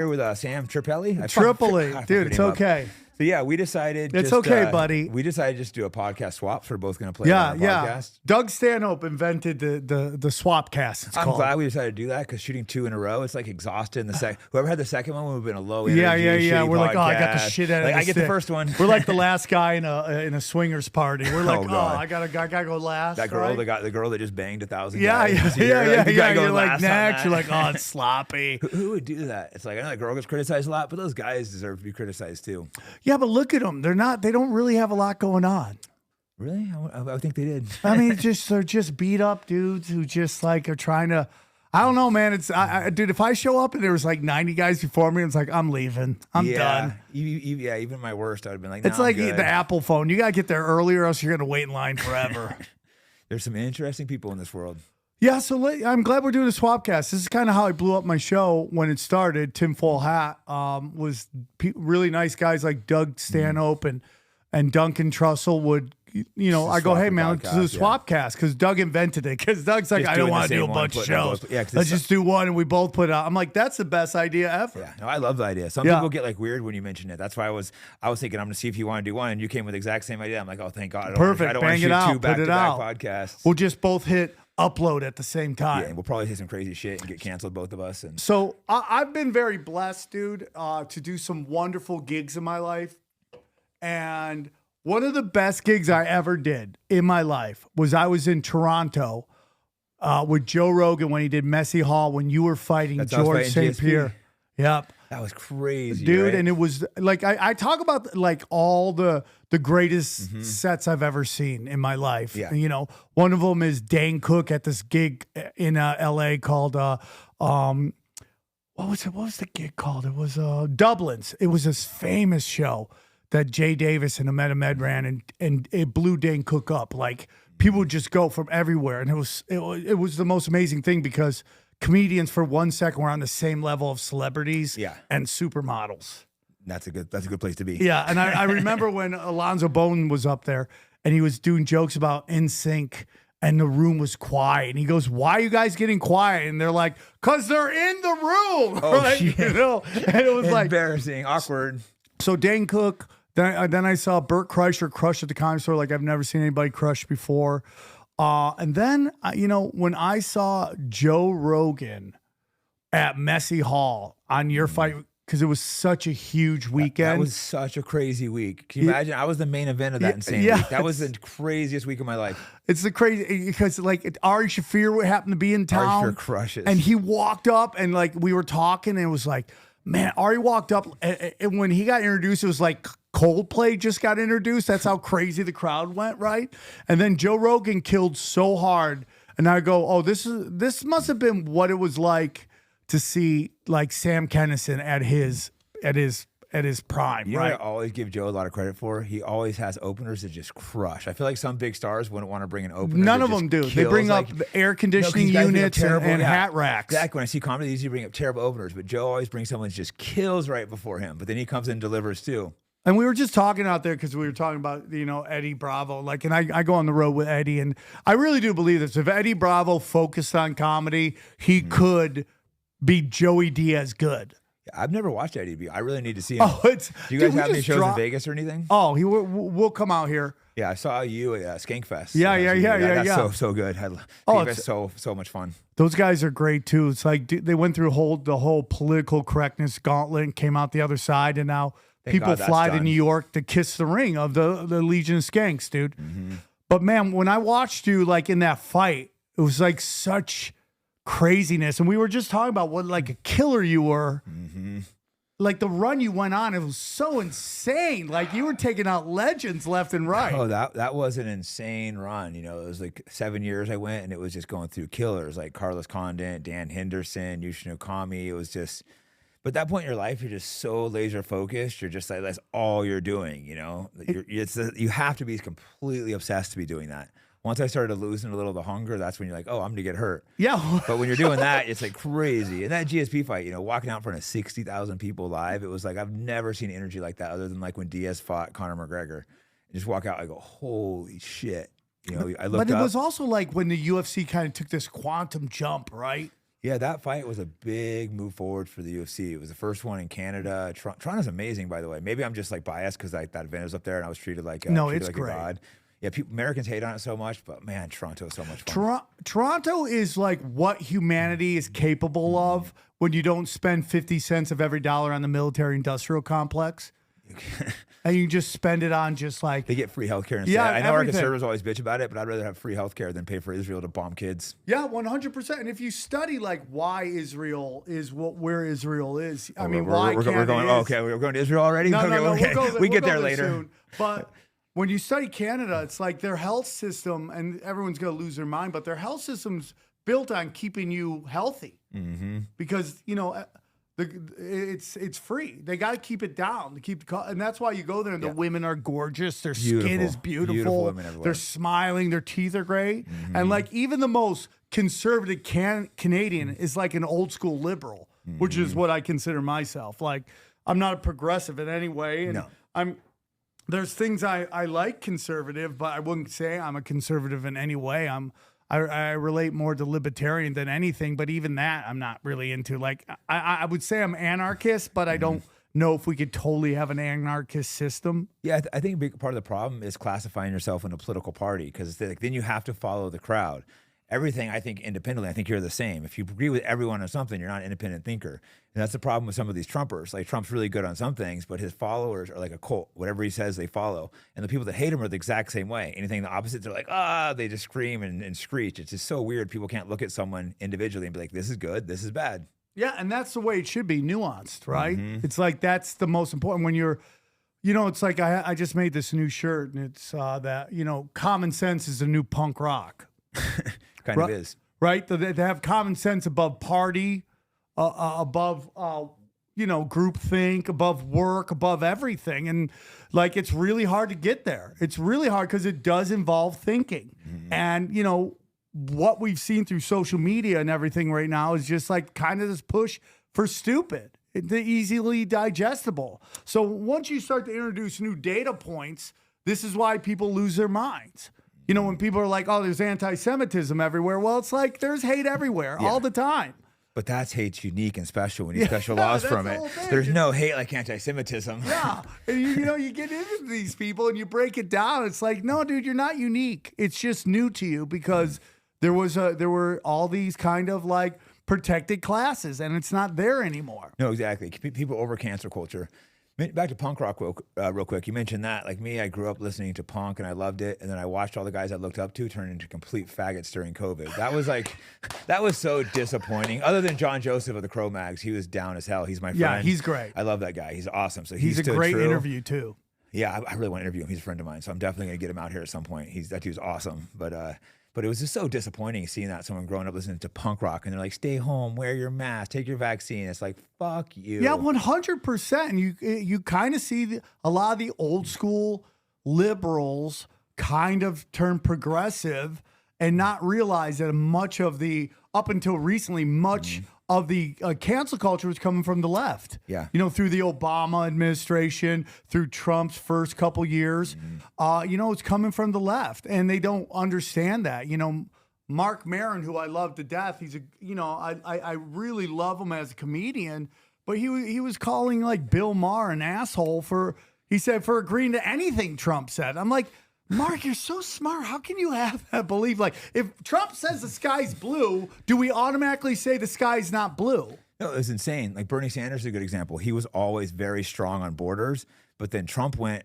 Here with Sam Tripoli. Tripoli, dude, it's okay. So yeah, we decided it's okay, buddy. We decided just to do a podcast swap. So we're both going to play on a podcast. Doug Stanhope invented the swapcast. I'm glad we decided to do that because shooting 2 in a row, it's like exhausted in the second. Whoever had the second one would have been a low energy. Yeah. We're like, oh, I got the podcast. shit out of I get the first one. We're like the last guy in a swingers party. We're like, I gotta go last. That girl, right? the girl that just banged 1,000 Yeah. guys. You're like next. You're like, oh, it's sloppy. Who would do that? It's like I know that girl gets criticized a lot, but those guys deserve to be criticized too. Yeah, but look at them. They don't really have a lot going on. Really? I think they did. I mean, they're just beat up dudes who just like are trying to. I don't know, man. It's dude. If I show up and there was like 90 guys before me, it's like I'm leaving. I'm done. Even my worst, I'd have been like, it's like the Apple phone. You gotta get there earlier, or else you're gonna wait in line forever. There's some interesting people in this world. Yeah, so I'm glad we're doing a swapcast. This is kind of how I blew up my show when it started. Tinfoil Hat was really nice guys like Doug Stanhope and Duncan Trussell would, I go, hey, man, let's do a swapcast because Doug invented it. Because Doug's like, I don't want to do a bunch of shows. Let's just do one, and we both put it out. I'm like, that's the best idea ever. Yeah, no, I love the idea. Some people get like weird when you mention it. That's why I was thinking I'm going to see if you want to do one, and you came with the exact same idea. I'm like, oh, thank God. Perfect. I don't want to shoot 2 back-to-back podcasts. We'll just both hit upload at the same time. Yeah, and we'll probably hit some crazy shit and get canceled, both of us. And so I've been very blessed, dude, to do some wonderful gigs in my life. And one of the best gigs I ever did in my life was I was in Toronto with Joe Rogan when he did Messy Hall when you were fighting George St. Pierre. Yep. That was crazy, dude. Right? And it was like, I talk about like all the greatest sets I've ever seen in my life. Yeah. And, one of them is Dane Cook at this gig in LA called, what was it? What was the gig called? It was Dublin's. It was this famous show that Jay Davis and Ahmed Ahmed ran, and it blew Dane Cook up. Like people would just go from everywhere. And it was the most amazing thing because comedians for 1 second were on the same level of celebrities and supermodels. That's a good place to be. Yeah, and I remember when Alonzo Bone was up there and he was doing jokes about NSYNC and the room was quiet. And he goes, why are you guys getting quiet? And they're like, because they're in the room. Oh, right? shit. And it was like embarrassing, awkward. So Dane Cook, then I saw Burt Kreischer crush at the Comedy Store like I've never seen anybody crush before. And then, when I saw Joe Rogan at Messy Hall on your fight, because it was such a huge weekend. That was such a crazy week. Can you imagine? I was the main event of that insane week. That was the craziest week of my life. It's the crazy, because like Ari Shaffir happened to be in town. Ari Shaffir crushes. And he walked up and like we were talking and it was like, man, Ari walked up and when he got introduced, it was like Coldplay just got introduced. That's how crazy the crowd went, right? And then Joe Rogan killed so hard. And I go, oh, this must have been what it was like to see like Sam Kinison at his prime, you know right? what I always give Joe a lot of credit for? He always has openers that just crush. I feel like some big stars wouldn't want to bring an opener. None of them do. They bring up the air conditioning units and hat racks. Exactly. When I see comedy, they usually bring up terrible openers, but Joe always brings someone that just kills right before him. But then he comes in and delivers too. And we were just talking out there because we were talking about, Eddie Bravo. Like, and I go on the road with Eddie, and I really do believe this. If Eddie Bravo focused on comedy, he could be Joey Diaz good. I've never watched Eddie B. I really need to see him. Oh, do you guys have any shows in Vegas or anything? Oh, we'll come out here. Yeah, I saw you at Skankfest. Yeah. That's so good. It's so much fun. Those guys are great too. It's like they went through the whole political correctness gauntlet and came out the other side, and now people fly to New York to kiss the ring of the Legion of Skanks, dude. But man, when I watched you like in that fight, it was like such craziness. And we were just talking about what like a killer you were. Like the run you went on, it was so insane. Like you were taking out legends left and right. Oh, that was an insane run. It was like 7 years I went, and it was just going through killers like Carlos Condit, Dan Henderson, Yushin Okami. It was just, but at that point in your life, you're just so laser focused. You're just like, that's all you're doing. You have to be completely obsessed to be doing that. Once I started losing a little of the hunger, that's when you're like, oh, I'm going to get hurt. Yeah. But when you're doing that, it's like crazy. And that GSP fight, walking out in front of 60,000 people live, it was like, I've never seen energy like that other than like when Diaz fought Conor McGregor. And just walk out, I go, holy shit. I looked up. But it was also like when the UFC kind of took this quantum jump, right? Yeah, that fight was a big move forward for the UFC. It was the first one in Canada. Toronto's amazing, by the way. Maybe I'm just like biased because that event was up there and I was treated like it's like great. a god. Yeah, Americans hate on it so much, but man, Toronto is so much fun. Toronto is like what humanity is capable of when you don't spend 50 cents of every dollar on the military-industrial complex. And you just spend it on just like... They get free healthcare instead. Yeah, I know everything. our conservatives always bitch about it, but I'd rather have free healthcare than pay for Israel to bomb kids. Yeah, 100%. And if you study like why Israel is where Israel is, I mean, why we're going? Okay, we're going to Israel already. No, okay, no, okay. We get there later. Soon. But when you study Canada, it's like their health system, and everyone's going to lose their mind, but their health system's built on keeping you healthy because it's free. They got to keep it down to keep and that's why you go there. And the women are gorgeous. Their skin is beautiful. Women everywhere. They're smiling. Their teeth are great. And like even the most conservative Canadian is like an old school liberal, which is what I consider myself. Like I'm not a progressive in any way, and there's things I like conservative, but I wouldn't say I'm a conservative in any way. I relate more to libertarian than anything, but even that I'm not really into. Like I would say I'm anarchist, but I don't know if we could totally have an anarchist system. Yeah, I think a big part of the problem is classifying yourself in a political party because like, then you have to follow the crowd. Everything, I think, independently, I think you're the same. If you agree with everyone on something, you're not an independent thinker. And that's the problem with some of these Trumpers. Like, Trump's really good on some things, but his followers are like a cult. Whatever he says, they follow. And the people that hate him are the exact same way. Anything the opposite, they're like, they just scream and screech. It's just so weird. People can't look at someone individually and be like, this is good, this is bad. Yeah, and that's the way it should be, nuanced, right? It's like that's the most important when you're... it's like I just made this new shirt, and it's that, common sense is the new punk rock. Kind of is. Right? They have common sense above party, above, groupthink, above work, above everything. And like, it's really hard to get there. It's really hard because it does involve thinking. And, what we've seen through social media and everything right now is just like kind of this push for stupid, the easily digestible. So once you start to introduce new data points, this is why people lose their minds. When people are like, oh, there's anti-Semitism everywhere. Well, it's like there's hate everywhere all the time. But that's hate's unique and special when you special laws from it. There's no hate like anti-Semitism. Yeah. And you get into these people and you break it down. It's like, no, dude, you're not unique. It's just new to you because there were all these kind of like protected classes and it's not there anymore. No, exactly. People over cancel culture. Back to punk rock real quick. You mentioned that. Like me, I grew up listening to punk and I loved it. And then I watched all the guys I looked up to turn into complete faggots during COVID. That was so disappointing. Other than John Joseph of the Cro-Mags, he was down as hell. He's my friend. Yeah, he's great. I love that guy. He's awesome. So he's a great interview too. Yeah, I really want to interview him. He's a friend of mine. So I'm definitely going to get him out here at some point. That dude's awesome. But it was just so disappointing seeing that someone growing up listening to punk rock and they're like, stay home, wear your mask, take your vaccine. It's like, fuck you. Yeah, 100%. And you kind of see a lot of the old school liberals kind of turn progressive and not realize that much of the, up until recently, of the cancel culture was coming from the left. Yeah. Through the Obama administration, through Trump's first couple years, it's coming from the left, and they don't understand that. Mark Maron, who I love to death, he's I really love him as a comedian, but he was calling like Bill Maher an asshole for agreeing to anything Trump said. I'm like, Mark, you're so smart. How can you have that belief? Like, if Trump says the sky's blue, do we automatically say the sky's not blue? No, it's insane. Like Bernie Sanders is a good example. He was always very strong on borders, but then Trump went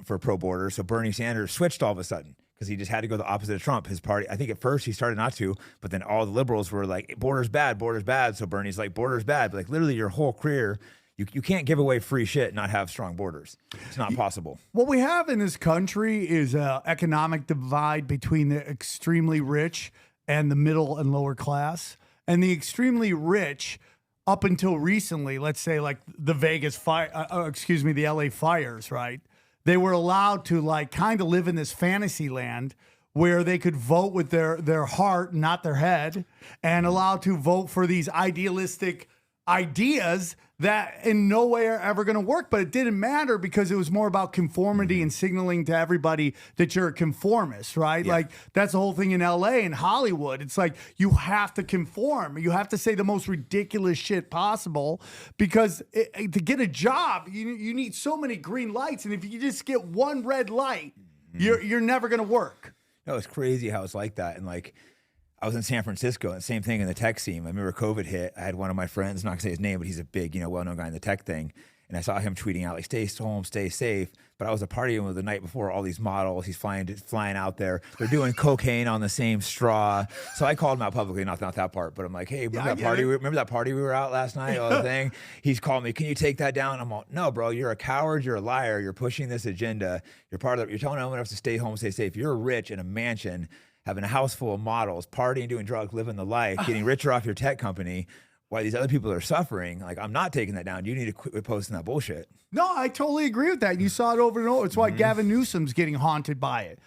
for pro-border. So Bernie Sanders switched all of a sudden because he just had to go the opposite of Trump. His party, I think at first he started not to, but then all the liberals were like, border's bad, border's bad. So Bernie's like, border's bad. But like literally your whole career, you can't give away free shit and not have strong borders. It's not possible. What we have in this country is an economic divide between the extremely rich and the middle and lower class. And the extremely rich, up until recently, let's say like the the LA fires, right? They were allowed to like kind of live in this fantasy land where they could vote with their heart, not their head, and allowed to vote for these idealistic ideas that in no way are ever going to work, but it didn't matter because it was more about conformity and signaling to everybody that you're a conformist, right? Like that's the whole thing in LA and Hollywood. It's like you have to conform. You have to say the most ridiculous shit possible because to get a job, you need so many green lights. And if you just get one red light, you're never going to work. No, it's crazy how it's like that. And like, I was in San Francisco, and same thing in the tech scene. I remember COVID hit. I had one of my friends, I'm not gonna say his name, but he's a big, well-known guy in the tech thing. And I saw him tweeting out like, "Stay home, stay safe." But I was partying with the night before all these models. He's flying out there. They're doing cocaine on the same straw. So I called him out publicly, not that part. But I'm like, "Hey, remember that party we were out last night? All the thing." He's called me. "Can you take that down?" I'm all, "No, bro. You're a coward. You're a liar. You're pushing this agenda. You're you're telling everyone else to stay home, stay safe. You're rich in a mansion, having a house full of models, partying, doing drugs, living the life, getting richer off your tech company, while these other people are suffering. Like, I'm not taking that down. You need to quit posting that bullshit." No, I totally agree with that. You saw it over and over. It's why Gavin Newsom's getting haunted by it.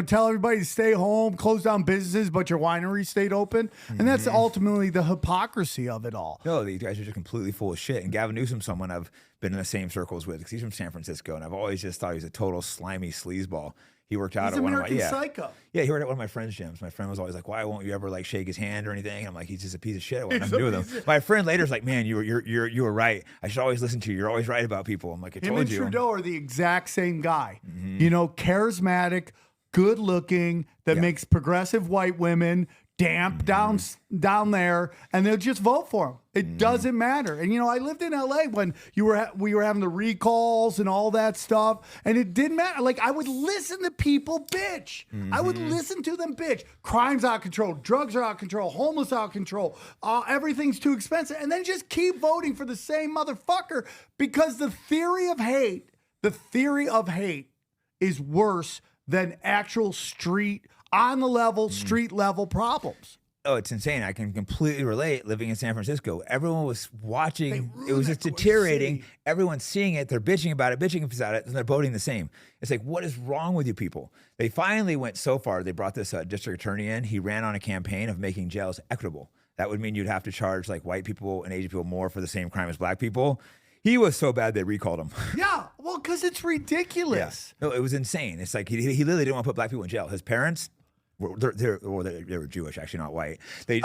Tell everybody to stay home, close down businesses, but your winery stayed open. And that's ultimately the hypocrisy of it all. No, these guys are just completely full of shit. And Gavin Newsom's someone I've been in the same circles with because he's from San Francisco, and I've always just thought he was a total slimy sleazeball. He worked out at one of my psycho. Yeah, he worked at one of my friend's gyms. My friend was always like, "Why won't you ever like shake his hand or anything?" And I'm like, "He's just a piece of shit. What am I doing with him?" My friend later's like, "Man, you were right. I should always listen to you. You're always right about people." I'm like, "I told you." Him and Trudeau are the exact same guy. Charismatic, good looking, that makes progressive white women damp down there, and they'll just vote for him. It doesn't matter. And I lived in LA when we were having the recalls and all that stuff, and it didn't matter. Like, I would listen to people bitch. I would listen to them bitch. Crime's out of control, drugs are out of control, homeless out of control, everything's too expensive, and then just keep voting for the same motherfucker because the theory of hate is worse than actual street level problems. Oh, it's insane. I can completely relate living in San Francisco. Everyone was watching. It was just deteriorating. Everyone's seeing it. They're bitching about it, and they're voting the same. It's like, what is wrong with you people? They finally went so far. They brought this district attorney in. He ran on a campaign of making jails equitable. That would mean you'd have to charge like white people and Asian people more for the same crime as black people. He was so bad they recalled him. Yeah, well, because it's ridiculous. Yeah. No, it was insane. It's like he literally didn't want to put black people in jail. His parents, they were Jewish, actually not white. They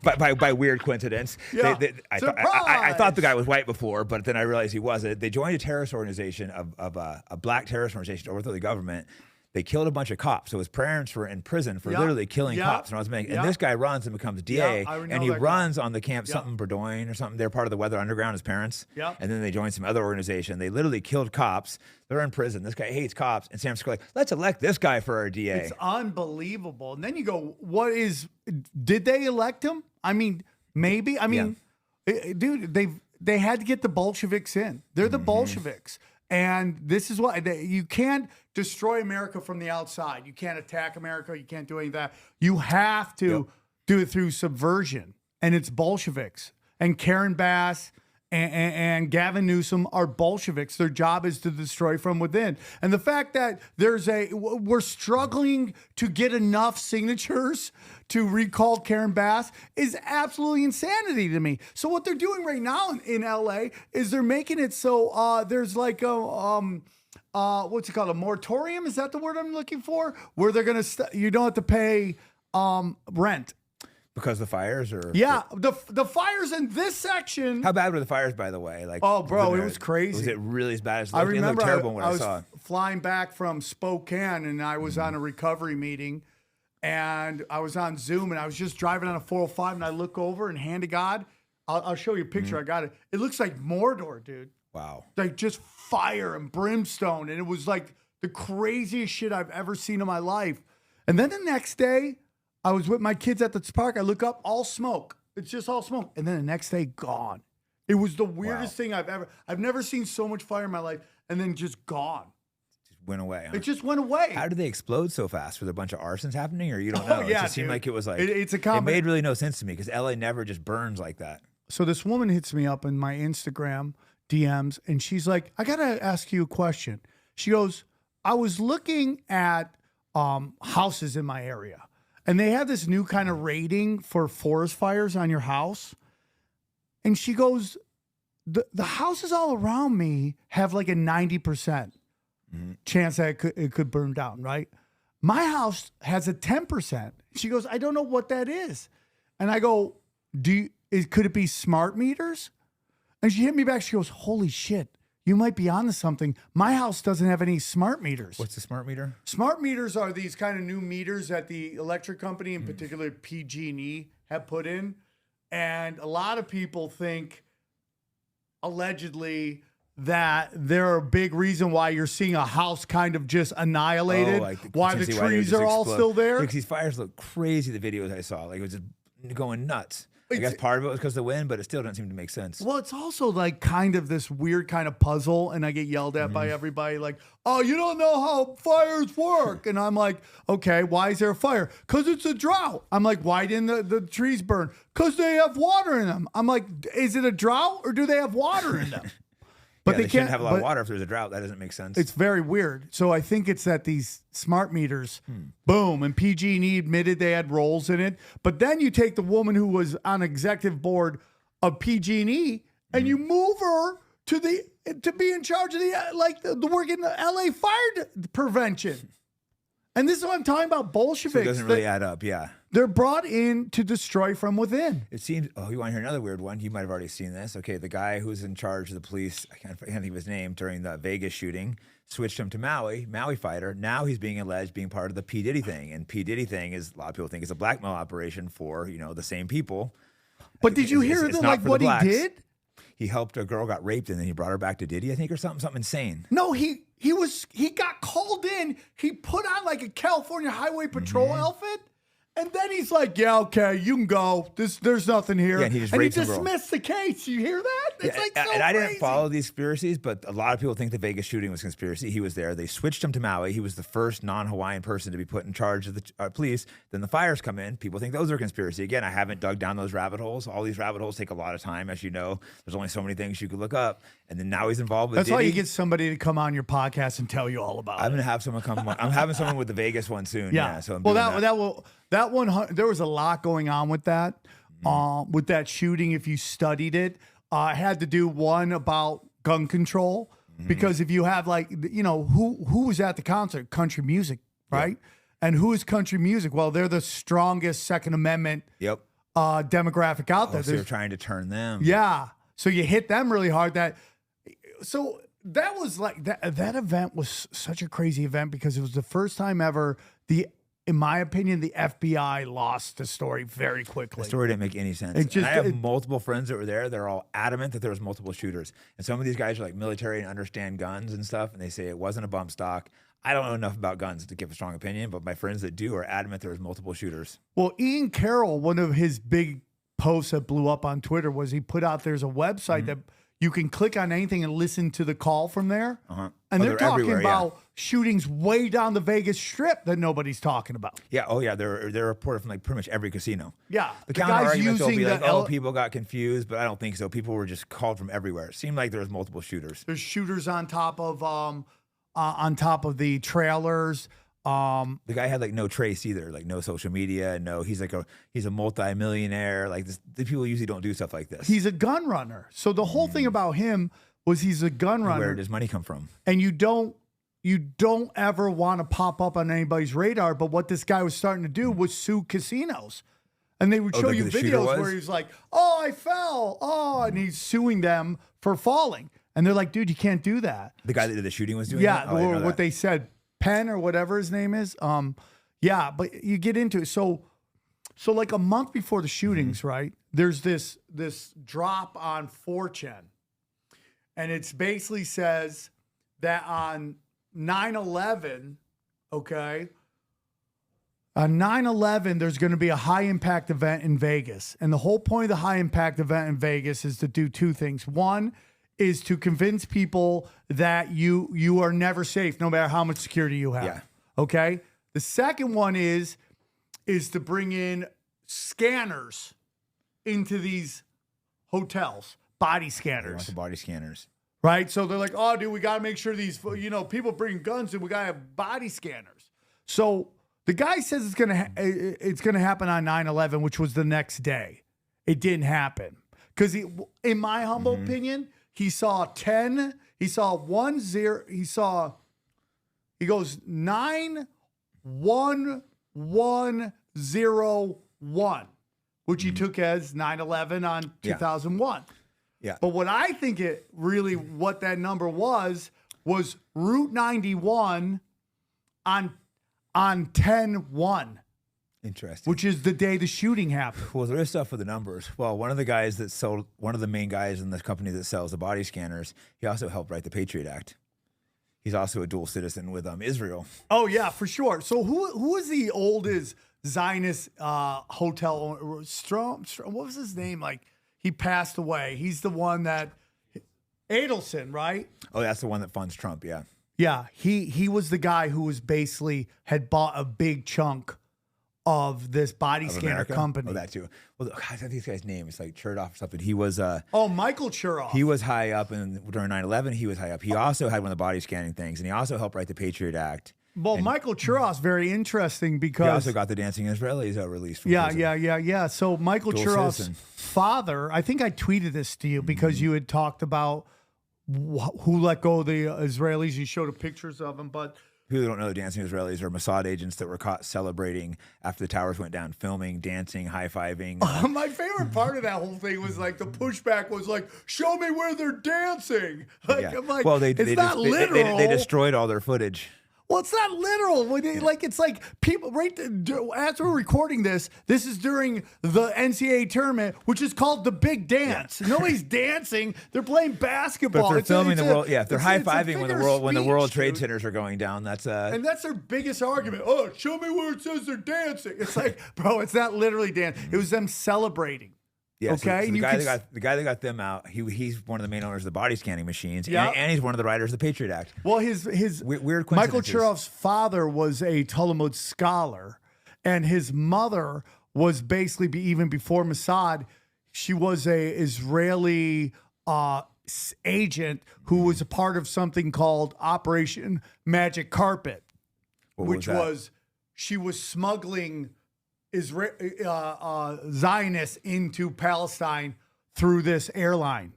by weird coincidence. Yeah. I thought the guy was white before, but then I realized he wasn't. They joined a terrorist organization of a black terrorist organization to overthrow the government. They killed a bunch of cops. So his parents were in prison for literally killing cops. And this guy runs and becomes DA, and he runs on the camp, something Burdoin or something. They're part of the Weather Underground, his parents. Yeah. And then they joined some other organization. They literally killed cops. They're in prison. This guy hates cops. And Sam Tripoli, let's elect this guy for our DA. It's unbelievable. And then you go, did they elect him? I mean, maybe. I mean, dude, they had to get the Bolsheviks in. They're the Bolsheviks. And this is why you can't destroy America from the outside. You can't attack America. You can't do any of that. You have to do it through subversion. And it's Bolsheviks. And Karen Bass and Gavin Newsom are Bolsheviks. Their job is to destroy from within. And the fact that we're struggling to get enough signatures to recall Karen Bass is absolutely insanity to me. So what they're doing right now in LA is they're making it so there's like what's it called? A moratorium? Is that the word I'm looking for? Where they're going to, you don't have to pay rent. Because the fires, or the fires in this section. How bad were the fires, by the way? Like, oh, bro, it was crazy. Was it really as bad as? I remember terrible I was flying back from Spokane, and I was on a recovery meeting, and I was on Zoom, and I was just driving on a 405, and I look over, and hand to God, I'll show you a picture. I got it. It looks like Mordor, dude. Wow. Like just fire and brimstone, and it was like the craziest shit I've ever seen in my life. And then the next day, I was with my kids at the park. I look up, all smoke. It's just all smoke. And then the next day, gone. It was the weirdest thing I've never seen so much fire in my life, and then just gone. Just went away. Huh? It just went away. How did they explode so fast? Was there a bunch of arsons happening, or you don't know? Oh, yeah, it just seemed like it was like, it's a it made really no sense to me because LA never just burns like that. So this woman hits me up in my Instagram DMs, and she's like, I got to ask you a question. She goes, I was looking at houses in my area. And they have this new kind of rating for forest fires on your house. And she goes, the houses all around me have like a 90% chance that it could burn down, right? My house has a 10%. She goes, I don't know what that is. And I go, could it be smart meters? And she hit me back. She goes, holy shit, you might be onto something. My house doesn't have any smart meters. What's a smart meter? Smart meters are these kind of new meters that the electric company, in particular PG&E, have put in. And a lot of people think, allegedly, that they're a big reason why you're seeing a house kind of just annihilated, why the trees are all still there. Because these fires look crazy, the videos I saw. Like, it was just going nuts. I guess part of it was because of the wind, but it still doesn't seem to make sense. Well, it's also like kind of this weird kind of puzzle, and I get yelled at by everybody like, oh, you don't know how fires work. And I'm like, okay, why is there a fire? Because it's a drought. I'm like, why didn't the trees burn? Because they have water in them. I'm like, is it a drought or do they have water in them? But they can't have a lot of water if there's a drought. That doesn't make sense. It's very weird. So I think it's that these smart meters, boom, and PG&E admitted they had roles in it. But then you take the woman who was on executive board of PG&E and you move her to be in charge of the work in the LA fire prevention. And this is what I'm talking about, Bolsheviks. So it doesn't really add up, yeah. They're brought in to destroy from within. It seems, you want to hear another weird one? You might have already seen this. Okay, the guy who's in charge of the police, I can't think of his name, during the Vegas shooting, switched him to Maui fighter. Now he's being alleged being part of the P. Diddy thing. And P. Diddy thing is, a lot of people think, is a blackmail operation for, the same people. But did you hear what he did? He helped a girl got raped and then he brought her back to Diddy, I think, or something insane. No, he got called in. He put on like a California Highway Patrol outfit. And then he's like, yeah, okay, you can go. There's nothing here. Yeah, and he dismissed the case. You hear that? It's so and I didn't crazy. follow these conspiracies, but a lot of people think the Vegas shooting was conspiracy. He was there. They switched him to Maui. He was the first non-Hawaiian person to be put in charge of the police. Then the fires come in. People think those are conspiracy. Again, I haven't dug down those rabbit holes. All these rabbit holes take a lot of time, as you know. There's only so many things you could look up. And then now he's involved with That's Diddy. why you get somebody to come on your podcast and tell you all about it. I'm going to have someone come on. I'm having someone with the Vegas one soon. Yeah. So that one, there was a lot going on with that shooting. If you studied it, had to do one about gun control, because if you have who was at the concert? Country music, right? Yeah. And who is country music? Well, they're the strongest Second Amendment demographic out there. So they're trying to turn them. Yeah. So you hit them really hard. So that was like that event was such a crazy event because it was the first time ever in my opinion, the FBI lost the story very quickly. The story didn't make any sense. I have multiple friends that were there. They're all adamant that there was multiple shooters. And some of these guys are like military and understand guns and stuff, and they say it wasn't a bump stock. I don't know enough about guns to give a strong opinion, but my friends that do are adamant there was multiple shooters. Well, Ian Carroll, one of his big posts that blew up on Twitter was he put out there's a website that you can click on anything and listen to the call from there. And they're talking about shootings way down the Vegas Strip that nobody's talking about. Yeah. Oh, yeah. They're reported from like pretty much every casino. Yeah. The counter arguments will be like, people got confused, but I don't think so. People were just called from everywhere. It seemed like there was multiple shooters. There's shooters on top of the trailers. The guy had like no trace either, like no social media. No, he's a multi-millionaire. Like the people usually don't do stuff like this. He's a gun runner. So the whole thing about him was he's a gun runner. Where does money come from? And you don't ever want to pop up on anybody's radar. But what this guy was starting to do was sue casinos. And they would show you videos where he's like, oh, I fell. Oh, and he's suing them for falling. And they're like, dude, you can't do that. The guy that did the shooting was doing that? Yeah, or what they said. Penn or whatever his name is. Yeah, but you get into it. So like a month before the shootings, right? There's this drop on 4chan. And it basically says that on 9/11, okay, on 9/11, there's going to be a high impact event in Vegas. And the whole point of the high impact event in Vegas is to do two things. One is to convince people that you are never safe, no matter how much security you have. Yeah. Okay? The second one is to bring in scanners into these hotels, body scanners. They want the body scanners. Right? So they're like, oh, dude, we got to make sure these, people bring guns and we got to have body scanners. So the guy says it's going to happen on 9/11, which was the next day. It didn't happen. Because in my humble opinion, he saw 10. He saw 1 0. He goes 9 1 1 0 1, which he took as 9/11 on 2001. Yeah. But what I think what that number was Route 91 on 10/1. Interesting. Which is the day the shooting happened. Well, there is stuff with the numbers. Well, one of the main guys in this company that sells the body scanners, he also helped write the Patriot Act. He's also a dual citizen with Israel. Oh yeah, for sure. So who is the oldest Zionist hotel owner? Strom, what was his name? Like, he passed away. He's the one that Adelson, right? Oh, that's the one that funds Trump. Yeah. Yeah. He was the guy who was basically had bought a big chunk of this body scanner America? company. Oh, that too. Well, I think this guy's name is like Chertoff or something. He was Michael Chertoff. He was high up during 9/11. He was high up. He also had one of the body scanning things, and he also helped write the Patriot Act. Well, Michael Chertoff's very interesting because he also got the Dancing Israelis released from prison. Yeah. So Michael Chertoff's father, I think I tweeted this to you because you had talked about who let go of the Israelis. You showed pictures of them, but people who don't know, the Dancing Israelis are Mossad agents that were caught celebrating after the towers went down, filming, dancing, high-fiving. My favorite part of that whole thing was like the pushback was like, "Show me where they're dancing." Like, yeah. I'm like, well, it's not literal. They destroyed all their footage. Well, it's not literal. Like, it's like people as we're recording this is during the NCAA tournament, which is called the Big Dance. Yeah. Nobody's dancing; they're playing basketball. But if they're filming the world, if they're high fiving when the World Trade Centers are going down, and that's their biggest argument. Oh, show me where it says they're dancing. It's like, bro, it's not literally dance. It was them celebrating. Yeah, okay. So the guy that got them out, he's one of the main owners of the body scanning machines, yeah. and he's one of the writers of the Patriot Act. Well, his weird Michael Chertoff's father was a Talmud scholar, and his mother was basically even before Mossad, she was a Israeli agent who was a part of something called Operation Magic Carpet, which was she was smuggling Zionists into Palestine through this airline.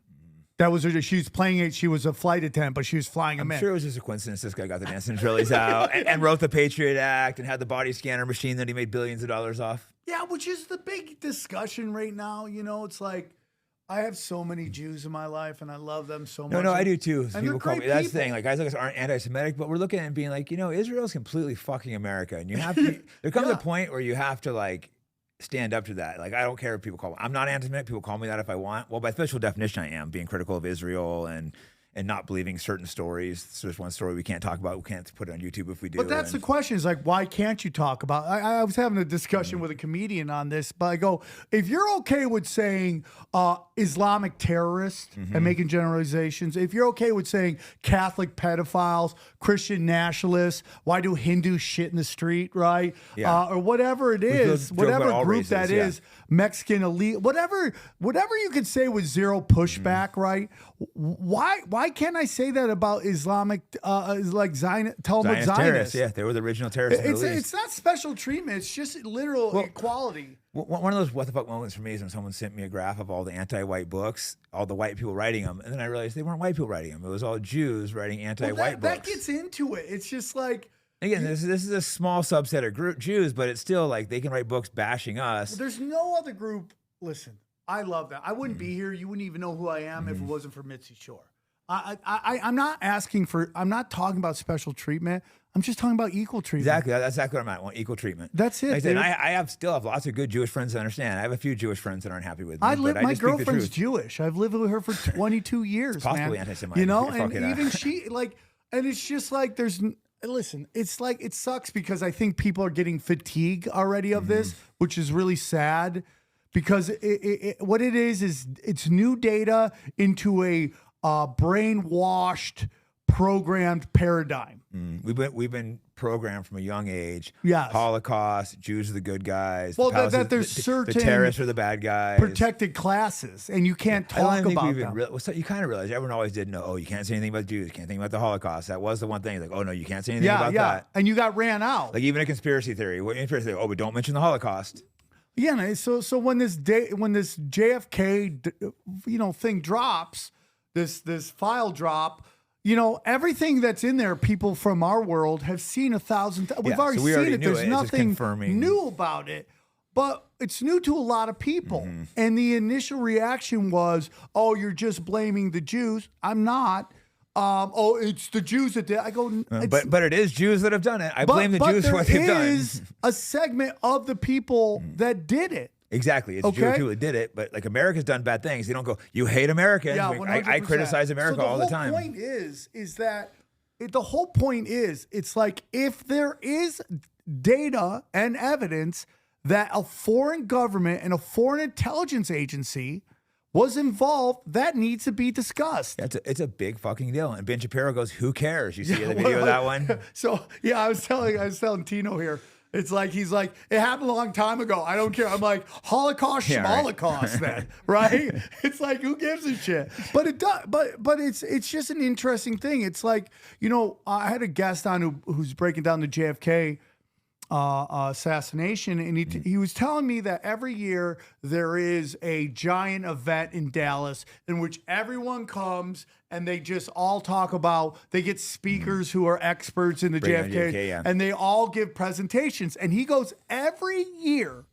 That was her. She was playing it. She was a flight attendant, but she was flying them in. I'm sure it was just a coincidence. This guy got the Dancing Israelis out and wrote the Patriot Act and had the body scanner machine that he made billions of dollars off. Yeah, which is the big discussion right now. You know, it's like, I have so many Jews in my life, and I love them so much. No, I do too. And people call me. That's the thing. Like, guys like us aren't anti-Semitic, but we're looking at it and being like, Israel's completely fucking America, and you have to. There comes a point where you have to like stand up to that. Like, I don't care what people call me. I'm not anti-Semitic. People call me that if I want. Well, by official definition, I am being critical of Israel and not believing certain stories. So there's one story we can't talk about. We can't put it on YouTube if we do. But that's the question is like, why can't you talk about I was having a discussion with a comedian on this, but I go, if you're okay with saying Islamic terrorists and making generalizations, if you're okay with saying Catholic pedophiles, Christian nationalists, why do Hindus shit in the street, right? Yeah. Or whatever it is, whatever group races, that is, Mexican elite, whatever you could say with zero pushback, right? Why can't I say that about Islamic, like Talmud Zionists? Terrorists, yeah, they were the original terrorists. It's not special treatment. It's just literal equality. One of those what the fuck moments for me is when someone sent me a graph of all the anti-white books, all the white people writing them, and then I realized they weren't white people writing them. It was all Jews writing anti-white books. That gets into it. It's just like, again, this is a small subset of Jews, but it's still like they can write books bashing us. There's no other group. Listen, I love that. I wouldn't be here. You wouldn't even know who I am if it wasn't for Mitzi Shore. I'm not asking for. I'm not talking about special treatment. I'm just talking about equal treatment. Exactly. That's exactly what I'm at. I want equal treatment. That's it. Like I said, I still have lots of good Jewish friends that understand. I have a few Jewish friends that aren't happy with me. My girlfriend's Jewish. I've lived with her for 22 years. It's possibly anti-Semitic. And even she and it's just like listen, it's like it sucks because I think people are getting fatigue already of this, which is really sad because what it is it's new data into a brainwashed, programmed paradigm. We've been programmed from a young age. Yes. Holocaust, Jews are the good guys. Well, that there's certain the terrorists are the bad guys. Protected classes, and you can't talk about them. You kind of realize everyone always did know. Oh, you can't say anything about Jews. You can't think about the Holocaust. That was the one thing. Like, oh no, you can't say anything about that. And you got ran out. Like even a conspiracy theory. Oh, but don't mention the Holocaust. Yeah, so when this JFK thing drops, this file drop, everything that's in there, people from our world have seen 1,000 we've already seen it. There's nothing new about it. But it's new to a lot of people. And the initial reaction was, oh, you're just blaming the Jews. I'm not. Oh, it's the Jews that did. I go, but it is Jews that have done it. I blame the Jews for what they've done. There is a segment of the people that did it. Exactly. It's Jews who did it, but like America's done bad things. They don't go, you hate Americans. Yeah, I criticize America all the time. The whole point is that the whole point is, it's like if there is data and evidence that a foreign government and a foreign intelligence agency was involved, that needs to be discussed. Yeah, it's a big fucking deal. And Ben Shapiro goes, who cares? You see the video of that one? So yeah, I was telling Tino here. It's like, he's like, it happened a long time ago. I don't care. I'm like, Holocaust, Holocaust, then, right? It's like, who gives a shit? But it does. But it's just an interesting thing. It's like, I had a guest on who's breaking down the JFK assassination, and he was telling me that every year there is a giant event in Dallas in which everyone comes and they just all talk about, they get speakers who are experts in the JFK, and they all give presentations. And he goes, every year,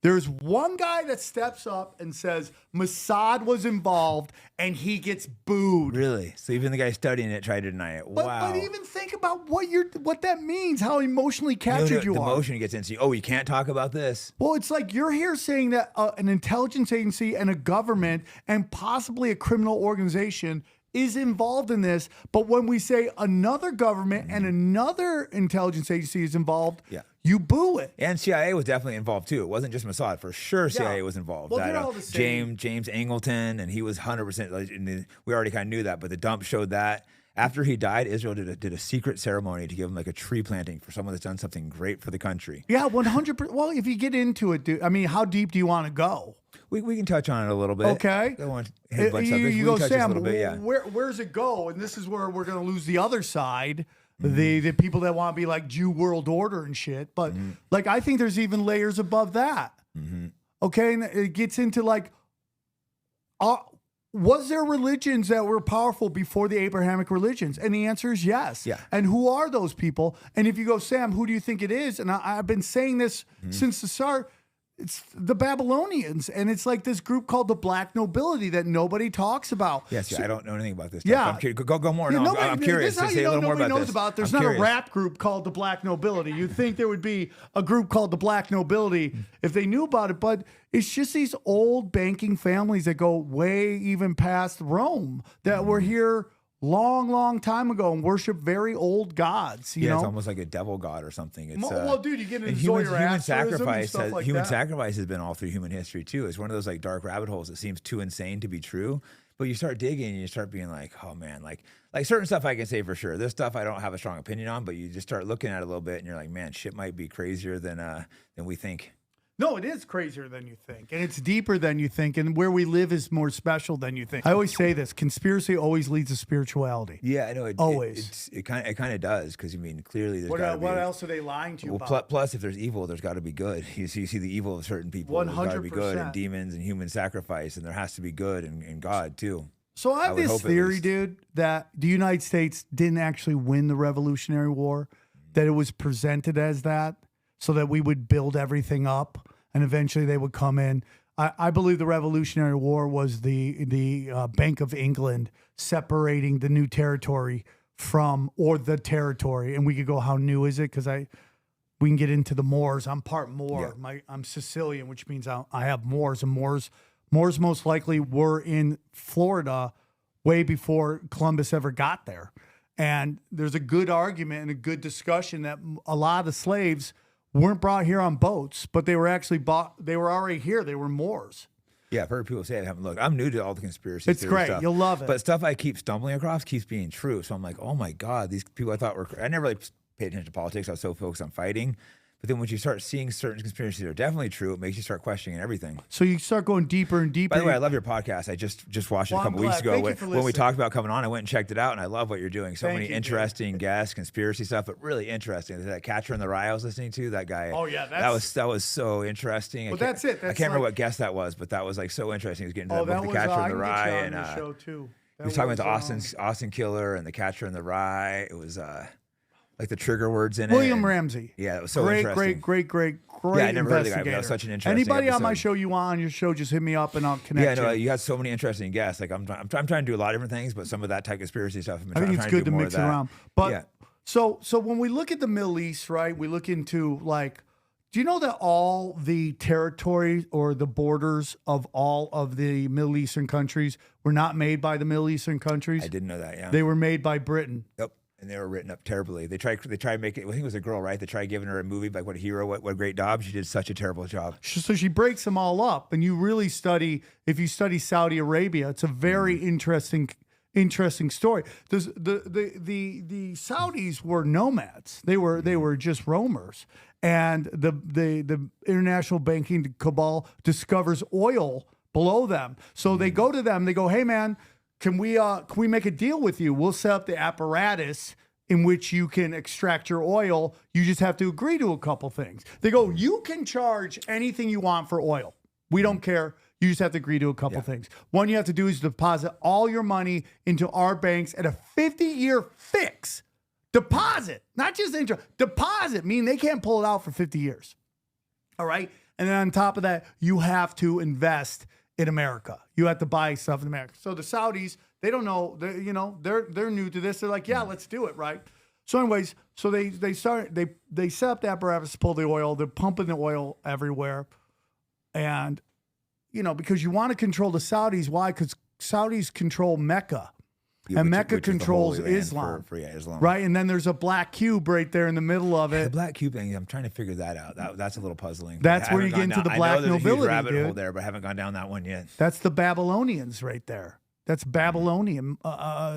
there's one guy that steps up and says Mossad was involved, and he gets booed. Really? So even the guy studying it tried to deny it. Wow. But even think about what that means, how emotionally captured you are. The emotion gets into you. Oh, you can't talk about this. Well, it's like you're here saying that an intelligence agency and a government and possibly a criminal organization is involved in this. But when we say another government and another intelligence agency is involved, you boo it. And CIA was definitely involved too. It wasn't just Mossad. For sure, CIA was involved. Well, they're all the same. James Angleton, and he was 100%. We already kind of knew that, but the dump showed that. After he died, Israel did a secret ceremony to give him like a tree planting for someone that's done something great for the country. Yeah, 100%. Well, if you get into it, dude, I mean, how deep do you want to go? We can touch on it a little bit. Okay. I want to hit a bunch of you go, Sam, bit, where's it go? And this is where we're going to lose the other side, the people that want to be like Jew world order and shit. But like, I think there's even layers above that. Okay. And it gets into like, was there religions that were powerful before the Abrahamic religions? And the answer is yes. Yeah. And who are those people? And if you go, Sam, who do you think it is? And I've been saying this since the start. It's the Babylonians, and it's like this group called the Black Nobility that nobody talks about. Yes, so, I don't know anything about this stuff. Yeah, I'm curious. Go more. Yeah, I'm curious. This is how say a little more about knows this. About. There's I'm not curious. a rap group called the Black Nobility. You'd think there would be a group called the Black Nobility if they knew about it, but it's just these old banking families that go way even past Rome that were here long time ago and worship very old gods. You know? It's almost like a devil god or something. It's, well, dude, you get into human sacrifice. Human that. Sacrifice has been all through human history too. It's one of those like dark rabbit holes that seems too insane to be true. But you start digging and you start being like, oh man, like certain stuff I can say for sure. This stuff I don't have a strong opinion on, but you just start looking at it a little bit and you're like, man, shit might be crazier than we think. No, it is crazier than you think, and it's deeper than you think, and where we live is more special than you think. I always say this: conspiracy always leads to spirituality. Yeah, I know. Always. It kind of does, because I mean, clearly there's what else are they lying to you about? Plus, if there's evil, there's got to be good. You see the evil of certain people. 100%. There's got to be good, and demons and human sacrifice, and there has to be good and God too. So I have this theory, dude, that the United States didn't actually win the Revolutionary War, that it was presented as that, so that we would build everything up and eventually they would come in. I believe the Revolutionary War was the Bank of England separating the new territory from, or the territory. And we could go, how new is it? Because we can get into the Moors. I'm part Moor. Yeah. I'm Sicilian, which means I have Moors. And Moors most likely were in Florida way before Columbus ever got there. And there's a good argument and a good discussion that a lot of the slaves weren't brought here on boats, but they were actually they were already here. They were Moors. Yeah, I've heard people say I haven't looked. I'm new to all the conspiracy It's great. Stuff, you'll love it. But stuff I keep stumbling across keeps being true. So I'm like, oh my God, these people I thought were, I never really paid attention to politics. I was so focused on fighting. But then when you start seeing certain conspiracies that are definitely true, it makes you start questioning everything. So you start going deeper and deeper. By the way, I love your podcast. I just watched it a couple weeks ago. When we talked about coming on, I went and checked it out, and I love what you're doing. So many interesting guests, conspiracy stuff, but really interesting. That Catcher in the Rye I was listening to, that guy. Oh yeah, that was so interesting. But that's it. I can't remember what guest that was, but that was like so interesting. He was getting into the Catcher in the Rye, and show too. He was talking about the Austin Killer and the Catcher in the Rye. It was like the trigger words in William Ramsey. Yeah, it was so interesting. Great yeah, I never heard the guy, but that was such an interesting Anybody episode. on my show you want on your show, just hit me up and I'll connect you. You had so many interesting guests. Like I'm trying to do a lot of different things, but some of that type of conspiracy stuff. I think it's good to mix it around. But so when we look at the Middle East, right, we look into like, do you know that all the territories or the borders of all of the Middle Eastern countries were not made by the Middle Eastern countries? I didn't know that, yeah. They were made by Britain. Yep. And they were written up terribly. They tried making it. I think it was a girl, right? They tried giving her a movie like what a hero, what a great job. She did such a terrible job. So she breaks them all up, and you really study. If you study Saudi Arabia, it's a very interesting story. The Saudis were nomads. They were just roamers, and the international banking cabal discovers oil below them. So they go to them. They go, "Hey, man. Can we make a deal with you? We'll set up the apparatus in which you can extract your oil. You just have to agree to a couple things." They go, "You can charge anything you want for oil. We don't care. You just have to agree to a couple things. One you have to do is deposit all your money into our banks at a 50-year fix. Deposit, not just interest. Deposit, meaning they can't pull it out for 50 years. All right? And then on top of that, you have to invest in America. You have to buy stuff in America. So the Saudis, they don't know, they're new to this. They're like, yeah, let's do it, right? So anyways, so they set up the apparatus to pull the oil. They're pumping the oil everywhere. And, because you want to control the Saudis. Why? Because Saudis control Mecca. Yeah, and Mecca controls Islam, Islam, right? And then there's a black cube right there in the middle of it. The black cube thing, I'm trying to figure that out. That's a little puzzling. That's where you get into the black nobility, a huge rabbit hole there, but I haven't gone down that one yet. That's the Babylonians right there. That's Babylonian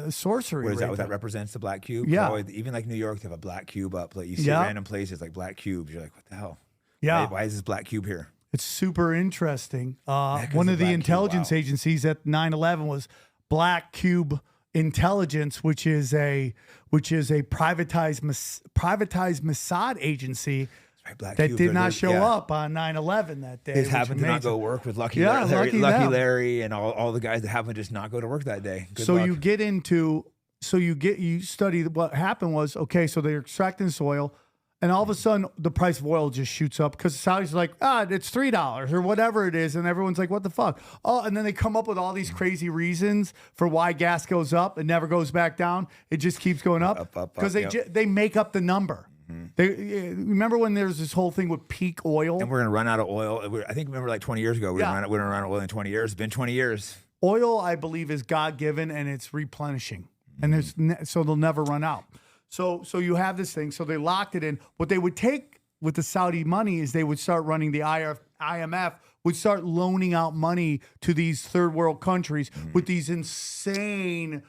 sorcery. What is that? What that represents the black cube? Yeah. Even like New York, they have a black cube up. Like you see random places like black cubes. You're like, what the hell? Yeah. Why is this black cube here? It's super interesting. One of the intelligence agencies at 9/11 was Black Cube Intelligence, which is a privatized Mossad agency that did not show up on 9/11 that day. They happened to not go work with Lucky Larry and all the guys that happened to just not go to work that day. Good luck. You study what happened was, okay, so they're extracting this oil, and all of a sudden the price of oil just shoots up because the Saudis are like, it's $3 or whatever it is, and everyone's like, what the fuck? Oh, and then they come up with all these crazy reasons for why gas goes up and never goes back down. It just keeps going up because they make up the number. Mm-hmm. Remember when there's this whole thing with peak oil? And we're going to run out of oil. I think, remember like 20 years ago, we're going to run out of oil in 20 years. It's been 20 years. Oil, I believe, is God-given and it's replenishing. And so they'll never run out. So you have this thing. So they locked it in. What they would take with the Saudi money is they would start running the IMF would start loaning out money to these third world countries with these insane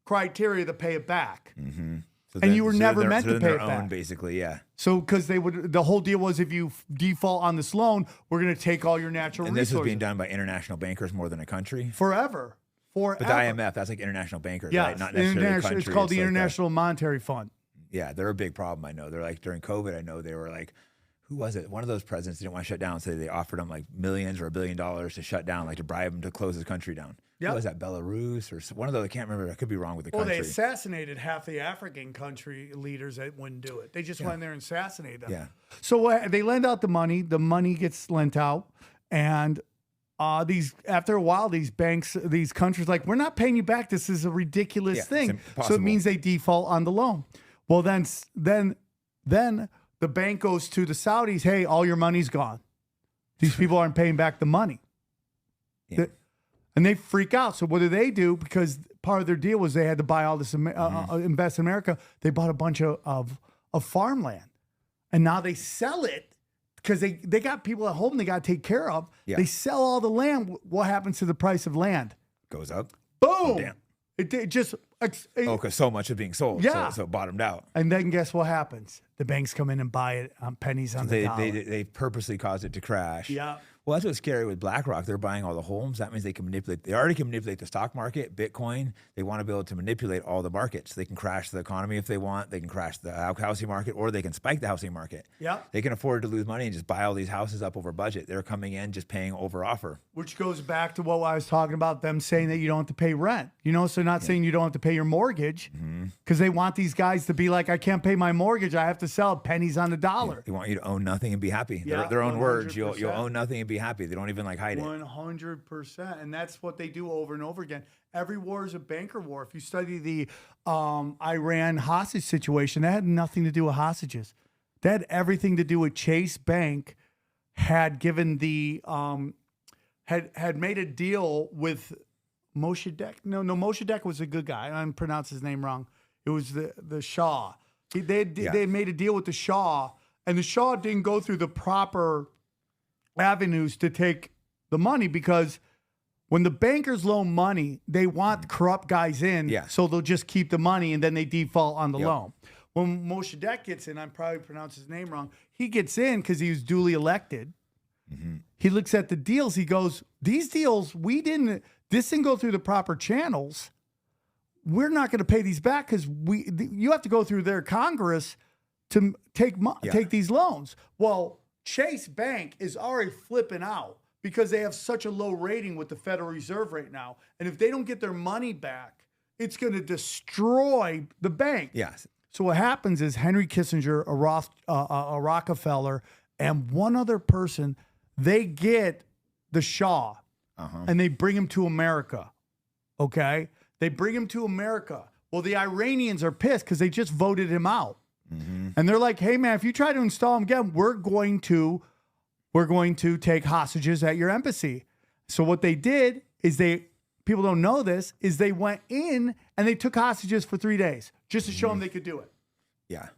criteria to pay it back. Mm-hmm. And you were never meant to pay it back. Basically, yeah. So because the whole deal was if you default on this loan, we're going to take all your natural resources. And this is being done by international bankers more than a country? Forever. But the IMF, that's like international bankers, right? Not necessarily a country. It's called the International Monetary Fund. Yeah, they're a big problem, I know. They're like, during COVID, I know they were like, who was it? One of those presidents didn't want to shut down, so they offered him like millions or $1 billion to shut down, like to bribe him to close his country down. Yep. Who was that, Belarus or one of those? I can't remember. I could be wrong with the country. Well, they assassinated half the African country leaders that wouldn't do it. They just went in there and assassinated them. Yeah. So they lend out the money gets lent out, and after a while, these banks, these countries, like, we're not paying you back. This is a ridiculous thing. So it means they default on the loan. Well, then the bank goes to the Saudis. Hey, all your money's gone. These people aren't paying back the money. Yeah. And they freak out. So what do? Because part of their deal was they had to buy all this, invest in America. They bought a bunch of farmland, and now they sell it. Because they got people at home they got to take care of. Yeah. They sell all the land. What happens to the price of land? Goes up. Boom. Oh, It just because so much is being sold. Yeah. So it bottomed out. And then guess what happens? The banks come in and buy it on pennies on the dollar. They purposely caused it to crash. Yeah. Well, that's what's scary with BlackRock. They're buying all the homes. That means they can manipulate. They already can manipulate the stock market, Bitcoin. They want to be able to manipulate all the markets. They can crash the economy if they want. They can crash the housing market, or they can spike the housing market. Yeah. They can afford to lose money and just buy all these houses up over budget. They're coming in just paying over offer. Which goes back to what I was talking about, them saying that you don't have to pay rent. You know, so not saying you don't have to pay your mortgage, because they want these guys to be like, I can't pay my mortgage. I have to sell pennies on the dollar. Yeah. They want you to own nothing and be happy. Yeah, Their own words. 100%. You'll own nothing and be happy. They don't even hide it. 100%. And that's what they do over and over again. Every war is a banker war. If you study the Iran hostage situation, that had nothing to do with hostages. That had everything to do with Chase Bank had given the had made a deal with Mossadegh. No, Mossadegh was a good guy. I pronounced his name wrong. It was the Shah. They had made a deal with the Shah, and the Shah didn't go through the proper avenues to take the money, because when the bankers loan money, they want corrupt guys in, so they'll just keep the money and then they default on the loan. When Mossadegh gets in, I probably pronounced his name wrong, he gets in because he was duly elected. He looks at the deals, he goes, these deals, this didn't go through the proper channels. We're not going to pay these back because you have to go through their Congress to take these loans. Well, Chase Bank is already flipping out because they have such a low rating with the Federal Reserve right now. And if they don't get their money back, it's going to destroy the bank. Yes. So what happens is Henry Kissinger, a Rockefeller, and one other person, they get the Shah and they bring him to America. Okay? They bring him to America. Well, the Iranians are pissed because they just voted him out. And they're like, hey, man, if you try to install him again, we're going to take hostages at your embassy. So what they did is people don't know this, is they went in and they took hostages for 3 days just to show them they could do it. Yeah.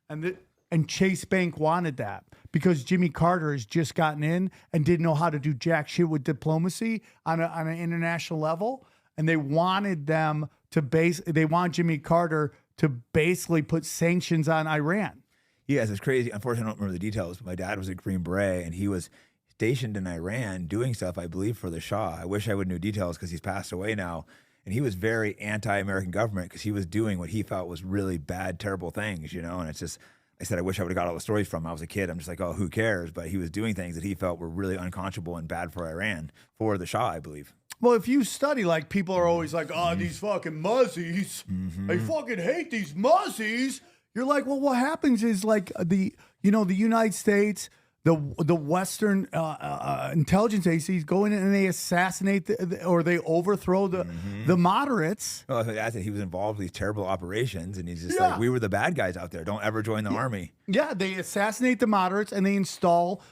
And Chase Bank wanted that because Jimmy Carter has just gotten in and didn't know how to do jack shit with diplomacy on an international level. And they wanted them to they want Jimmy Carter to basically put sanctions on Iran. Yes, it's crazy. Unfortunately, I don't remember the details, but my dad was a Green Beret, and he was stationed in Iran doing stuff, I believe, for the Shah. I wish I would know details because he's passed away now. And he was very anti-American government because he was doing what he felt was really bad, terrible things, And it's just, I said, I wish I would have got all the stories from him. I was a kid. I'm just like, oh, who cares? But he was doing things that he felt were really unconscionable and bad for Iran, for the Shah, I believe. Well, if you study, people are always like, oh, these fucking muzzies. I fucking hate these muzzies. You're like, well, what happens is the United States, the Western intelligence agencies go in and they assassinate or they overthrow the moderates. Well, that's it. He was involved with these terrible operations, and he's just like, we were the bad guys out there. Don't ever join the army. Yeah, they assassinate the moderates and they install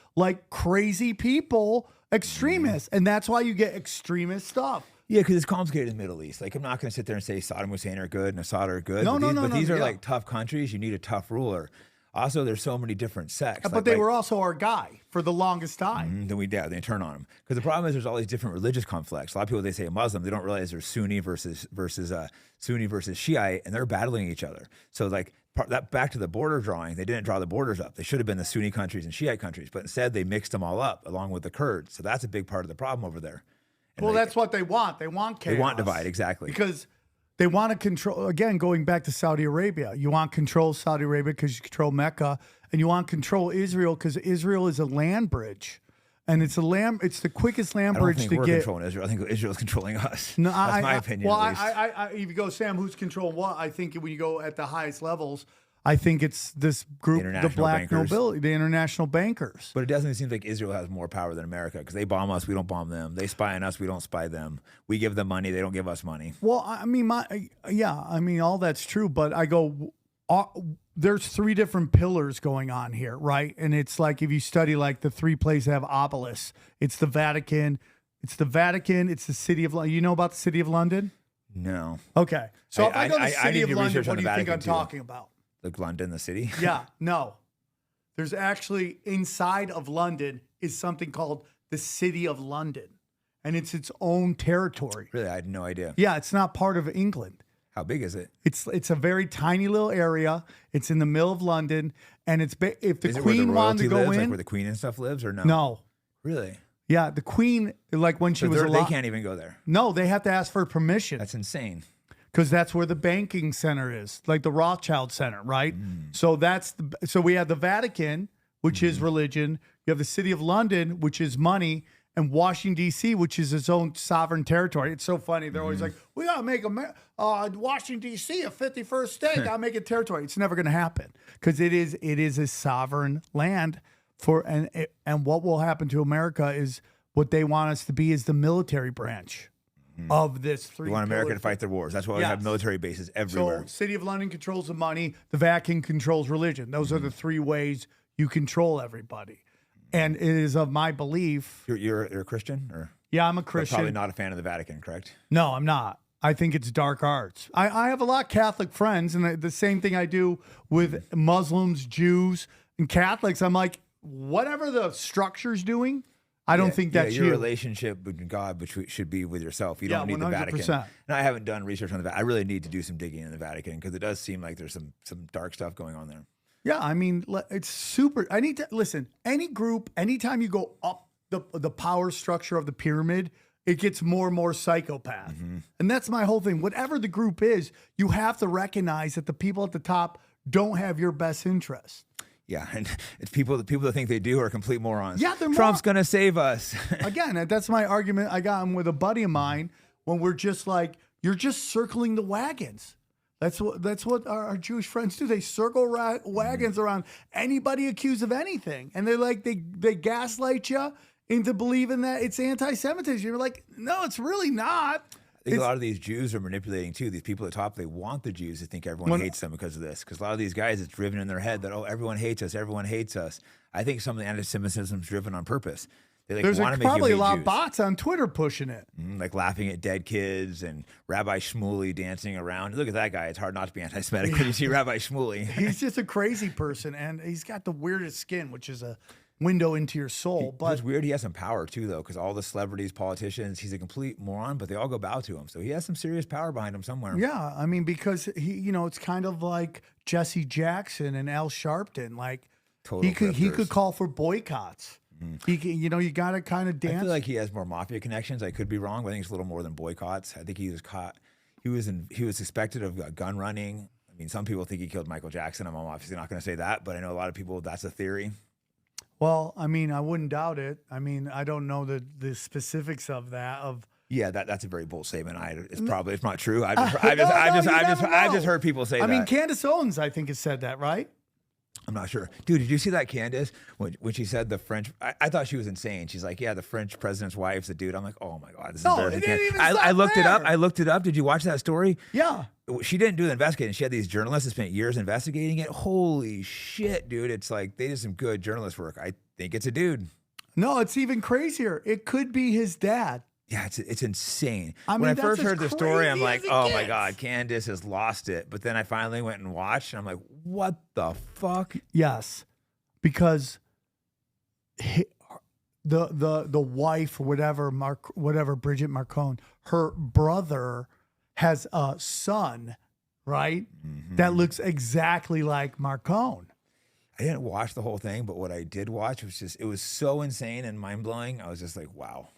crazy people, extremists, and that's why you get extremist stuff. Yeah, because it's complicated in the Middle East. I'm not going to sit there and say Saddam Hussein are good and Assad are good. But these are tough countries. You need a tough ruler. Also, there's so many different sects. But they were also our guy for the longest time. Then they turn on him. Because the problem is there's all these different religious conflicts. A lot of people, they say Muslim, they don't realize there's Sunni versus Shiite, and they're battling each other. So that back to the border drawing, they didn't draw the borders up. They should have been the Sunni countries and Shiite countries, but instead they mixed them all up along with the Kurds. So that's a big part of the problem over there. And that's what they want. They want chaos. They want divide, exactly. Because they want to control, again, going back to Saudi Arabia. You want control Saudi Arabia because you control Mecca, and you want control Israel because Israel is a land bridge. And it's the quickest land bridge to get. I don't think we're controlling Israel. I think Israel's controlling us. No, that's my opinion. Well, at least. if you go, Sam, who's controlling what? I think when you go at the highest levels, I think it's this group, the black nobility, the international bankers. But it definitely seems like Israel has more power than America because they bomb us, we don't bomb them. They spy on us, we don't spy them. We give them money, they don't give us money. Well, all that's true. But I go, there's three different pillars going on here, right? And it's like if you study the three places that have obelisks, it's the Vatican, it's the city of London. You know about the city of London? No. Okay. So if I go to the city of London, what do you think I'm talking about? Like London, the city? Yeah, no. There's actually inside of London is something called the City of London. and it's its own territory. Really? I had no idea. Yeah, it's not part of England. How big is it? It's a very tiny little area. It's in the middle of London, and if the Queen wanted to go lives, in, like where the Queen and stuff lives, or no? No. Really? Yeah, the Queen, like when she was alive, they can't even go there. No, they have to ask for permission. That's insane. Because that's where the banking center is, like the Rothschild Center, right? So so we have the Vatican, which is religion. You have the City of London, which is money, and Washington, D.C., which is its own sovereign territory. It's so funny. They're always like, we got to make Washington, D.C. a 51st state. Got to make it territory. It's never going to happen because it is a sovereign land. And what will happen to America is what they want us to be is the military branch of this three. You want America to fight their wars. That's why we have military bases everywhere. So City of London controls the money. The Vatican controls religion. Those are the three ways you control everybody. And it is of my belief. You're a Christian? Or? Yeah, I'm a Christian. Probably not a fan of the Vatican, correct? No, I'm not. I think it's dark arts. I have a lot of Catholic friends, and the same thing I do with Muslims, Jews, and Catholics. I'm like, whatever the structure's doing, I don't think that's your relationship with God, which should be with yourself. You don't need 100%. The Vatican. And I haven't done research on the Vatican. I really need to do some digging in the Vatican because it does seem like there's some dark stuff going on there. Yeah, I mean, it's super. I need to listen. Any group, anytime you go up the power structure of the pyramid, it gets more and more psychopath. And that's my whole thing. Whatever the group is, you have to recognize that the people at the top don't have your best interest. Yeah, and it's the people that think they do are complete morons. Yeah, Trump's gonna save us. Again, that's my argument. I got him with a buddy of mine when we're just like, you're just circling the wagons. That's what our Jewish friends do. They circle wagons around anybody accused of anything, and they're like they gaslight you into believing that it's anti-Semitism. You're like, no, it's really not. I think a lot of these Jews are manipulating too. These people at the top, they want the Jews to think everyone hates them because of this. Because a lot of these guys, it's driven in their head that, oh, everyone hates us. Everyone hates us. I think some of the anti-Semitism is driven on purpose. They There's probably a lot of bots on Twitter pushing it. Like laughing at dead kids and Rabbi Shmuley dancing around. Look at that guy. It's hard not to be anti-Semitic when you see Rabbi Shmuley. He's just a crazy person, and he's got the weirdest skin, which is a window into your soul. But it's weird. He has some power too, though, because all the celebrities, politicians, he's a complete moron, but they all go bow to him. So he has some serious power behind him somewhere. Yeah, I mean, because it's kind of like Jesse Jackson and Al Sharpton. Like he could call for boycotts. You got to kind of dance. I feel like he has more mafia connections. I could be wrong, but I think it's a little more than boycotts. I think he was caught. He was suspected of gun running. I mean, some people think he killed Michael Jackson. I'm obviously not going to say that, but I know a lot of people. That's a theory. Well, I mean, I wouldn't doubt it. I mean, I don't know the specifics of that. Yeah, that's a very bold statement. It's not true. I've just heard people say that. I mean, Candace Owens, I think, has said that, right? I'm not sure. Dude, did you see that Candace when she said the French? I thought she was insane. She's like, yeah, the French president's wife's a dude. I'm like, oh my God, this is embarrassing. I looked it up. I looked it up. Did you watch that story? Yeah. She didn't do the investigating. She had these journalists that spent years investigating it. Holy shit, dude. It's like they did some good journalist work. I think it's a dude. No, it's even crazier. It could be his dad. Yeah, it's insane. When I first heard the story, I'm like, oh my God, Candace has lost it. But then I finally went and watched, and I'm like, what the fuck? Yes, because the wife, whatever Bridget Marcon, her brother has a son, right? That looks exactly like Marcon. I didn't watch the whole thing, but what I did watch it was so insane and mind blowing. I was just like, wow.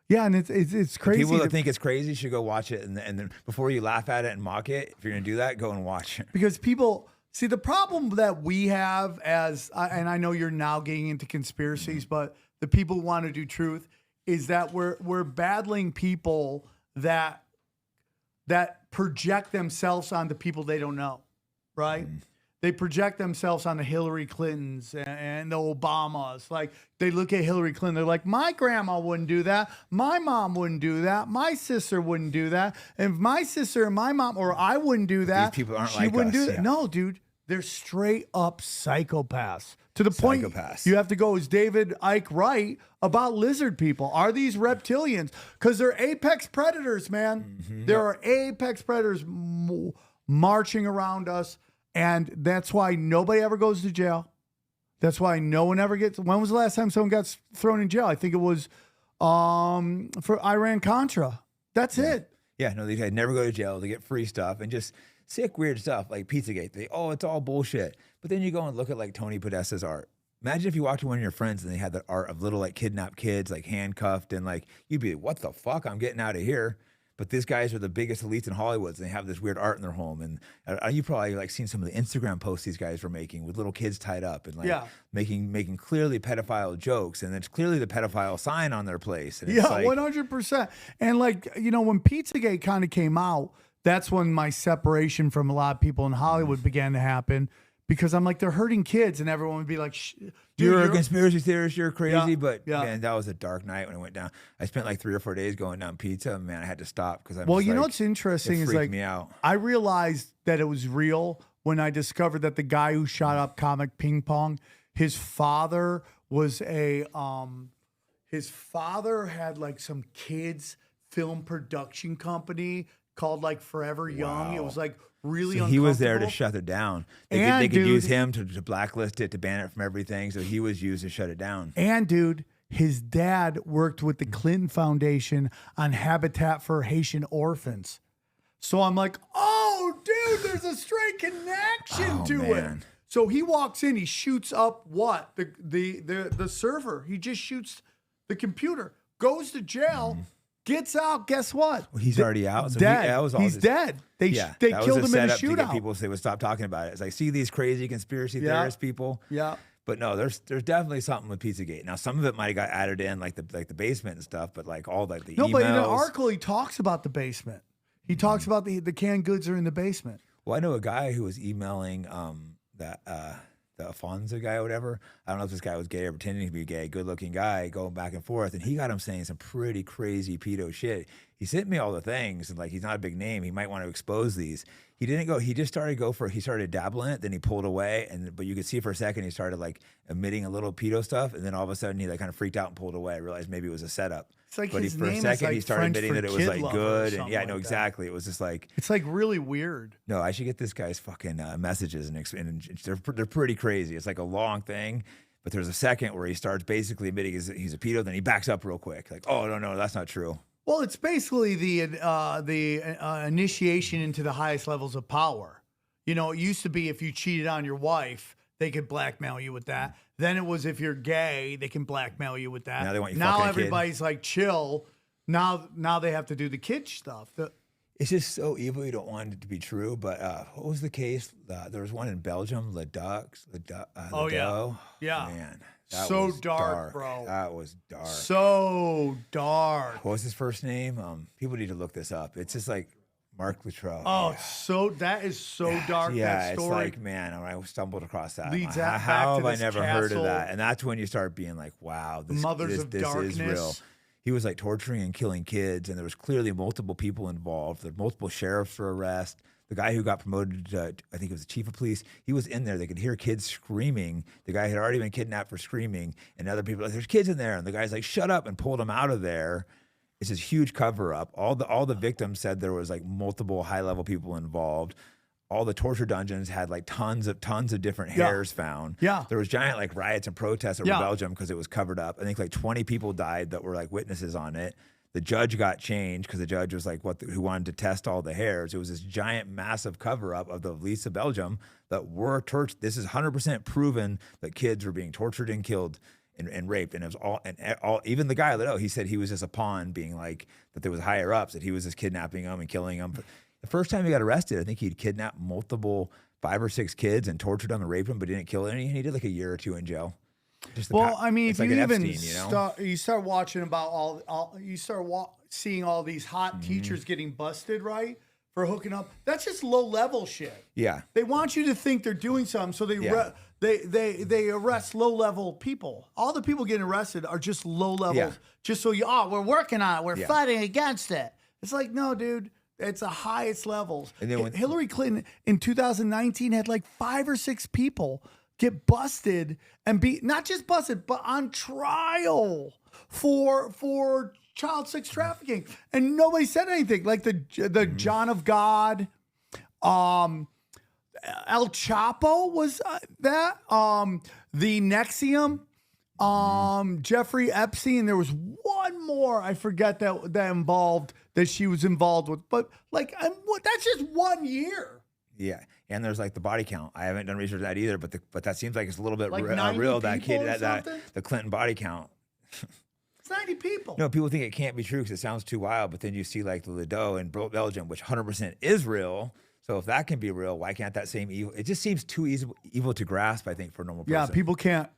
Yeah, and it's crazy. People that think it's crazy should go watch it, and then before you laugh at it and mock it, if you're gonna do that, go and watch it. Because people see the problem that we have and I know you're now getting into conspiracies, but the people who want to do truth is that we're battling people that project themselves onto people they don't know, right? They project themselves on the Hillary Clintons and the Obamas. Like, they look at Hillary Clinton, they're like, my grandma wouldn't do that. My mom wouldn't do that. My sister wouldn't do that. And if my sister and my mom, or I wouldn't do that, these people aren't she like wouldn't us. do that. Yeah. No, dude, they're straight up psychopaths. To the point you have to go, is David Icke right about lizard people? Are these reptilians? Because they're apex predators, man. There are apex predators marching around us. And that's why nobody ever goes to jail. That's why no one ever gets. When was the last time someone got thrown in jail? I think it was for Iran-Contra. That's it. Yeah, no, these guys never go to jail. They get free stuff and just sick, weird stuff like Pizzagate. It's all bullshit. But then you go and look at like Tony Podesta's art. Imagine if you walked to one of your friends and they had that art of little like kidnapped kids, like handcuffed, and like you'd be like, what the fuck? I'm getting out of here. But these guys are the biggest elites in Hollywood, and they have this weird art in their home. And you probably like seen some of the Instagram posts these guys were making with little kids tied up and like making clearly pedophile jokes, and it's clearly the pedophile sign on their place. And it's 100%. And like, you know, when Pizzagate kind of came out, that's when my separation from a lot of people in Hollywood began to happen. Because I'm like, they're hurting kids, and everyone would be like, dude, you're a conspiracy theorist, you're crazy. But man, that was a dark night when I went down. I spent like 3 or 4 days going down pizza. Man, I had to stop because you know what's interesting is like, me out. I realized that it was real when I discovered that the guy who shot up Comic Ping Pong, his father was his father had like some kids film production company called like Forever Young. It was like really uncomfortable. He was there to shut it down. They could use him to blacklist it, to ban it from everything. So he was used to shut it down. And dude, his dad worked with the Clinton Foundation on Habitat for Haitian Orphans. So I'm like, oh, dude, there's a straight connection to it. So he walks in, he shoots up what? The server. He just shoots the computer, goes to jail. Gets out. Guess what? Well, he's already out. So dead. He's dead. They killed him in a shootout. To get people, so they would stop talking about it. It's like, see these crazy conspiracy theorist people. Yeah. But no, there's definitely something with Pizzagate. Now, some of it might have got added in, like the basement and stuff. But like all like the emails. But in an article, he talks about the basement. He talks about the canned goods are in the basement. Well, I know a guy who was emailing the Afonso guy or whatever. I don't know if this guy was gay or pretending to be gay, good-looking guy, going back and forth, and he got him saying some pretty crazy pedo shit. He sent me all the things, and like he's not a big name. He might want to expose these. He didn't go. He just started he started dabbling it, then he pulled away, but you could see for a second he started like emitting a little pedo stuff, and then all of a sudden he like kind of freaked out and pulled away. Realized maybe it was a setup. It's like but his for a name second is like he started French admitting that it for was kid like lover good, or and yeah, something no, like exactly. It was just like it's like really weird. No, I should get this guy's fucking messages, and they're pretty crazy. It's like a long thing. But there's a second where he starts basically admitting he's a pedo, then he backs up real quick. Like, oh, no, that's not true. Well, it's basically the initiation into the highest levels of power. You know, it used to be if you cheated on your wife, they could blackmail you with that. Then it was if you're gay, they can blackmail you with that. Now they want you now fucking everybody's like chill. Now they have to do the kid stuff. It's just so evil. You don't want it to be true. But what was the case? There was one in Belgium, Oh, yeah. Man, that so was dark, bro. That was dark. So dark. What was his first name? People need to look this up. It's just like Mark Luttrell. Oh, that is so dark. Yeah, that story. It's like, man, I stumbled across that. How have I never heard of that? And that's when you start being like, wow, this is real. He was like torturing and killing kids, and there was clearly multiple people involved. There were multiple sheriffs for arrest. The guy who got promoted to, I think it was the chief of police, he was in there. They could hear kids screaming. The guy had already been kidnapped for screaming, and other people like, there's kids in there. And the guy's like, shut up, and pulled him out of there. It's this huge cover up. All the victims said there was like multiple high level people involved. All the torture dungeons had like tons of different hairs found. Yeah. There was giant like riots and protests over Belgium because it was covered up. I think like 20 people died that were like witnesses on it. The judge got changed because the judge was like who wanted to test all the hairs. It was this giant, massive cover up of the police of Belgium that were tortured. This is 100% proven that kids were being tortured and killed and raped. And it was all even the guy he said he was just a pawn, being like that there was higher ups, that he was just kidnapping them and killing them. The first time he got arrested, I think he'd kidnapped multiple 5 or 6 kids and tortured them and raped them, but didn't kill any. And he did like a year or 2 in jail. I mean, if like you even Epstein, you start watching about you start seeing all these hot teachers getting busted, right, for hooking up. That's just low level shit. Yeah, they want you to think they're doing something, so they arrest low level people. All the people getting arrested are just low levels. Just so we're working on it. We're fighting against it. It's like, no, dude. It's the highest levels. And then Hillary Clinton in 2019 had like 5 or 6 people get busted and be not just busted, but on trial for child sex trafficking, and nobody said anything. Like the John of God, El Chapo was that. The Nexium, Jeffrey Epstein. There was one one more. I forget that she was involved with. But like, that's just 1 year. Yeah, and there's like the body count. I haven't done research on that either, but that seems like it's a little bit like real. That kid, that the Clinton body count. It's 90 people. No, people think it can't be true because it sounds too wild. But then you see like the Lido in Belgium, which 100% is real. So if that can be real, why can't that same evil? It just seems too evil to grasp, I think, for a normal person. Yeah, people can't.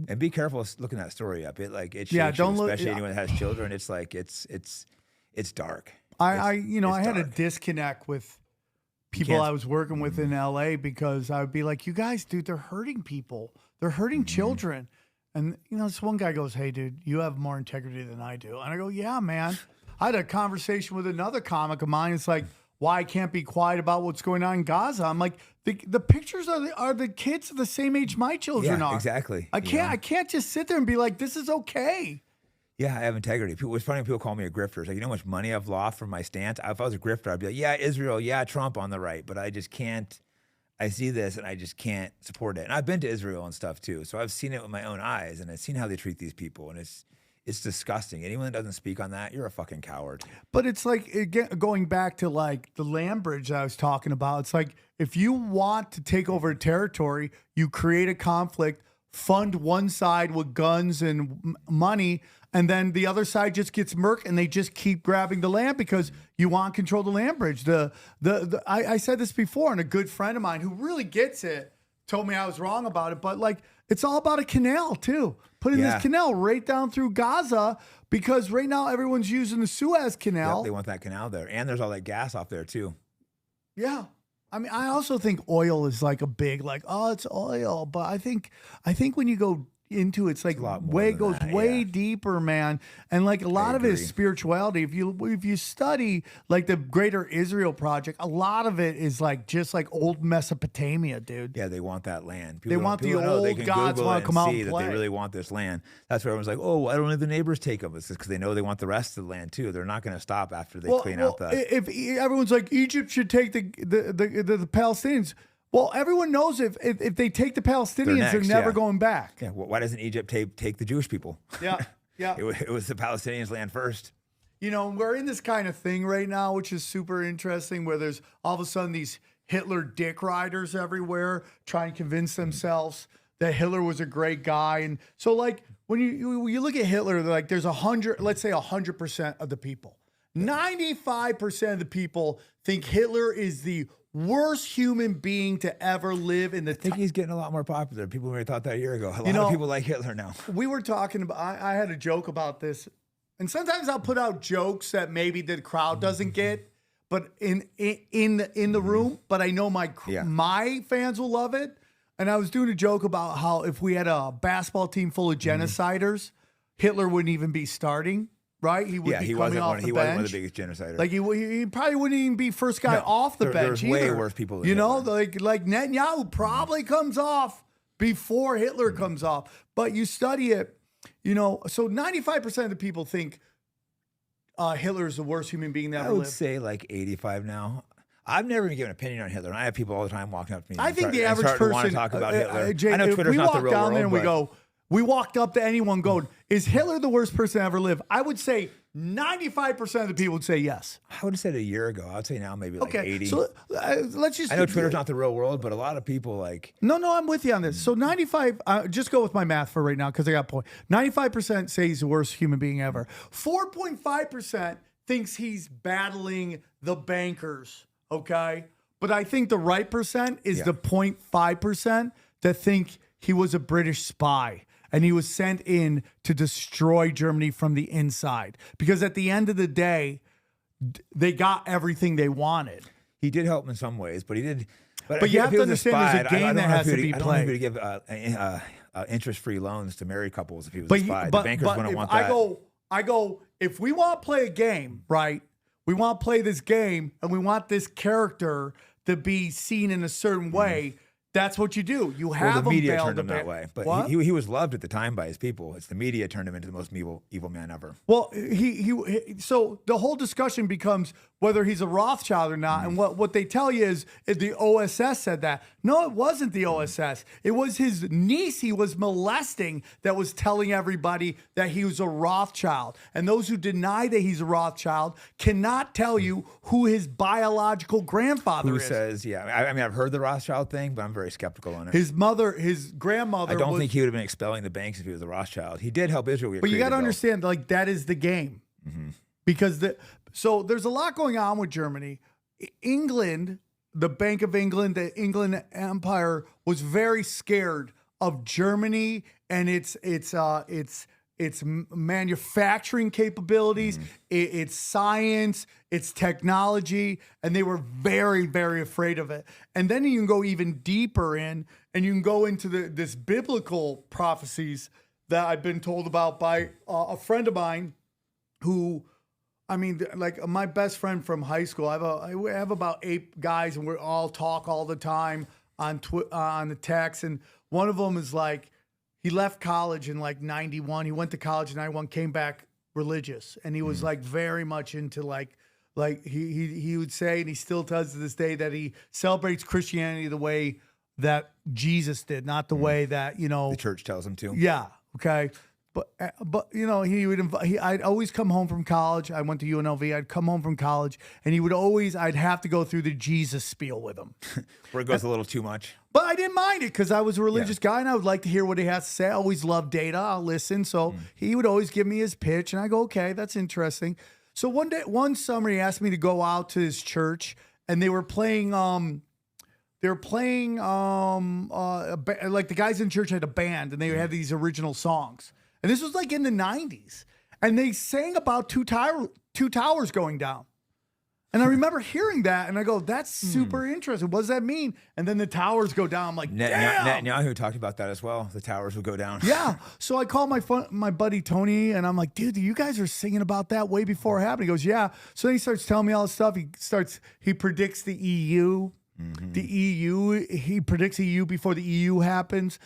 And be careful looking that story up. It shakes don't you, look, especially anyone that has children. It's like it's dark. I had a disconnect with people I was working with in LA because I would be like, you guys, dude, they're hurting people. They're hurting children. And, this one guy goes, hey, dude, you have more integrity than I do. And I go, yeah, man. I had a conversation with another comic of mine. It's like, why I can't be quiet about what's going on in Gaza. I'm like, the pictures are the kids the same age my children are. Exactly. I can't just sit there and be like, this is okay. Yeah, I have integrity. It's funny when people call me a grifter. It's like, you know how much money I've lost from my stance? If I was a grifter, I'd be like, yeah, Israel, yeah, Trump on the right, but I just can't. I see this and I just can't support it. And I've been to Israel and stuff too, so I've seen it with my own eyes and I've seen how they treat these people, and it's disgusting. Anyone that doesn't speak on that, you're a fucking coward. But it's like, again, going back to like the land bridge that I was talking about, it's like if you want to take over a territory, you create a conflict, fund one side with guns and money, and then the other side just gets murked and they just keep grabbing the land because you want to control the land bridge. I said this before, and a good friend of mine who really gets it told me I was wrong about it, but like, it's all about a canal too. Putting this canal right down through Gaza, because right now everyone's using the Suez Canal. Yep, they want that canal there. And there's all that gas off there too. Yeah. I mean, I also think oil is like a big, like, oh, it's oil. But I think when you go into it's like way deeper, man. And like a lot of it is spirituality. If you study like the Greater Israel Project, a lot of it is like just like old Mesopotamia, dude. Yeah, they want that land. They want the old gods want to come out and that play. They really want this land. That's why everyone's like, oh, why don't the neighbors take them? It's because they know they want the rest of the land too. They're not going to stop after they clean out the. If everyone's like, Egypt should take the Palestinians. Well, everyone knows if they take the Palestinians, they're never going back. Yeah. Well, why doesn't Egypt take the Jewish people? Yeah. Yeah. It was the Palestinians' land first. We're in this kind of thing right now, which is super interesting, where there's all of a sudden these Hitler dick riders everywhere trying to convince themselves that Hitler was a great guy. And so like when you look at Hitler, like there's 100% of the people. 95% of the people think Hitler is the worst human being to ever live in the. I think he's getting a lot more popular. People already thought that a year ago. A lot of people like Hitler now. We were talking about. I had a joke about this, and sometimes I'll put out jokes that maybe the crowd doesn't get, but in the room. But I know my fans will love it. And I was doing a joke about how if we had a basketball team full of genociders, Hitler wouldn't even be starting. Right? He would be coming off the bench. He wasn't one of the biggest genociders. Like he probably wouldn't even be first guy off the bench. There's way worse people than Hitler. Like Netanyahu probably comes off before Hitler comes off. But you study it, so 95% of the people think Hitler is the worst human being that ever lived. I would say like 85 now. I've never even given an opinion on Hitler, and I have people all the time walking up to me. I think the average person want to talk about Hitler. Jay, I know Twitter's not the real world. We walk down there and we walked up to anyone going, is Hitler the worst person to ever live? I would say 95% of the people would say yes. I would have said a year ago. I would say now maybe like 80. So let's just. I know Twitter's not the real world, but a lot of people like. No, I'm with you on this. So 95, just go with my math for right now because I got a point. 95% say he's the worst human being ever. 4.5% thinks he's battling the bankers, okay? But I think the right percent is the 0.5% that think he was a British spy. And he was sent in to destroy Germany from the inside. Because at the end of the day, they got everything they wanted. He did help in some ways, but he did. But you have to understand there's a game that has to be played. I don't know if he would give interest-free loans to married couples if he was a spy. The bankers wouldn't want that. I go, if we want to play a game, right? We want to play this game, and we want this character to be seen in a certain way. That's what you do. You have the media him turned him that way, but he was loved at the time by his people. It's the media turned him into the most evil man ever. Well, so the whole discussion becomes whether he's a Rothschild or not. And what they tell you is the OSS said that. No, it wasn't the OSS. It was his niece he was molesting that was telling everybody that he was a Rothschild. And those who deny that he's a Rothschild cannot tell you who his biological grandfather is. Who says, I mean, I've heard the Rothschild thing, but I'm very skeptical on it. His grandmother. I don't think he would have been expelling the banks if he was a Rothschild. He did help Israel get But you got to though. understand, like, that is the game. Because so there's a lot going on with Germany. England, the Bank of England, the England Empire was very scared of Germany and its manufacturing capabilities, its science, its technology, and they were very, very afraid of it. And then you can go even deeper in, and you can go into this biblical prophecies that I've been told about by a friend of mine who, I mean, like my best friend from high school. I have about 8 guys, and we all talk all the time on the text. And one of them is like, he left college in like 91. He went to college in 91, came back religious, and he was like very much into like he would say, and he still does to this day, that he celebrates Christianity the way that Jesus did, not the way that the church tells him to. Yeah. Okay. But he would I'd always come home from college. I went to UNLV. I'd come home from college, and I'd have to go through the Jesus spiel with him. Where it goes a little too much. But I didn't mind it because I was a religious guy, and I would like to hear what he has to say. I always love data. I'll listen. So he would always give me his pitch, and I go, okay, that's interesting. So one summer, he asked me to go out to his church, and they were playing like the guys in church had a band, and they had these original songs. And this was like in the 90s. And they sang about two towers going down. And I remember hearing that, and I go, that's super interesting. What does that mean? And then the towers go down. I'm like, damn. Netanyahu talked about that as well. The towers would go down. Yeah. So I called my buddy Tony, and I'm like, dude, you guys are singing about that way before it happened. He goes, yeah. So then he starts telling me all this stuff. He predicts the EU. The EU, he predicts EU before the EU happens.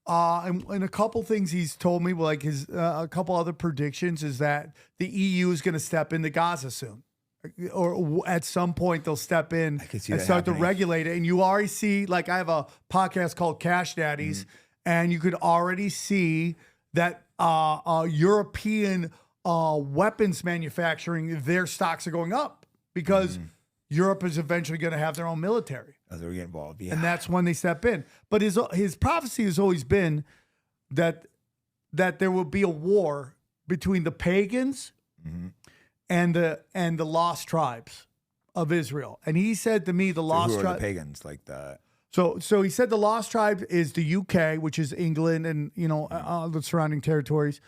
And a couple things he's told me, like a couple other predictions, is that the EU is going to step into Gaza soon, or at some point they'll step in and start to regulate it. And you already see, like, I have a podcast called Cash Daddies, and you could already see that European weapons manufacturing, their stocks are going up because Europe is eventually going to have their own military. As they get involved, and that's when they step in. But his prophecy has always been that there will be a war between the pagans and the lost tribes of Israel. And he said to me, the lost tribes, the pagans, like that. So he said the lost tribe is the UK, which is England and the surrounding territories,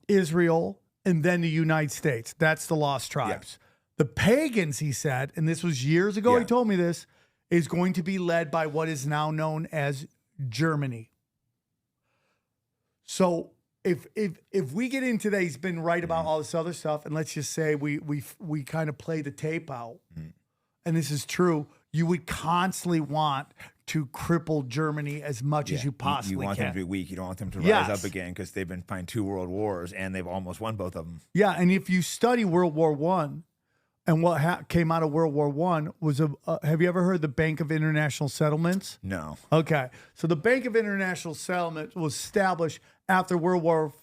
Israel, and then the United States. That's the lost tribes. Yeah. The pagans, he said, and this was years ago, he told me this, is going to be led by what is now known as Germany. So if we get into that, he's been right about all this other stuff, and let's just say we kind of play the tape out, and this is true, you would constantly want to cripple Germany as much as you possibly can. You want them to be weak. You don't want them to rise up again, because they've been fighting 2 world wars, and they've almost won both of them. Yeah, and if you study World War I, and what came out of World War I was have you ever heard the Bank of International Settlements? No. Okay. So the Bank of International Settlements was established after World War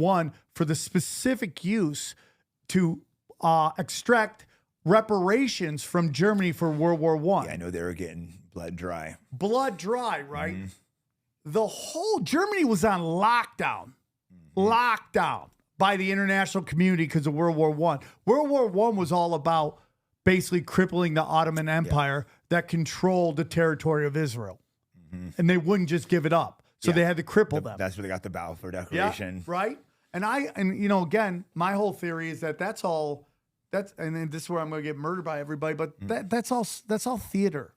I for the specific use to extract reparations from Germany for World War I. Yeah, I know they were getting blood dry. Blood dry, right? The whole Germany was on lockdown. Lockdown by the international community because of World War I. World War I was all about basically crippling the Ottoman Empire that controlled the territory of Israel. And they wouldn't just give it up. So they had to cripple them. That's where they got the Balfour Declaration. Yeah, right? And again, my whole theory is that that's all, and then this is where I'm going to get murdered by everybody, but that's all theater.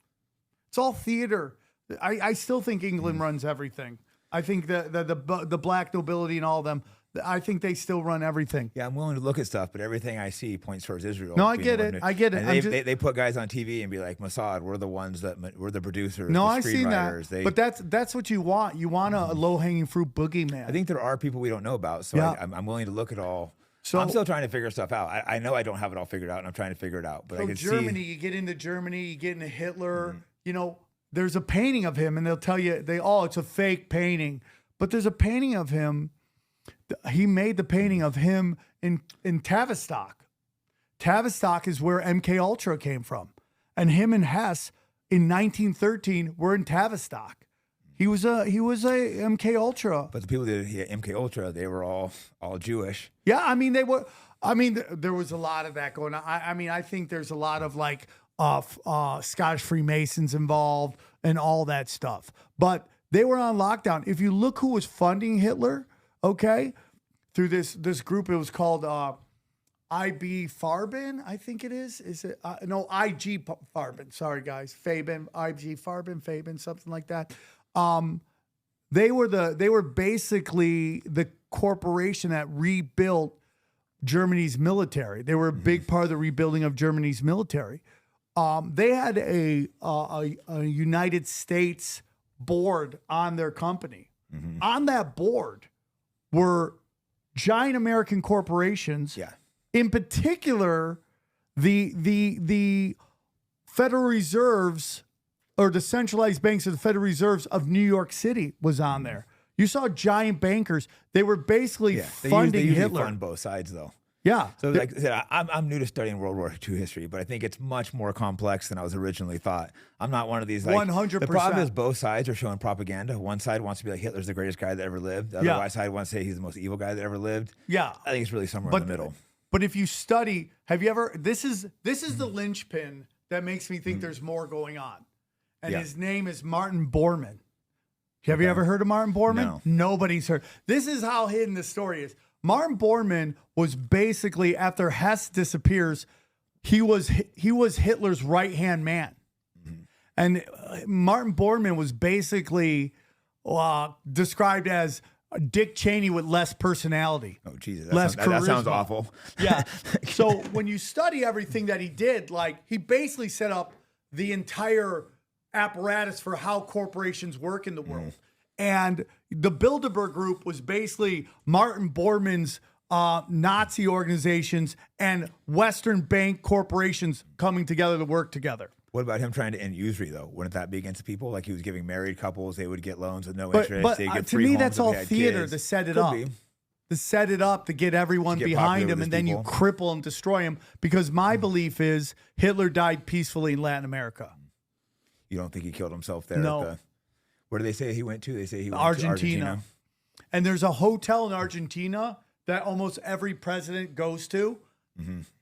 It's all theater. I still think England runs everything. I think that the black nobility and all of them, I think they still run everything. Yeah, I'm willing to look at stuff, but everything I see points towards Israel. No, I get it. I get it. And they put guys on TV and be like, Mossad, we're the ones we're the producers. No, the I've seen that. But that's what you want. You want a low hanging fruit boogeyman. I think there are people we don't know about, so I'm willing to look at all. So I'm still trying to figure stuff out. I know I don't have it all figured out, and I'm trying to figure it out. But I can Germany, you get into Germany, you get into Hitler. You know, there's a painting of him, and they'll tell you it's a fake painting. But there's a painting of him. He made the painting of him in Tavistock. Tavistock is where MK Ultra came from, and him and Hess in 1913 were in Tavistock. He was a MK Ultra. But the people that MK Ultra, they were all Jewish. Yeah, I mean they were. I mean there was a lot of that going on. I mean I think there's a lot of like Scottish Freemasons involved and all that stuff. But they were on lockdown. If you look who was funding Hitler, okay, through this group, it was called IB Farben, I think it is. Is it no IG Farben? Sorry guys, Faben, IG Farben, Faben, something like that. They were basically the corporation that rebuilt Germany's military. They were a big part of the rebuilding of Germany's military. They had a United States board on their company. On that board were giant American corporations. Yeah. In particular, the Federal Reserves, or the centralized banks of the Federal Reserves of New York City was on there. You saw giant bankers. They were basically funding they Hitler. Fund both sides, though. Yeah. So like I said, I'm new to studying World War II history, but I think it's much more complex than I was originally thought. I'm not one of these like 100%. The problem is both sides are showing propaganda. One side wants to be like Hitler's the greatest guy that ever lived. The other side wants to say he's the most evil guy that ever lived. Yeah. I think it's really somewhere in the middle. But if you study, have you ever? This is the linchpin that makes me think there's more going on, and his name is Martin Bormann. Have you ever heard of Martin Bormann? No. Nobody's heard. This is how hidden the story is. Martin Bormann was basically, after Hess disappears, he was Hitler's right-hand man. And Martin Bormann was basically described as Dick Cheney with less personality. Oh, Jesus. Less charisma. That sounds awful. Yeah. So when you study everything that he did, like he basically set up the entire apparatus for how corporations work in the world. And the Bilderberg Group was basically Martin Bormann's Nazi organizations and Western bank corporations coming together to work together. What about him trying to end usury, though? Wouldn't that be against people? Like he was giving married couples, they would get loans with no interest. But they get to free me, homes that's if all they had theater kids. to set it Could up. be. To set it up, to get everyone To get behind popular him, with and then his you people. cripple and destroy him. Because my belief is Hitler died peacefully in Latin America. You don't think he killed himself there? No. Where do they say he went to? They say he went to Argentina. And there's a hotel in Argentina that almost every president goes to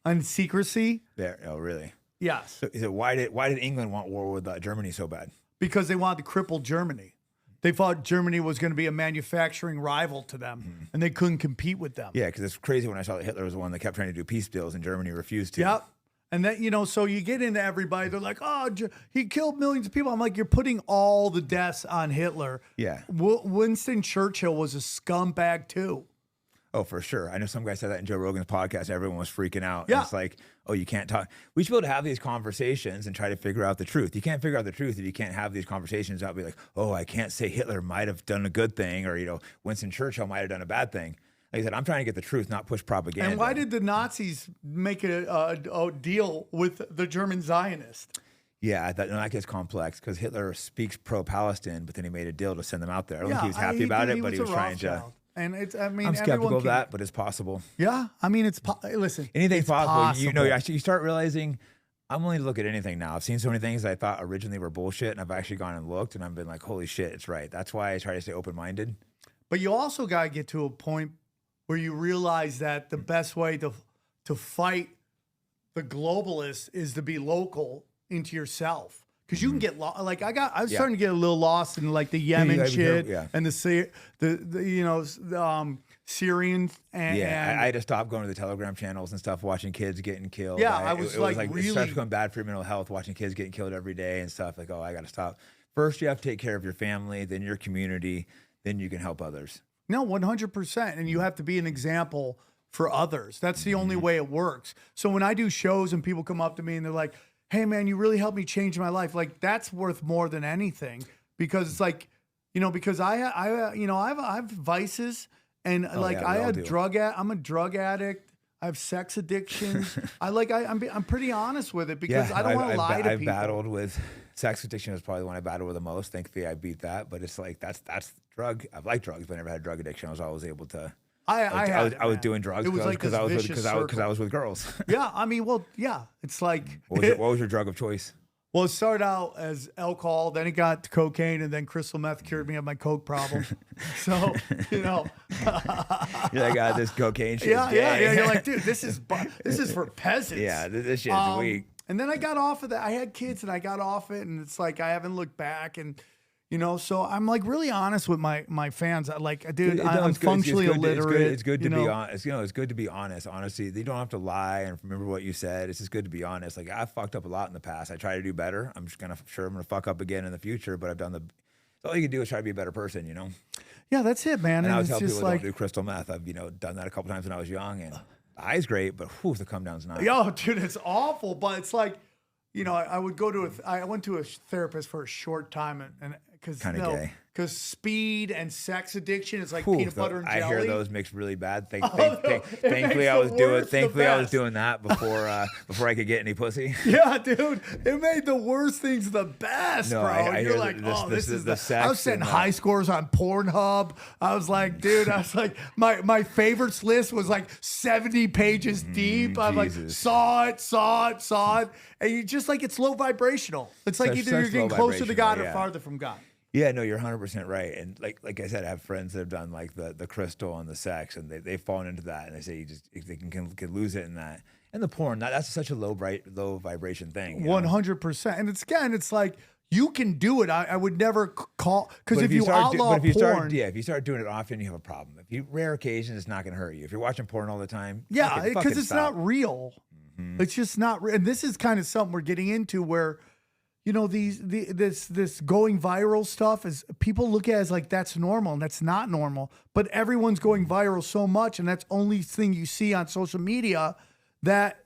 on secrecy. There. Oh, really? Yes. So is it why did England want war with Germany so bad? Because they wanted to cripple Germany. They thought Germany was going to be a manufacturing rival to them, and they couldn't compete with them. Yeah, because it's crazy when I saw that Hitler was the one that kept trying to do peace deals and Germany refused to. Yep. And then, so you get into everybody. They're like, oh, he killed millions of people. I'm like, you're putting all the deaths on Hitler. Yeah. Winston Churchill was a scumbag too. Oh, for sure. I know some guy said that in Joe Rogan's podcast. Everyone was freaking out. Yeah. And it's like, oh, you can't talk. We should be able to have these conversations and try to figure out the truth. You can't figure out the truth if you can't have these conversations without be like, oh, I can't say Hitler might have done a good thing, or, Winston Churchill might have done a bad thing. Like I said, I'm trying to get the truth, not push propaganda. And why did the Nazis make a deal with the German Zionists? Yeah, that gets complex because Hitler speaks pro-Palestine, but then he made a deal to send them out there. I don't think he was happy about it, but he was trying to. And I'm skeptical of that, but it's possible. Yeah, I mean, listen, anything's possible. possible. You start realizing I'm willing to look at anything now. I've seen so many things I thought originally were bullshit, and I've actually gone and looked, and I've been like, holy shit, it's right. That's why I try to stay open-minded. But you also got to get to a point where you realize that the best way to fight the globalists is to be local into yourself. Because you can get lost. Like I was starting to get a little lost in like the Yemen shit and the Syrian and I had to stop going to the Telegram channels and stuff, watching kids getting killed. Yeah, it was like really, it starts going bad for your mental health, watching kids getting killed every day and stuff. Like, oh, I got to stop. First, you have to take care of your family, then your community, then you can help others. No, 100%. And you have to be an example for others. That's the only way it works. So when I do shows and people come up to me and they're like, hey man, you really helped me change my life. Like that's worth more than anything, because it's like, because I have vices, and I'm a drug addict. I have sex addictions. I'm pretty honest with it, because I don't want to lie to people. I battled with sex addiction. Was probably the one I battled with the most. Thankfully, I beat that. But it's like that's drug. I've liked drugs, but I never had drug addiction. I was always able to. I was doing drugs because I was with girls. Yeah, I mean, well, yeah, it's like. What was your drug of choice? Well, it started out as alcohol, then it got to cocaine, and then crystal meth cured me of my coke problem. So, You're like, this cocaine shit. Yeah. You're like, dude, this is for peasants. Yeah, this shit's weak. And then I got off of that. I had kids, and I got off it, and it's like I haven't looked back, and. So I'm like really honest with my fans. Dude, I'm functionally illiterate. It's good to be honest. It's good to be honest. Honestly, you don't have to lie and remember what you said. It's just good to be honest. Like I fucked up a lot in the past. I try to do better. I'm gonna fuck up again in the future, but I've done all you can do is try to be a better person. Yeah, that's it, man. And I always tell people don't do crystal meth. I've done that a couple times when I was young, and the high's great, but the come down's not. Yo, dude, it's awful. But it's like, I went to a therapist for a short time, and because speed and sex addiction is like peanut butter and jelly. I hear those mix really bad. Thankfully, I was doing that before I could get any pussy. Yeah, dude, it made the worst things the best, bro. You're like, this is the sex. I was setting high scores on Pornhub. I was like, dude, my favorites list was like 70 pages deep. I'm like, saw it, and you just like it's low vibrational. It's like either you're getting closer to God or farther from God. Yeah, no, you're 100% right. And like I said, I have friends that have done like the crystal and the sex, and they've fallen into that, and they say they can lose it in that. And the porn, that's such a low vibration thing. 100%. And it's like you can do it. I would never call, because if you outlaw porn, if you start doing it often, you have a problem. If you rare occasions, it's not going to hurt you. If you're watching porn all the time, because it's not real. Mm-hmm. It's just not real. And this is kind of something we're getting into where. This going viral stuff is people look at it as like that's normal, and that's not normal. But everyone's going viral so much, and that's only thing you see on social media, that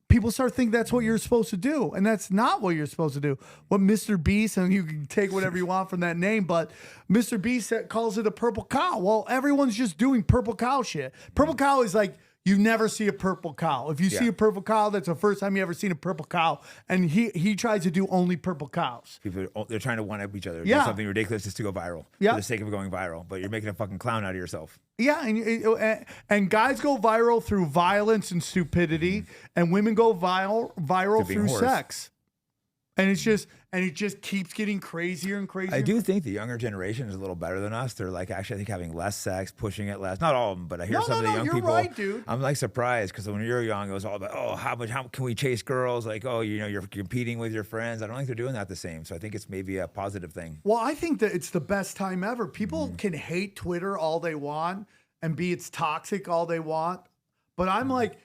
people start thinking that's what you're supposed to do, and that's not what you're supposed to do. What Mr. Beast, and you can take whatever you want from that name, but Mr. Beast calls it a purple cow. Well, everyone's just doing purple cow shit. Purple cow is like. You never see a purple cow. If you see a purple cow, that's the first time you ever seen a purple cow. And he tries to do only purple cows. People, they're trying to one-up each other. Do something ridiculous just to go viral. For the sake of going viral. But you're making a fucking clown out of yourself. Yeah, and guys go viral through violence and stupidity, and women go viral through sex. And it just keeps getting crazier and crazier. I do think the younger generation is a little better than us. They're like actually, I think, having less sex, pushing it less. Not all of them, but I hear some of the young people. Right, dude. I'm like surprised because when you're young, it was all about how can we chase girls? Like you're competing with your friends. I don't think they're doing that the same. So I think it's maybe a positive thing. Well, I think that it's the best time ever. People can hate Twitter all they want and it's toxic all they want, but I'm like,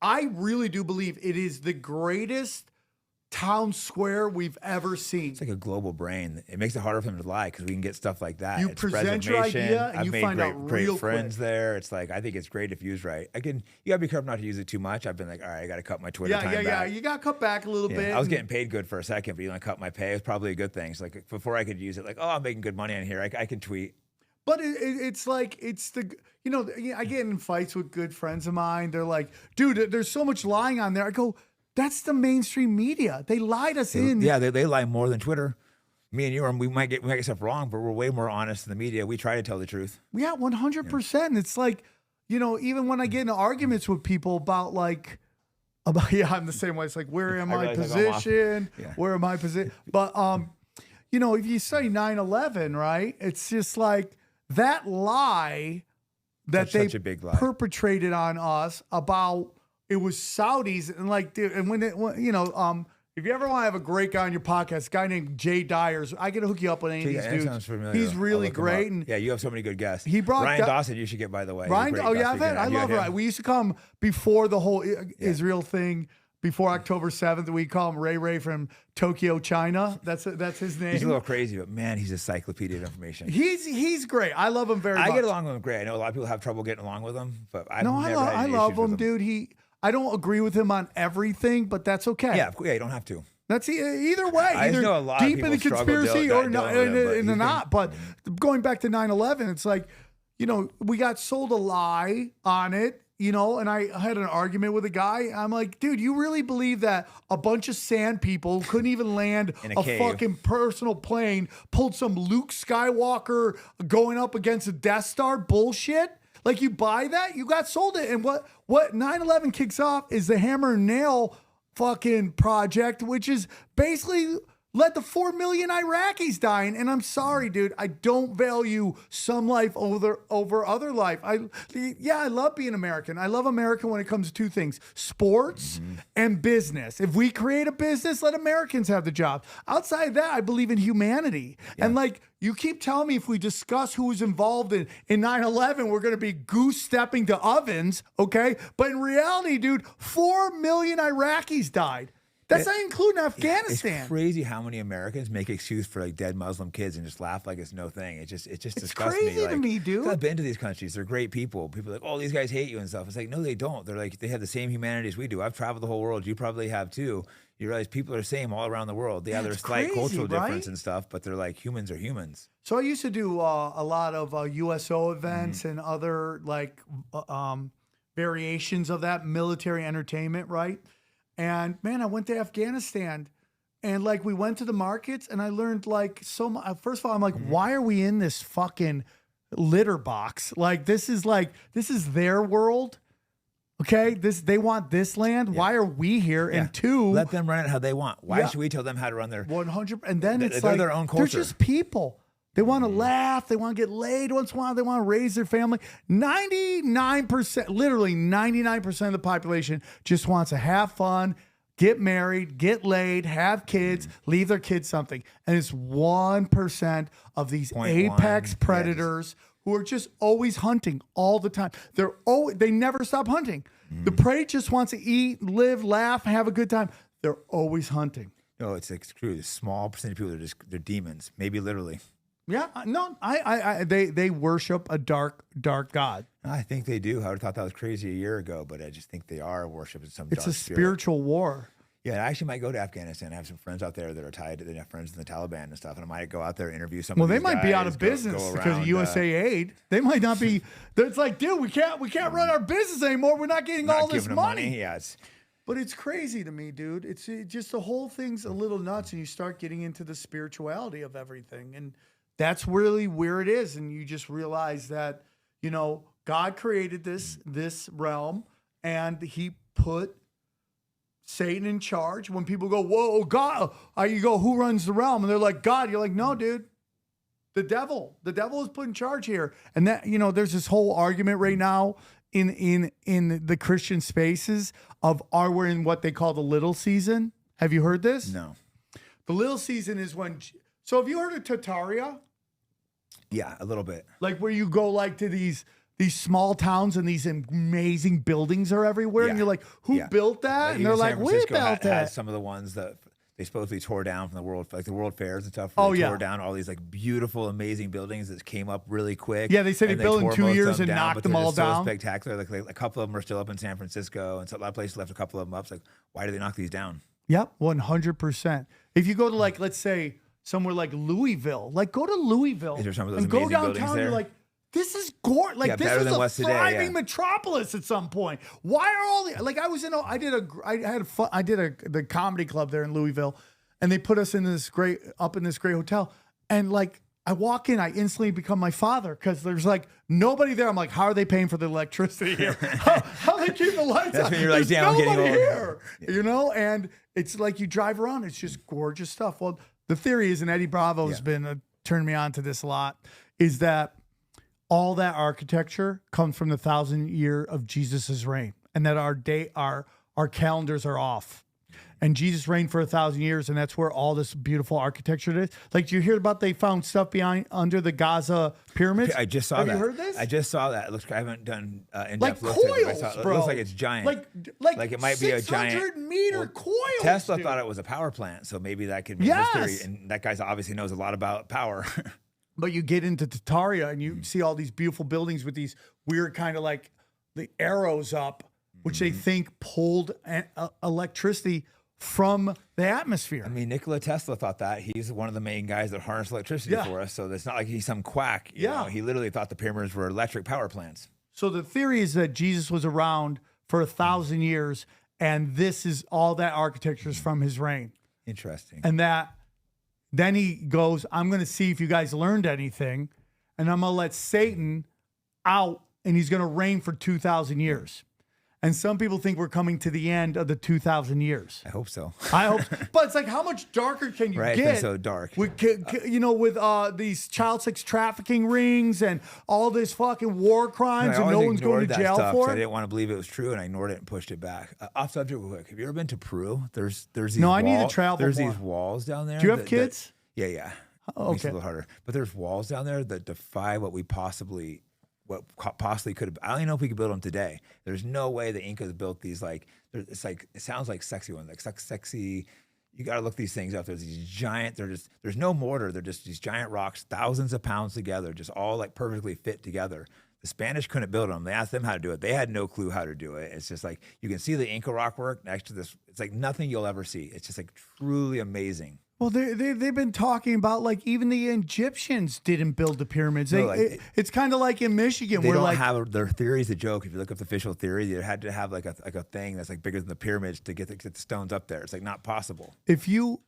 I really do believe it is the greatest town square we've ever seen. It's like a global brain. It makes it harder for them to lie because we can get stuff like that. You present your idea and you find out real friends there. It's like I think it's great if used right. You gotta be careful not to use it too much. I've been like, all right, I gotta cut my Twitter time back. Yeah. You gotta cut back a little bit. I was getting paid good for a second, but you cut my pay. It's probably a good thing. So like before I could use it, like I'm making good money on here. I can tweet. But it's like I get in fights with good friends of mine. They're like, dude, there's so much lying on there. I go. That's the mainstream media. They lied us in. Yeah, they lie more than Twitter. Me and you, we might get stuff wrong, but we're way more honest than the media. We try to tell the truth. Yeah, 100%. It's like, even when I get into arguments with people about I'm the same way. It's like, where am I positioned? Where am I positioned? But, if you say 9/11, right? It's just like that lie that they perpetrated on us about. It was Saudis and dude, and if you ever want to have a great guy on your podcast, a guy named Jay Dyers, I can hook you up with any of these dudes. Sounds familiar. He's really great. And you have so many good guests. He brought Ryan Dawson. You should get, by the way. Ryan, I love Ryan. We used to come before the whole Israel thing. before October 7th. We call him Ray Ray from Tokyo, China. That's his name. He's a little crazy, but man, he's a encyclopedia of information. He's great. I love him very much. I get along with him great. I know a lot of people have trouble getting along with him, but I love him, dude. I don't agree with him on everything, but that's okay. Yeah, you don't have to. That's either way. I either know a lot deep of in the conspiracy or not, in the not. But going back to 9/11, it's like, we got sold a lie on it, and I had an argument with a guy. I'm like, dude, you really believe that a bunch of sand people who couldn't even land a fucking personal plane pulled some Luke Skywalker going up against a Death Star bullshit? Like, you buy that? You got sold it. And what 9/11 kicks off is the hammer and nail fucking project, which is basically let the 4 million Iraqis dying. And I'm sorry, dude, I don't value some life over other life. I love being American. I love America when it comes to two things: sports and business. If we create a business, let Americans have the job. Outside of that, I believe in humanity. Yeah. And like, you keep telling me if we discuss who was involved in 9/11, we're going to be goose stepping to ovens, okay? But in reality, dude, 4 million Iraqis died. That's not including Afghanistan. It's crazy how many Americans make excuse for like dead Muslim kids and just laugh like it's no thing. It just disgusts me. It's crazy to me, dude. I've been to these countries. They're great people. People are like, oh, these guys hate you and stuff. It's like, no, they don't. They're like, they have the same humanity as we do. I've traveled the whole world. You probably have too. You realize people are the same all around the world. Yeah, there's slight cultural difference and stuff, but they're like, humans are humans. So I used to do a lot of USO events and other like variations of that, military entertainment, right? And man, I went to Afghanistan and like we went to the markets and I learned like so much. First of all, I'm like, why are we in this fucking litter box? Like, this is their world. Okay. They want this land. Yeah. Why are we here? Yeah. And two, let them run it how they want. Why should we tell them how to run their 100? And then they're like, their own culture. They're just people. They want to laugh. They want to get laid once in a while. They want to raise their family. 99%, literally 99% of the population just wants to have fun, get married, get laid, have kids, leave their kids something. And it's 1% of these apex predators who are just always hunting all the time. They never stop hunting. The prey just wants to eat, live, laugh, have a good time. They're always hunting. No, it's like true. A small percentage of people they're demons, maybe literally. Yeah, no, they worship a dark god. I think they do. I would have thought that was crazy a year ago, but I just think they are worshiping some. It's a spiritual war. Yeah, I actually might go to Afghanistan. I have some friends out there that are tied. They have friends in the Taliban and stuff, and I might go out there and interview some. Well, they might be out of business because of USA Aid. They might not be. It's like, dude, we can't run our business anymore. We're not getting all this money. Yeah, but it's crazy to me, dude. It's just the whole thing's a little nuts, and you start getting into the spirituality of everything, and that's really where it is. And you just realize that, God created this realm and he put Satan in charge. When people go, whoa, God, you go, who runs the realm? And they're like, God. You're like, no, dude, the devil is put in charge here. And that, there's this whole argument right now in the Christian spaces of are we in what they call the little season? Have you heard this? No. The little season is when. So have you heard of Tartaria? Yeah, a little bit. Like where you go like to these small towns and these amazing buildings are everywhere. And you're like, who built that? Like, and they're like, we built that. Has some of the ones that they supposedly tore down from the world, like the World Fairs and stuff. They tore down all these like beautiful, amazing buildings that came up really quick. Yeah, they said they built in 2 years and knocked them all down. So spectacular. Like a couple of them are still up in San Francisco, and so a lot of places left a couple of them up. It's like, why do they knock these down? Yep, 100%. If you go to like, let's say somewhere like Louisville, like go to Louisville is there some of those and go downtown. You're like, this is gorgeous. Like this is a thriving metropolis at some point. Why are all the like? I did the comedy club there in Louisville, and they put us in this great hotel, and like I walk in, I instantly become my father because there's like nobody there. I'm like, how are they paying for the electricity here? How they keep the lights on? When you're like, damn, I'm getting old here, And it's like you drive around, it's just gorgeous stuff. Well, the theory is, and Eddie Bravo's been turned me on to this a lot, is that all that architecture comes from the 1,000 year of Jesus's reign, and that our calendars are off. and Jesus reigned for 1,000 years, and that's where all this beautiful architecture is. Like, do you hear about they found stuff under the Gaza pyramids? I just saw that. Have you heard this? I just saw that. It looks. I haven't done in like depth coils, it bro. looks like it's giant. Like it might be a giant 600-meter coils. Tesla dude. thought it was a power plant, so maybe that could be Yes. his theory. And that guy obviously knows a lot about power. But you get into Tataria and you see all these beautiful buildings with these weird kind of like the arrows up, which they think pulled electricity from the atmosphere. I mean, Nikola Tesla thought that. He's one of the main guys that harnessed electricity for us. So it's not like he's some quack. You know? He literally thought the pyramids were electric power plants. So the theory is that Jesus was around for 1,000 years, and this is all that architecture is from his reign. Interesting. And that then he goes, I'm going to see if you guys learned anything, and I'm going to let Satan out, and he's going to reign for 2,000 years. And some people think we're coming to the end of the 2,000 years. I hope so. I hope so. But it's like, how much darker can you Right, get? it's so dark. With, with these child sex trafficking rings and all this fucking war crimes, and no one's going to jail for it. I didn't want to believe it was true, and I ignored it and pushed it back. Off subject real quick. Have you ever been to Peru? There's these No, I need to travel There's more. these walls down there. Do you have kids? Yeah. Oh, Makes it okay. a little harder. But there's walls down there that defy what possibly could have. I don't even know if we could build them today. There's no way the Incas built these. Like, it's like, it sounds like sexy ones, like sexy. You got to look these things up. There's these giant. There's no mortar. They're just these giant rocks, thousands of pounds together, just all like perfectly fit together. The Spanish couldn't build them. They asked them how to do it. They had no clue how to do it. It's just like you can see the Inca rock work next to this. It's like nothing you'll ever see. It's just like truly amazing. Well, they've been talking about like even the Egyptians didn't build the pyramids. It's kind of like in Michigan. They where don't like, have their theory's a joke. If you look up the official theory, you had to have like a thing that's like bigger than the pyramids to get the stones up there. It's like not possible. If you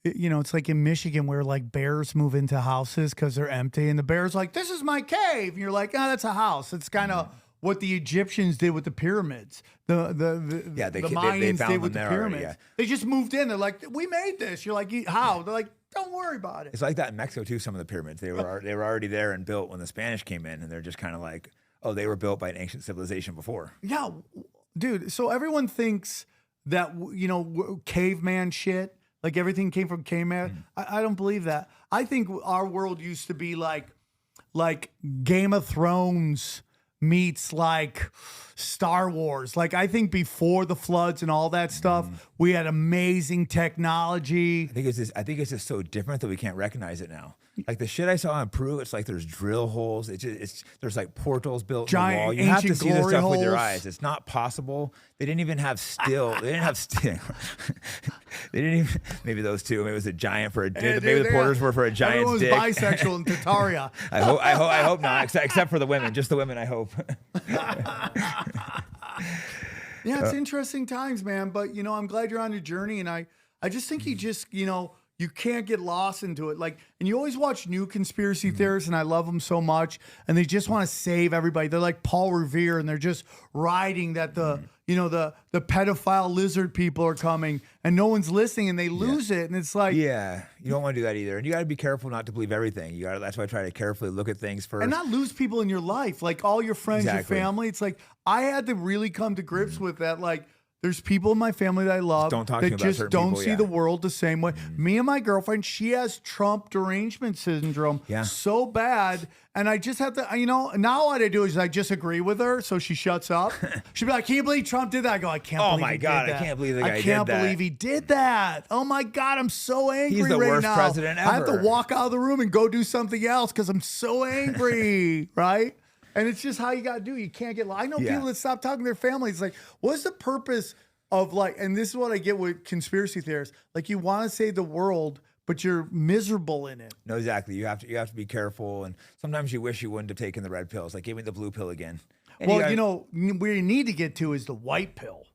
it's like in Michigan where like bears move into houses because they're empty, and the bear's like, "This is my cave," and you're like, "Oh, that's a house." It's kind of what the Egyptians did with the pyramids. The Mayans did with the pyramids. Already. They just moved in. They're like, "We made this." You're like, "How?" They're like, "Don't worry about it." It's like that in Mexico too. Some of the pyramids they were already there and built when the Spanish came in, and they're just kind of like, oh, they were built by an ancient civilization before. Yeah, dude. So everyone thinks that caveman shit, like everything came from caveman. I don't believe that. I think our world used to be like Game of Thrones meets like Star Wars. Like I think before the floods and all that stuff, we had amazing technology. I think it's just so different that we can't recognize it now. Like the shit I saw in Peru, it's like there's drill holes. There's like portals built Giant, in the wall. You have to see this stuff with your holes. eyes. It's not possible. They didn't even have steel. They didn't have steel. They didn't even. Maybe those two. Maybe it was a giant for a. Maybe the porters were for a giant's dick. Everyone's bisexual in Tataria. I hope not. Except for the women. Just the women. I hope. Yeah, it's interesting times, man. But I'm glad you're on your journey, and I just think you can't get lost into it. Like, and you always watch new conspiracy theorists, and I love them so much. And they just want to save everybody. They're like Paul Revere, and they're just riding that the pedophile lizard people are coming, and no one's listening, and they lose it. And it's like, you don't want to do that either. And you got to be careful not to believe everything. That's why I try to carefully look at things first, and not lose people in your life, like all your friends, your family. It's like I had to really come to grips with that, like. There's people in my family that I love that just don't see the world the same way. Me and my girlfriend, she has Trump derangement syndrome so bad. And I just have to, now what I do is I just agree with her so she shuts up. She'll be like, can you believe Trump did that? I go, I can't believe he did that. I can't believe the guy did that. I can't believe he did that. Oh my God, I'm so angry right now. He's the worst president ever. I have to walk out of the room and go do something else because I'm so angry, right? And it's just how you got to do. You can't get. I know people that stop talking to their families. Like, what's the purpose of like? And this is what I get with conspiracy theorists. Like, you want to save the world, but you're miserable in it. No, exactly. You have to be careful, and sometimes you wish you wouldn't have taken the red pills. Like, give me the blue pill again. And where you need to get to is the white pill.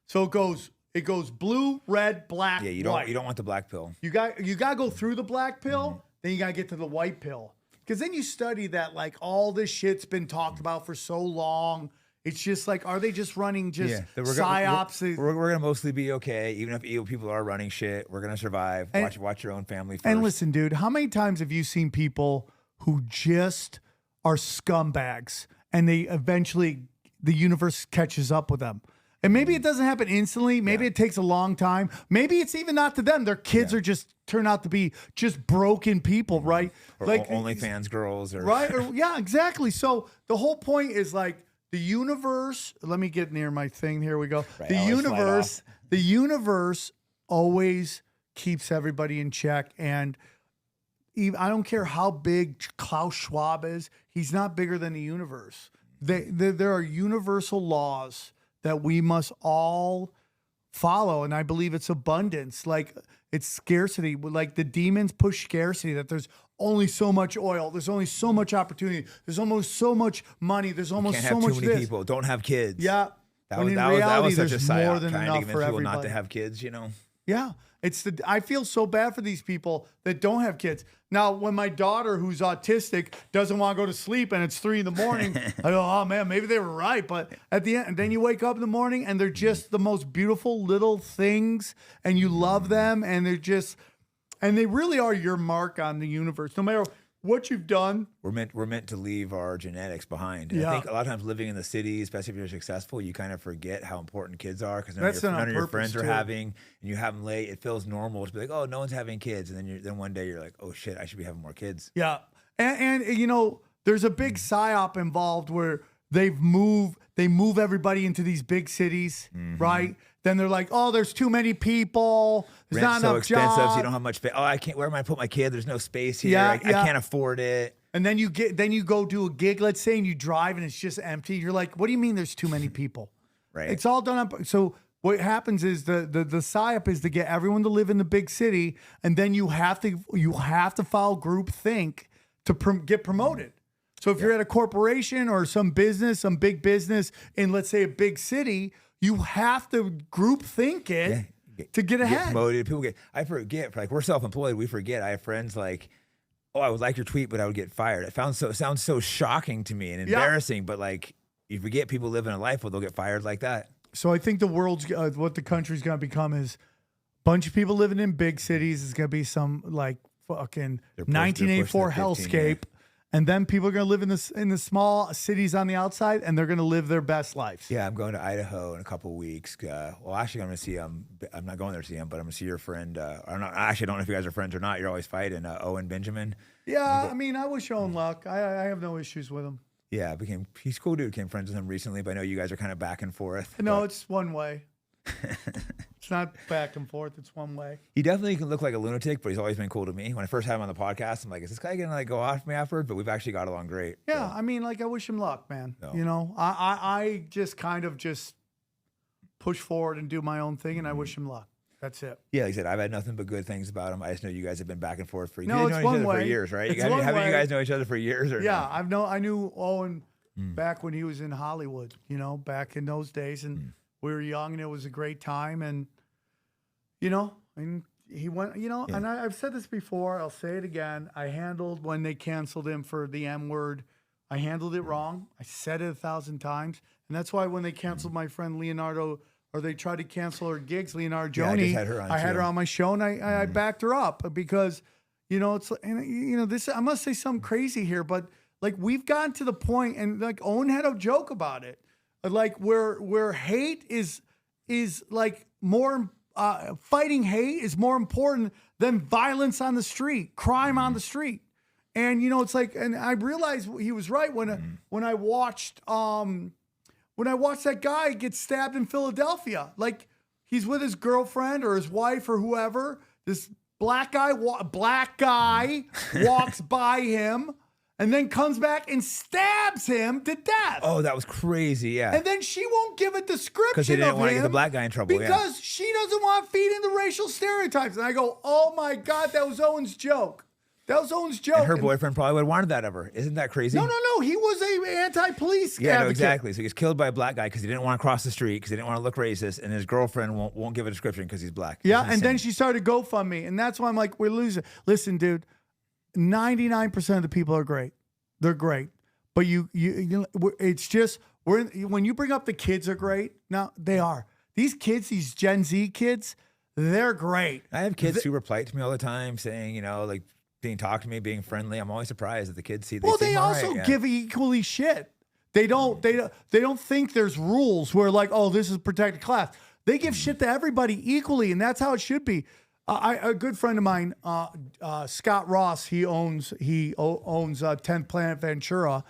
So it goes blue, red, black. Yeah, you don't want the black pill. You got to go through the black pill, then you got to get to the white pill. Because then you study that, like, all this shit's been talked about for so long. It's just like, are they just running psyops? We're going to mostly be okay. Even if evil people are running shit, we're going to survive. Watch your own family first. And listen, dude, how many times have you seen people who just are scumbags and they eventually, the universe catches up with them? And maybe it doesn't happen instantly. Maybe it takes a long time. Maybe it's even not to them. Their kids are just turn out to be just broken people, right? Or like OnlyFans girls, or right? Or, yeah, exactly. So the whole point is like the universe. Let me get near my thing. Here we go. Right, The universe always keeps everybody in check, and I don't care how big Klaus Schwab is. He's not bigger than the universe. There are universal laws that we must all follow. And I believe it's abundance. Like it's scarcity. Like the demons push scarcity, that there's only so much oil. There's only so much opportunity. There's almost so much money. There's almost so much too many people. Don't have kids. Yeah. That was such a psyop, more than trying enough to convince for people everybody. not to have kids, you know? Yeah. I feel so bad for these people that don't have kids. Now, when my daughter, who's autistic, doesn't want to go to sleep and it's 3 a.m, I go, oh man, maybe they were right. But at the end, and then you wake up in the morning and they're just the most beautiful little things and you love them and they really are your mark on the universe. No matter what you've done. We're meant to leave our genetics behind. And I think a lot of times living in the city, especially if you're successful, you kind of forget how important kids are, because none of your friends are having, and you have them late. It feels normal to be like, oh, no one's having kids, and then one day you're like, oh shit, I should be having more kids. Yeah, and you know, there's a big psyop involved where they move everybody into these big cities, right? Then they're like, oh, there's too many people. There's Rent's not so enough expensive, jobs. so you don't have much space. Oh, I can't. Where am I put my kid? There's no space here. Yeah, I can't afford it. And then you go do a gig, let's say, and you drive and it's just empty. You're like, what do you mean there's too many people? Right. It's all done up. So what happens is the psyop is to get everyone to live in the big city, and then you have to follow group think to get promoted. So if you're at a corporation or some big business in, let's say, a big city, you have to group think it to get ahead. Get promoted. I forget, like we're self-employed. We forget. I have friends like, oh, I would like your tweet, but I would get fired. It sounds so shocking to me and embarrassing, but like you forget people living a life where they'll get fired like that. So I think the world's, what the country's going to become is a bunch of people living in big cities. It's going to be some like fucking 1984 hellscape. And then people are going to live in the small cities on the outside, and they're going to live their best lives. Yeah, I'm going to Idaho in a couple of weeks. Well, actually, I'm going to see I'm not going there to see him, but I'm going to see your friend. I don't know if you guys are friends or not. You're always fighting, Owen Benjamin. Yeah, I mean, I wish Owen luck. I have no issues with him. Yeah, he's a cool dude. Became friends with him recently, but I know you guys are kind of back and forth. No, it's one way. It's not back and forth. It's one way. He definitely can look like a lunatic, but he's always been cool to me. When I first had him on the podcast, I'm like, is this guy gonna like go off me afterward? But we've actually got along great. Yeah, so. I mean, like I wish him luck, man. No. You know, I just kind of just push forward and do my own thing, and I wish him luck. That's it. Yeah, like I said, I've had nothing but good things about him. I just know you guys have been back and forth for years. No, it's one way. For years, right? Haven't you guys know each other for years? Or yeah, no? I knew Owen back when he was in Hollywood. You know, back in those days, and we were young, and it was a great time, and. You know, and he went, you know, and I've said this before, I'll say it again. I handled when they canceled him for the M word. I handled it wrong. I said it 1,000 times. And that's why when they canceled my friend Leonardo, or they tried to cancel her gigs, Leonardo Joni, I had her on my show, and I backed her up because, you know, it's, and you know, this, I must say something crazy here, but like we've gotten to the point, and like Owen had a joke about it, like where hate is like more fighting hate is more important than violence on the street, crime on the street. And, you know, it's like, and I realized he was right when I watched that guy get stabbed in Philadelphia. Like he's with his girlfriend or his wife or whoever. This black guy walks by him and then comes back and stabs him to death. Oh, that was crazy, yeah. And then she won't give a description because they didn't want to get the black guy in trouble, because she doesn't want to feed into racial stereotypes. And I go, oh my God, that was Owen's joke. That was Owen's joke. And her boyfriend probably would have wanted that of her. Isn't that crazy? No. He was a anti-police advocate. No, exactly. So he gets killed by a black guy because he didn't want to cross the street, because he didn't want to look racist, and his girlfriend won't give a description because he's black. Yeah, and then she started GoFundMe, and that's why I'm like, we're losing. Listen, dude, 99% of the people are great. They're great. But it's just, when you bring up the kids are great, now they are. These kids, these Gen Z kids, they're great. I have kids super polite to me all the time, saying, you know, like, being talked to me, being friendly. I'm always surprised that the kids see. Well, they also give equally shit. They don't think there's rules where like, oh, this is a protected class. They give shit to everybody equally, and that's how it should be. A good friend of mine, Scott Ross, he owns 10th Planet Ventura.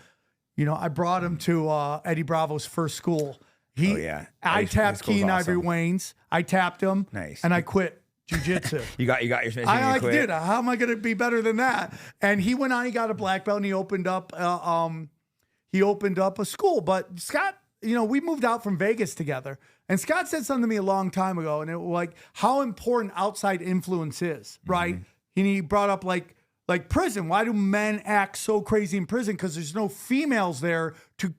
You know, I brought him to Eddie Bravo's first school. I tapped Keen Ivory Waynes. I tapped him. Nice. And I quit jiu-jitsu. you got your Smith. I like, dude, how am I going to be better than that? And he went on, he got a black belt, and he opened up a school. But Scott, you know, we moved out from Vegas together. And Scott said something to me a long time ago, and it was like how important outside influence is, right? And he brought up like prison. Why do men act so crazy in prison? Because there's no females there to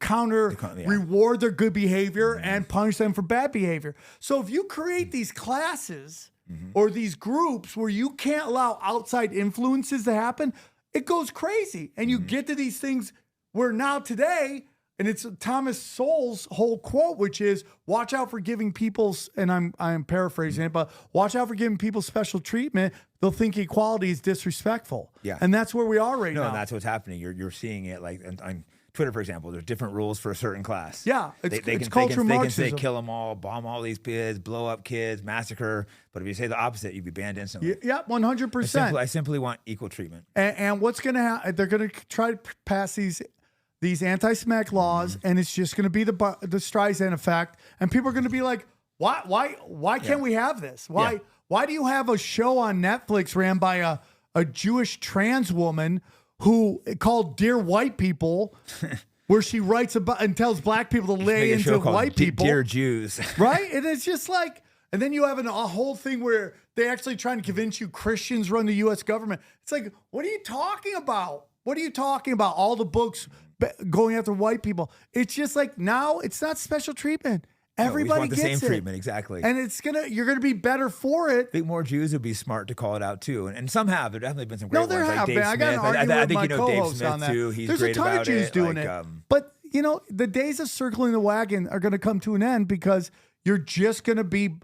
reward their good behavior and punish them for bad behavior. So if you create these classes or these groups where you can't allow outside influences to happen, it goes crazy. And you get to these things where now today, and it's Thomas Sowell's whole quote, which is, watch out for giving people, and I'm paraphrasing it, but watch out for giving people special treatment. They'll think equality is disrespectful. Yeah. And that's where we are right now. No, and that's what's happening. You're seeing it like on Twitter, for example, there's different rules for a certain class. Yeah. It's cultural Marxism. They can say kill them all, bomb all these kids, blow up kids, massacre. But if you say the opposite, you'd be banned instantly. Yeah, 100%. I simply want equal treatment. And what's going to happen? They're going to try to pass these anti-Semitic laws, and it's just going to be the Streisand effect, and people are going to be like, why can't we have this? Why do you have a show on Netflix ran by a Jewish trans woman who called Dear White People, where she writes about and tells black people to lay into white people, Dear Jews, right? And it's just like, and then you have a whole thing where they actually trying to convince you Christians run the U.S. government. It's like, what are you talking about? What are you talking about? All the books going after white people. It's just like, now it's not special treatment. Everybody gets the same treatment, exactly. And you're gonna be better for it. I think more Jews would be smart to call it out too. And some have. There definitely been some great ones. No, there have been. I got an argument with my co-host on that. Too. He's There's great a ton about of Jews doing it. But, you know, the days of circling the wagon are going to come to an end because you're just going to be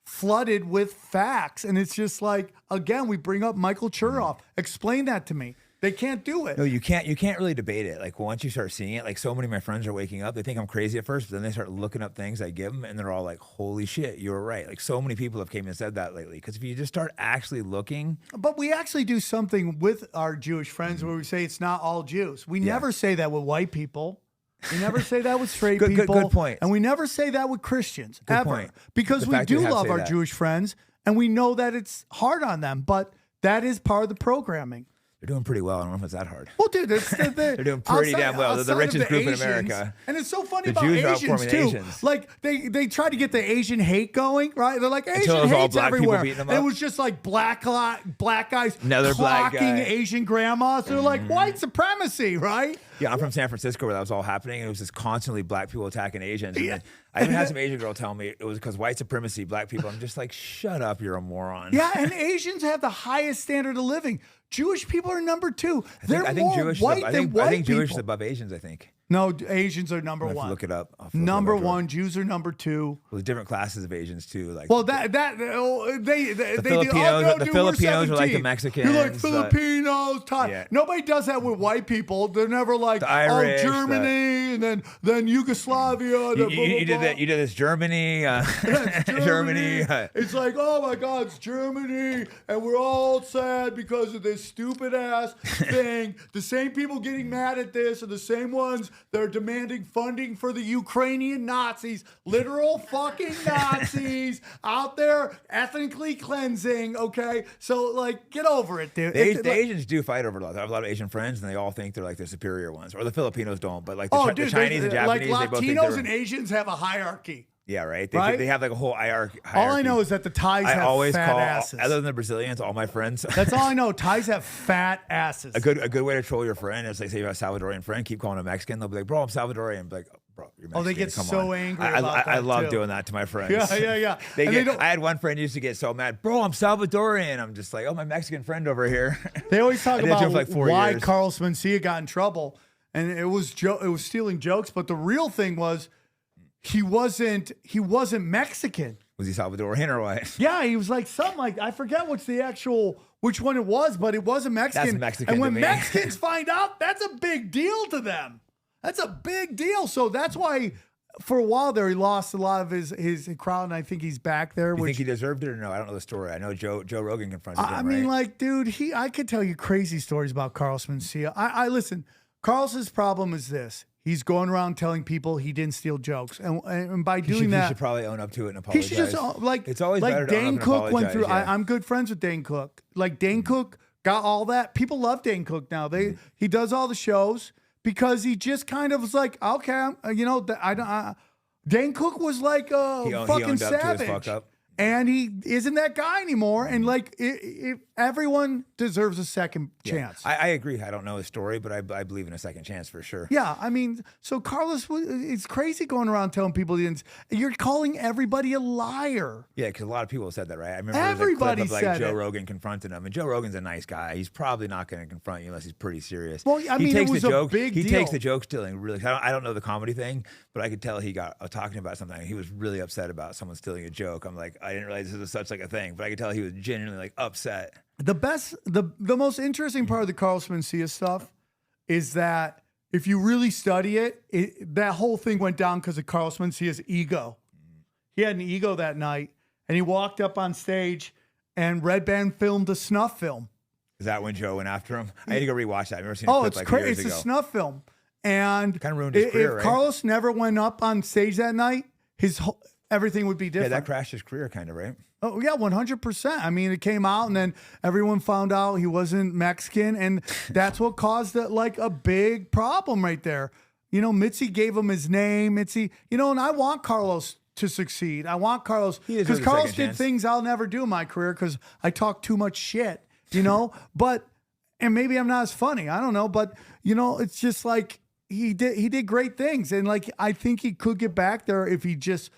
flooded with facts. And it's just like, again, we bring up Michael Chertoff. Explain that to me. They can't do it. No, you can't really debate it. Like, once you start seeing it, like, so many of my friends are waking up. They think I'm crazy at first, but then they start looking up things I give them, and they're all like, holy shit, you were right. Like, so many people have came and said that lately. Because if you just start actually looking. But we actually do something with our Jewish friends where we say it's not all Jews. We never say that with white people. We never say that with straight people. Good point. And we never say that with Christians, good ever. Point. Because we do love our Jewish friends, and we know that it's hard on them. But that is part of the programming. They're doing pretty well. I don't know if it's that hard. Well, dude, they're doing pretty damn well. They're the richest group in America. And it's so funny about Asians, too. Asians. Like, they try to get the Asian hate going, right? They're like, Asian hate's everywhere. And it was just like black guys clocking Asian grandmas. They're like, white supremacy, right? Yeah, I'm from San Francisco where that was all happening. And it was just constantly black people attacking Asians. And then I even had some Asian girl tell me it was because white supremacy, black people. I'm just like, shut up, you're a moron. Yeah, and Asians have the highest standard of living. Jewish people are number two. I think Jewish is above Asians, I think. No, Asians are number one. Look it up. Number one. Jews are number two. Well, there's different classes of Asians too. Like, well, the Filipinos are like the Mexicans. You're like Filipinos, Thai. Yeah. Nobody does that with white people. They're never like, Irish, Germany, and then Yugoslavia. You did this Germany. Germany. It's like, oh my God, it's Germany, and we're all sad because of this stupid ass thing. The same people getting mad at this are the same ones. They're demanding funding for the Ukrainian Nazis, literal fucking Nazis out there ethnically cleansing, okay? So, like, get over it, dude. The Asians do fight over a lot. I have a lot of Asian friends, and they all think they're like the superior ones. Or the Filipinos don't, but like the Chinese and Japanese, like, they both think Latinos and Asians have a hierarchy. Yeah, right. They have like a whole hierarchy. All I know is that the Thais have fat asses. Other than the Brazilians, all my friends. That's all I know. Thais have fat asses. A good way to troll your friend is like, say you have a Salvadorian friend, keep calling him Mexican. They'll be like, bro, I'm Salvadorian. Be like, bro, you're Mexican. Oh, they get so angry about that. I love doing that to my friends. Yeah. I had one friend used to get so mad, bro, I'm Salvadorian. I'm just like, oh, my Mexican friend over here. They always talk about why Carlos Mencia got in trouble, and it was stealing jokes, but the real thing was, he wasn't Mexican. Was he Salvadorian or what? Yeah, he was like something like, I forget which one it was, but it wasn't Mexican. That's Mexican. And when Mexicans find out, that's a big deal to them. That's a big deal. So that's why for a while there, he lost a lot of his crowd, and I think he's back there. You think he deserved it or no? I don't know the story. I know Joe Rogan confronted him, I mean, right? like, dude, I could tell you crazy stories about Carlos Mencia. I listen, Carlos's problem is this. He's going around telling people he didn't steal jokes. And by doing that, he should probably own up to it and apologize. He should just, like, it's always better to Dane own up Cook and went through, apologize, yeah. I'm good friends with Dane Cook. Like, Dane Cook got all that. People love Dane Cook now. He does all the shows because he just kind of was like, okay, you know, Dane Cook was like a fucking savage. And he isn't that guy anymore. And like, everyone deserves a second chance. I agree. I don't know his story, but I believe in a second chance for sure. Yeah, I mean, so Carlos, it's crazy going around telling people you're calling everybody a liar. Yeah, because a lot of people said that, right? I remember everybody there was a clip of, like, Joe it. Rogan confronting him, and Joe Rogan's a nice guy. He's probably not going to confront you unless he's pretty serious. Well, I mean, it was a big deal. He takes the joke stealing really. I don't know the comedy thing, but I could tell he got talking about something. He was really upset about someone stealing a joke. I'm like, I didn't realize this was such like a thing, but I could tell he was genuinely like upset. The most interesting part of the Carlos Mencia stuff is that if you really study it, that whole thing went down because of Carlos Mencia's ego. He had an ego that night, and he walked up on stage, and Red Band filmed a snuff film. Is that when Joe went after him? I had to go rewatch that. I've never seen a clip it's like crazy. years It's ago. a snuff film, and kind of ruined his career, right? Carlos never went up on stage that night, everything would be different. Yeah, that crashed his career, kind of, right? Oh, yeah, 100%. I mean, it came out, and then everyone found out he wasn't Mexican, and that's what caused a big problem right there. You know, Mitzi gave him his name. Mitzi, you know, and I want Carlos to succeed. I want Carlos, because Carlos did things I'll never do in my career because I talk too much shit, you know? And maybe I'm not as funny. I don't know, but, you know, it's just like he did great things, and like I think he could get back there if he just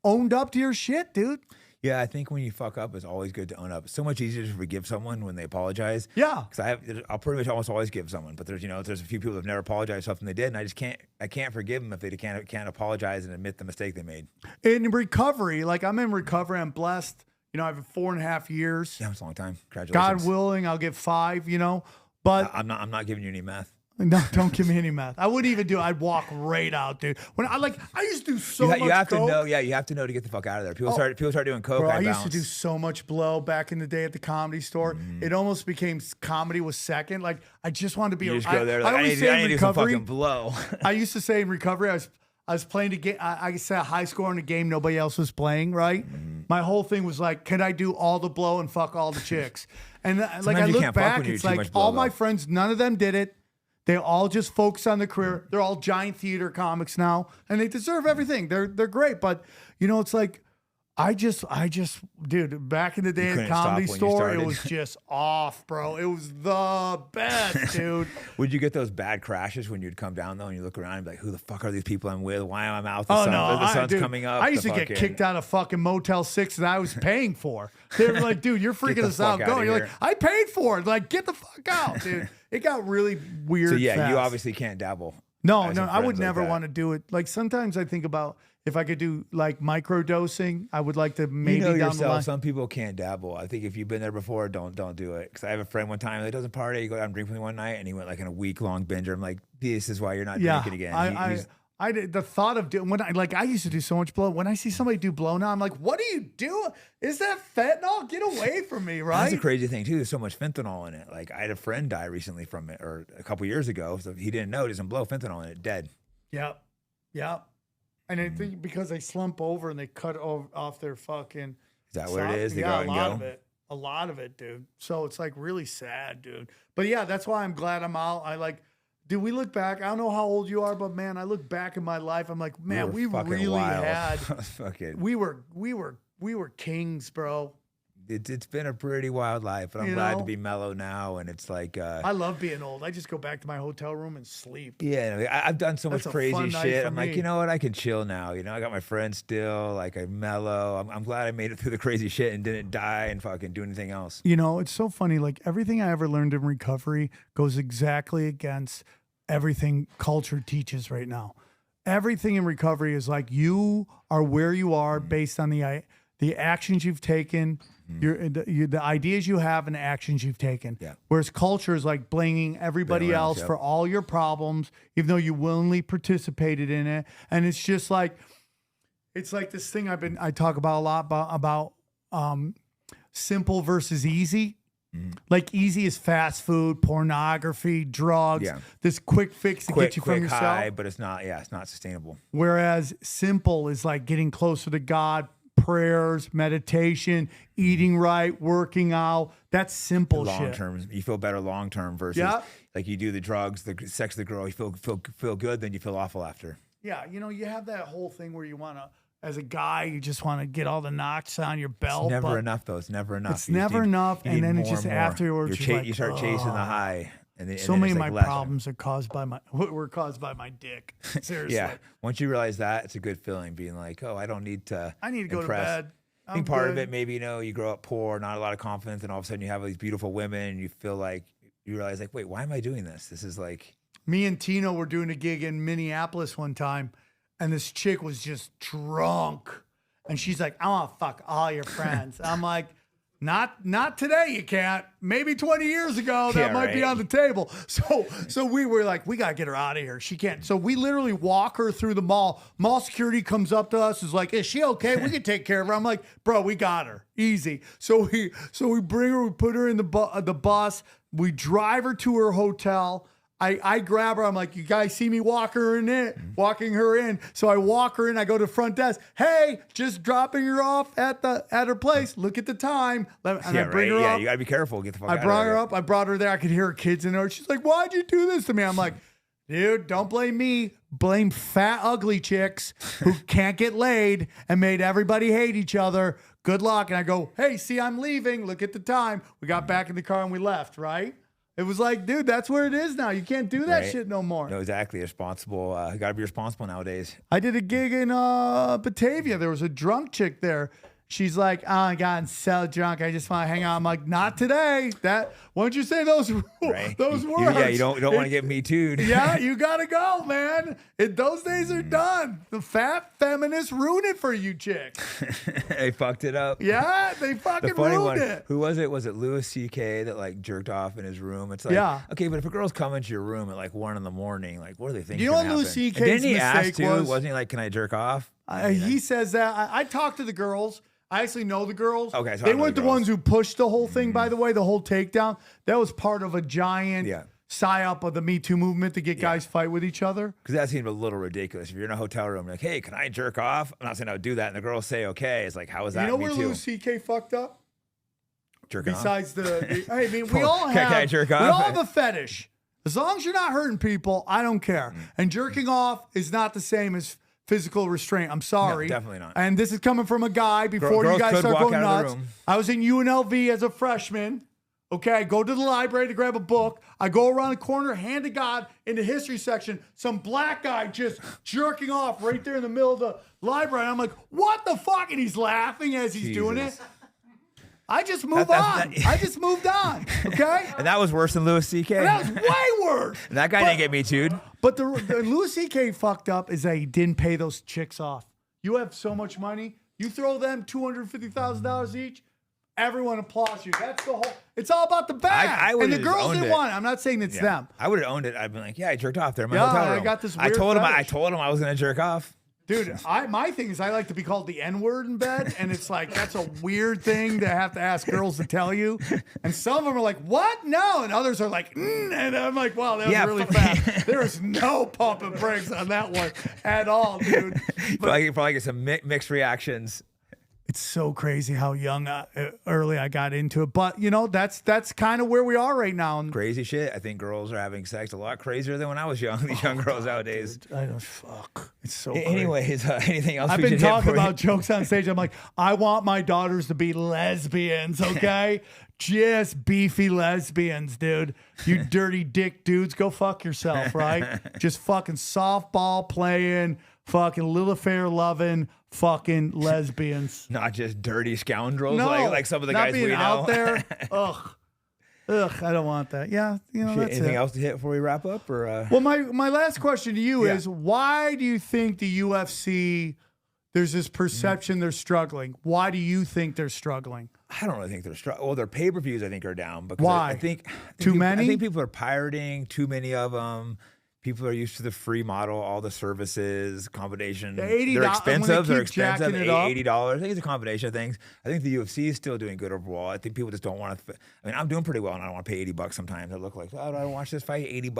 owned up to your shit, dude. Yeah, I think when you fuck up, it's always good to own up. It's so much easier to forgive someone when they apologize. Yeah, because I'll pretty much almost always give someone, but there's a few people who've never apologized for something they did, and I can't forgive them if they can't apologize and admit the mistake they made. In recovery, like I'm in recovery, I'm blessed. You know, I have 4.5 years. Yeah, it's a long time. Congratulations. God willing, I'll get 5. You know, but I'm not giving you any meth. No, don't give me any math. I wouldn't even do it. I'd walk right out, dude. When I used to do so much. You have coke. To know. Yeah, you have to know to get the fuck out of there. People start doing coke. Bro, I used to do so much blow back in the day at the Comedy Store. It almost became comedy was second. Like I just wanted to be. You just go there. Like, I need to do some fucking blow. I used to say in recovery, I was playing a game. I set a high score in a game nobody else was playing. Right. My whole thing was like, can I do all the blow and fuck all the chicks? And like I look back, it's like all my friends, none of them did it. They all just focus on the career. They're all giant theater comics now, and they deserve everything. They're great, but you know, it's like I just, dude. Back in the day at Comedy Store, it was just off, bro. It was the best, dude. Would you get those bad crashes when you'd come down though, and you look around and be like, "Who the fuck are these people I'm with? Why am I out? The sun's coming up." I used to get kicked out of fucking Motel 6 that I was paying for. They were like, "Dude, you're freaking us out. Go." You're like, "I paid for it. Like, get the fuck out, dude." It got really weird. So yeah, fast. You obviously can't dabble. No, I would never want to do it. Like sometimes I think about if I could do like micro dosing, I would like to maybe down yourself, the line. Some people can't dabble. I think if you've been there before, don't do it. Because I have a friend one time that doesn't party. He go out and drink with me one night, and he went like in a week-long binger. I'm like, this is why you're not drinking again. I did the thought of doing I used to do so much blow. When I see somebody do blow now, I'm like, what are you doing? Is that fentanyl? Get away from me, right? That's a crazy thing too. There's so much fentanyl in it. Like I had a friend die recently from it, or a couple years ago. So he didn't know it doesn't blow fentanyl in it, dead. Yep. And I think because they slump over and they cut off their fucking. Is that what it is? They go and go? A lot of it, dude. So it's like really sad, dude. But yeah, that's why I'm glad I'm out. Dude, we look back. I don't know how old you are, but man, I look back in my life. I'm like, man, we really wild. had. Fucking. We were kings, bro. It's been a pretty wild life, but I'm glad to be mellow now. And it's like I love being old. I just go back to my hotel room and sleep. Yeah, I've done so much crazy shit. I'm me. like, you know what? I can chill now. You know, I got my friends still. Like I'm mellow. I'm glad I made it through the crazy shit and didn't die and fucking do anything else. You know, it's so funny. Like everything I ever learned in recovery goes exactly against everything culture teaches right now. Everything in recovery is like you are where you are based on the the actions you've taken, the ideas you have, and the actions you've taken. Yeah. Whereas culture is like blaming everybody else for all your problems, even though you willingly participated in it. And it's just like, it's like this thing I talk about a lot about simple versus easy. Like easy is fast food, pornography, drugs, this quick fix to get you from yourself. High, but it's not sustainable. Whereas simple is like getting closer to God, prayers, meditation, eating right, working out. That's simple shit. Long term, you feel better long term versus like you do the drugs, the sex, the girl, you feel good, then you feel awful after. Yeah, you have that whole thing where you want to, as a guy, you just want to get all the notches on your belt. It's never enough, though. It's never enough. It's never enough, and then it's just afterwards. You start chasing the high, and then so many of my problems are were caused by my dick. Seriously. Yeah. Once you realize that, it's a good feeling, being like, oh, I need to go to bed. I think part of it, maybe you grow up poor, not a lot of confidence, and all of a sudden you have all these beautiful women, and you feel like you realize like, wait, why am I doing this? This is like. Me and Tino were doing a gig in Minneapolis one time, and this chick was just drunk. And she's like, I want to fuck all your friends. I'm like, not today, you can't. Maybe 20 years ago, that might be on the table. So we were like, we got to get her out of here. She can't. So we literally walk her through the mall. Mall security comes up to us, is like, is she okay? We can take care of her. I'm like, bro, we got her. Easy. So we bring her, we put her in the bus. We drive her to her hotel. I grab her. I'm like, you guys see me walking her in. So I walk her in. I go to the front desk. Hey, just dropping her off at her place. Look at the time. And I bring her up. Yeah, you gotta be careful. Get the fuck out of there. I brought her up. I brought her there. I could hear her kids in there. She's like, why'd you do this to me? I'm like, dude, don't blame me. Blame fat, ugly chicks who can't get laid and made everybody hate each other. Good luck. And I go, hey, see, I'm leaving. Look at the time. We got back in the car and we left, right? It was like, dude, that's where it is now. You can't do that shit no more. No, exactly. Responsible. You got to be responsible nowadays. I did a gig in Batavia. There was a drunk chick there. She's like, oh, I got so drunk. I just want to hang out. I'm like, not today. Why don't you say those words? Yeah, you don't want to get me too'd. Yeah, you got to go, man. Those days are done. The fat feminists ruined it for you chicks. They fucked it up. Yeah, they fucking ruined it. Who was it? Was it Louis C.K. that like jerked off in his room? It's like, okay, but if a girl's coming to your room at like 1 a.m, like, what do they think? You know what Louis C.K.'s mistake was? Wasn't he like, can I jerk off? He says that. I talked to the girls. I actually know the girls. Okay, so they weren't the ones who pushed the whole thing, by the way, the whole takedown. That was part of a giant psyop of the Me Too movement to get guys fight with each other. Because that seemed a little ridiculous. If you're in a hotel room, like, hey, can I jerk off? I'm not saying I would do that. And the girls say, okay. It's like, how is that? You know where Louis C.K. fucked up? Jerking Besides off? I mean, we all have. Can I jerk off? We all have a fetish. As long as you're not hurting people, I don't care. And jerking off is not the same as physical restraint. I'm sorry. No, definitely not. And this is coming from a guy before you guys start going nuts. I was in UNLV as a freshman. Okay, I go to the library to grab a book. I go around the corner, hand to God, in the history section, some black guy just jerking off right there in the middle of the library. I'm like, what the fuck? And he's laughing as he's doing it. I just moved on. I just moved on. Okay? And that was worse than Louis C.K. And that was way worse. And that guy didn't get me too'd. But the Louis C.K. fucked up is that he didn't pay those chicks off. You have so much money. You throw them $250,000 each. Everyone applauds you. That's the whole. It's all about the bag. And the girls didn't want it. I'm not saying it's them. I would have owned it. I'd been like, yeah, I jerked off there in my hotel room. I got this weird I told him I was going to jerk off. Dude, my thing is I like to be called the N-word in bed, and it's like that's a weird thing to have to ask girls to tell you. And some of them are like, what? No. And others are like, and I'm like, wow, that was really fast. There is no pump and brakes on that one at all, dude. Probably get some mixed reactions. It's so crazy how young, early I got into it. But, you know, that's kind of where we are right now. Crazy shit. I think girls are having sex a lot crazier than when I was young. These young girls nowadays. I don't fuck. It's so crazy. Anyways, anything else? I've been talking about jokes on stage. I'm like, I want my daughters to be lesbians, okay? Just beefy lesbians, dude. You dirty dick dudes, go fuck yourself, right? Just fucking softball playing, fucking little affair loving, fucking lesbians. Not just dirty scoundrels like some of the guys we know. Out there. Ugh, I don't want that. Yeah, you know, that's anything else to hit before we wrap up? Or Well, my last question to you is, why do you think the UFC there's this perception they're struggling. Why do you think they're struggling? I don't really think they're struggling. Well, their pay-per-views I think are down. Because Why? I think too many? I think people are pirating too many of them. People are used to the free model, all the services, combination. They're expensive. They're expensive. $80. I think it's a combination of things. I think the UFC is still doing good overall. I think people just don't want to. I mean, I'm doing pretty well, and I don't want to pay $80 sometimes. I look like, oh, do I watch this fight? $80,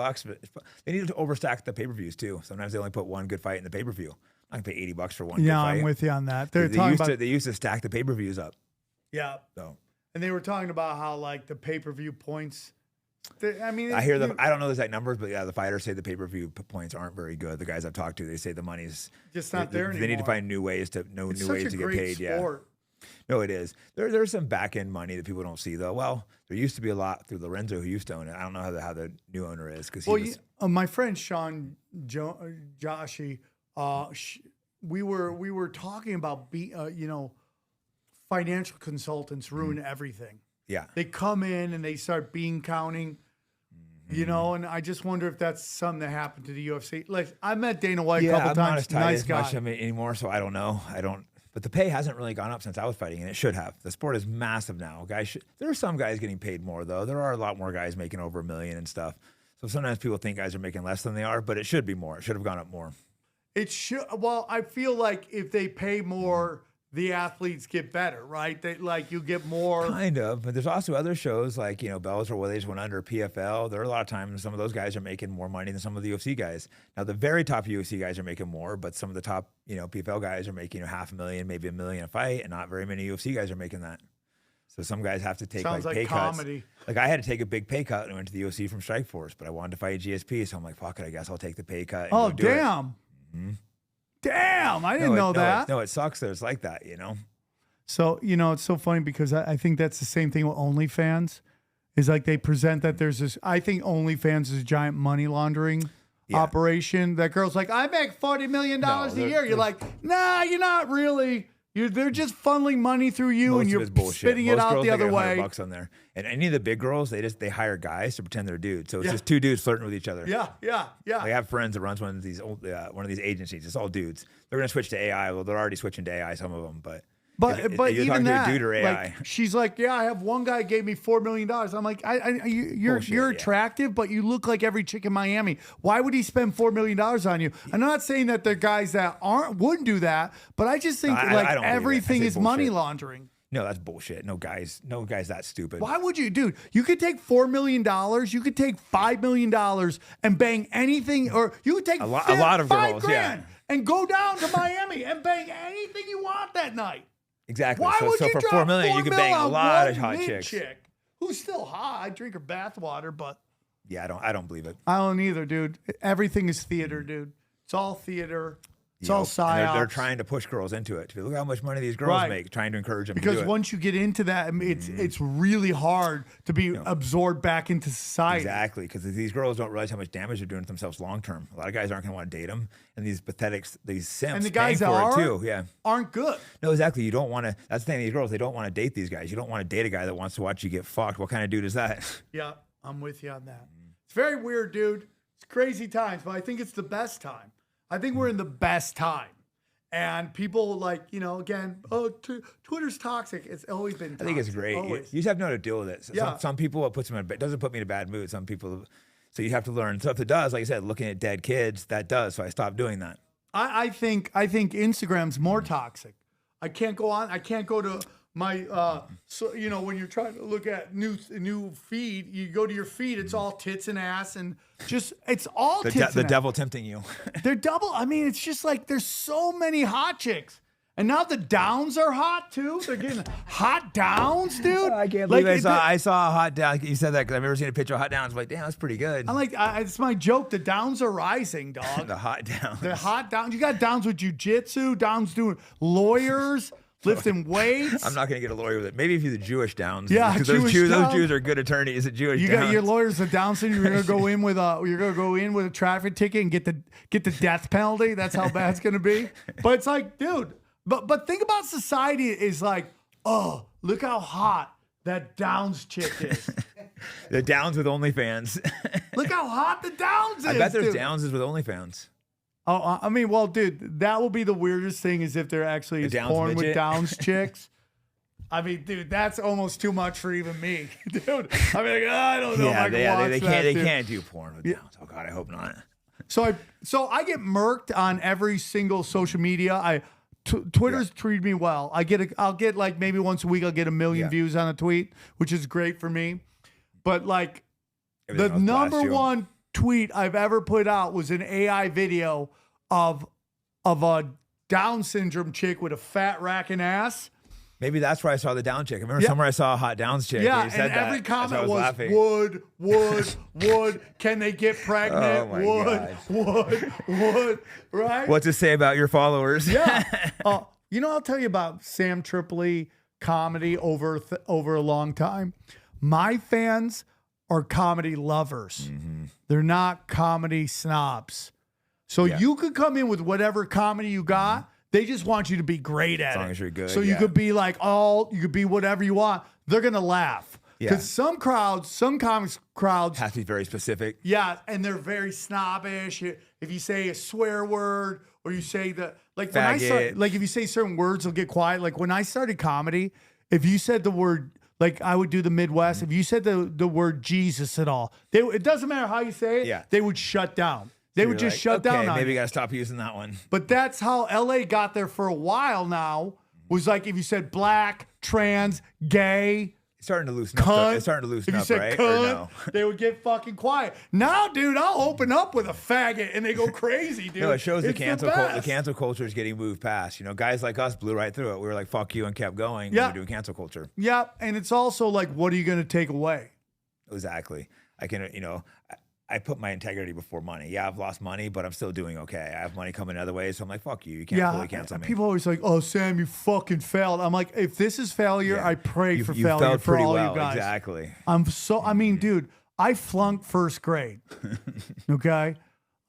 but they need to overstack the pay-per-views too. Sometimes they only put one good fight in the pay-per-view. I can pay $80 for one. Good fight. I'm with you on that. They used to stack the pay-per-views up. Yeah. So. And they were talking about how like the pay-per-view points. I hear them. I don't know the exact numbers, but yeah, the fighters say the pay-per-view points aren't very good. The guys I've talked to, they say the money's just not there anymore. They need to find new ways to get paid. Sport. Yeah, no, it is. There's some back end money that people don't see though. Well, there used to be a lot through Lorenzo who used to own it. I don't know how the new owner is because my friend Sean Joshi, we were talking about financial consultants ruin everything. Yeah. They come in and they start bean counting, and I just wonder if that's something that happened to the UFC. Like, I met Dana White a couple times. I'm not as tight as much anymore, so I don't know. But the pay hasn't really gone up since I was fighting, and it should have. The sport is massive now. There are some guys getting paid more, though. There are a lot more guys making over $1 million and stuff. So sometimes people think guys are making less than they are, but it should be more. It should have gone up more. It should. Well, I feel like if they pay more, the athletes get better, right? You get more. Kind of, but there's also other shows like, Bellator where they just went under PFL. There are a lot of times some of those guys are making more money than some of the UFC guys. Now, the very top UFC guys are making more, but some of the top, PFL guys are making $500,000, maybe $1 million a fight, and not very many UFC guys are making that. So some guys have to take pay comedy. Cuts. Like I had to take a big pay cut and went to the UFC from Strikeforce, but I wanted to fight GSP, so I'm like, fuck it, I guess I'll take the pay cut. And do damn. It. Damn, I didn't know that. No, it sucks that it's like that, So, it's so funny because I think that's the same thing with OnlyFans. Is like they present that there's this, I think OnlyFans is a giant money laundering operation. That girl's like, I make $40 million a year. You're like, nah, you're not really. They're just funneling money through you and you're spitting it out the other way. $100 on there. And any of the big girls, they hire guys to pretend they're dudes. So it's just two dudes flirting with each other. Yeah. I have friends that runs one of these agencies. It's all dudes. They're going to switch to AI. Well, they're already switching to AI, some of them, but you're even talking that, to a dude or AI. like, she's like, yeah, I have one guy gave me $4 million. I'm like, you're attractive, but you look like every chick in Miami. Why would he spend $4 million on you? I'm not saying that the guys that wouldn't do that, but I just think everything is money laundering. No, that's bullshit. No guy's that stupid. Why would you, dude? You could take $4 million, you could take $5 million and bang anything, or you could take a lot of girls, and go down to Miami and bang anything you want that night. Exactly. So for $4 million, you can bang a lot of hot chicks. Chick who's still hot. I drink her bathwater, but yeah, I don't believe it. I don't either, dude. Everything is theater, dude. It's all theater. It's all psyops. They're trying to push girls into it. Look how much money these girls make, trying to encourage them to do it. Because once you get into that, it's really hard to be absorbed back into society. Exactly, because these girls don't realize how much damage they're doing to themselves long term. A lot of guys aren't going to want to date them, and these simps, and the guys that aren't good. No, exactly. You don't want to. That's the thing. These girls, they don't want to date these guys. You don't want to date a guy that wants to watch you get fucked. What kind of dude is that? Yeah, I'm with you on that. It's very weird, dude. It's crazy times, but I think it's the best time. I think we're in the best time. And people again, Twitter's toxic. It's always been toxic. I think it's great. You just have to know how to deal with it. Some people, it doesn't put me in a bad mood. Some people, so you have to learn. So if it does, like I said, looking at dead kids, that does. So I stopped doing that. I think Instagram's more toxic. I can't go on. I can't go to my, when you're trying to look at new feed, you go to your feed, it's all tits and ass and it's all tits the devil tempting you. They're double. I mean, it's just like there's so many hot chicks. And now the downs are hot too. They're getting hot downs, dude. I can't believe I saw a hot down. You said that because I've never seen a picture of hot downs. I'm like, damn, that's pretty good. I'm like, it's my joke. The downs are rising, dog. The hot downs. The hot downs. You got downs with jiu-jitsu, downs doing lawyers. Lifting weights. I'm not going to get a lawyer with it. Maybe if you're the Jewish Downs. Yeah, because those Jews are good attorneys. At Jewish. You got your lawyers the Down syndrome. You're going to go in with a traffic ticket and get the death penalty. That's how bad it's going to be. But it's like, dude. But think about society is like, oh, look how hot that Downs chick is. The Downs with OnlyFans. Look how hot the Downs is. I bet there's Downs with OnlyFans. Oh, I mean, well, dude, that will be the weirdest thing is if there actually is porn midget with Downs chicks. I mean, dude, that's almost too much for even me, dude. I mean, like, I don't know. Yeah, they can't do porn with Downs. Oh God, I hope not. So I get murked on every single social media. Twitter's treated me well. I'll get like maybe once a week I'll get 1 million views on a tweet, which is great for me. But like the number one tweet I've ever put out was an AI video of a Down syndrome chick with a fat racking ass. Maybe that's where I saw the Down chick. I remember somewhere I saw a hot Downs chick. Yeah, and every comment was would. Can they get pregnant? Would. Right? What to say about your followers? Yeah. You know, I'll tell you about Sam Tripoli comedy over a long time. My fans are comedy lovers. Mm-hmm. They're not comedy snobs. So you could come in with whatever comedy you got. Mm-hmm. They just want you to be great at it. As long as you're good. So you could be like, you could be whatever you want. They're going to laugh. Because some comics crowds have to be very specific. Yeah, and they're very snobbish. If you say a swear word or you say like when if you say certain words, they'll get quiet. Like when I started comedy, if you said the word, like I would do the Midwest, if you said the word Jesus at all, it doesn't matter how you say it, they would shut down. They would just shut down on maybe you. Got to stop using that one. But that's how LA got there for a while now, was like if you said black, trans, gay. It's starting to loosen up. It's starting to loosen up, right? Cunt, no? They would get fucking quiet. Now, dude, I'll open up with a faggot and they go crazy, dude. No, it shows the cancel culture is getting moved past. You know, guys like us blew right through it. We were like, fuck you, and kept going. Yeah. We were doing cancel culture. Yeah, and it's also like, what are you going to take away? Exactly. I can, I put my integrity before money. Yeah, I've lost money, but I'm still doing okay. I have money coming other ways, so I'm like, fuck you. You can't fully cancel me. People always like, oh, Sam, you fucking failed. I'm like, if this is failure, I pray for failure for all you guys. Exactly. I mean, dude, I flunked first grade. Okay?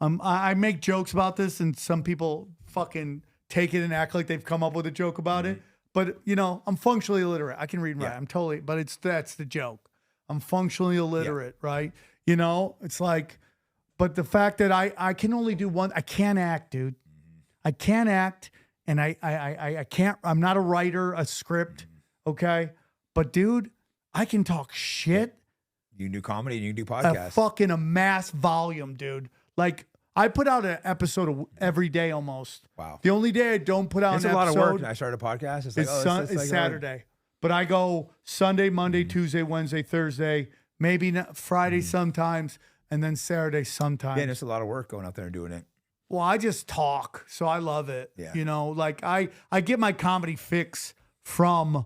I make jokes about this, and some people fucking take it and act like they've come up with a joke about it. But, I'm functionally illiterate. I can read and write. I'm totally, but that's the joke. I'm functionally illiterate, right? It's like, but the fact that I can only do one, I can't act, dude. I can't act, and I can't, I'm not a writer, a script, okay? But dude, I can talk shit. You can do comedy, you can do podcasts. A fucking amass volume, dude. Like, I put out an episode every day almost. Wow. The only day I don't put out an episode. It's a lot of work. I started a podcast. It's like, it's Saturday. But I go Sunday, Monday, Tuesday, Wednesday, Thursday, maybe Friday sometimes, and then Saturday sometimes. Yeah, and it's a lot of work going out there and doing it. Well, I just talk, so I love it. Yeah. Like I get my comedy fix from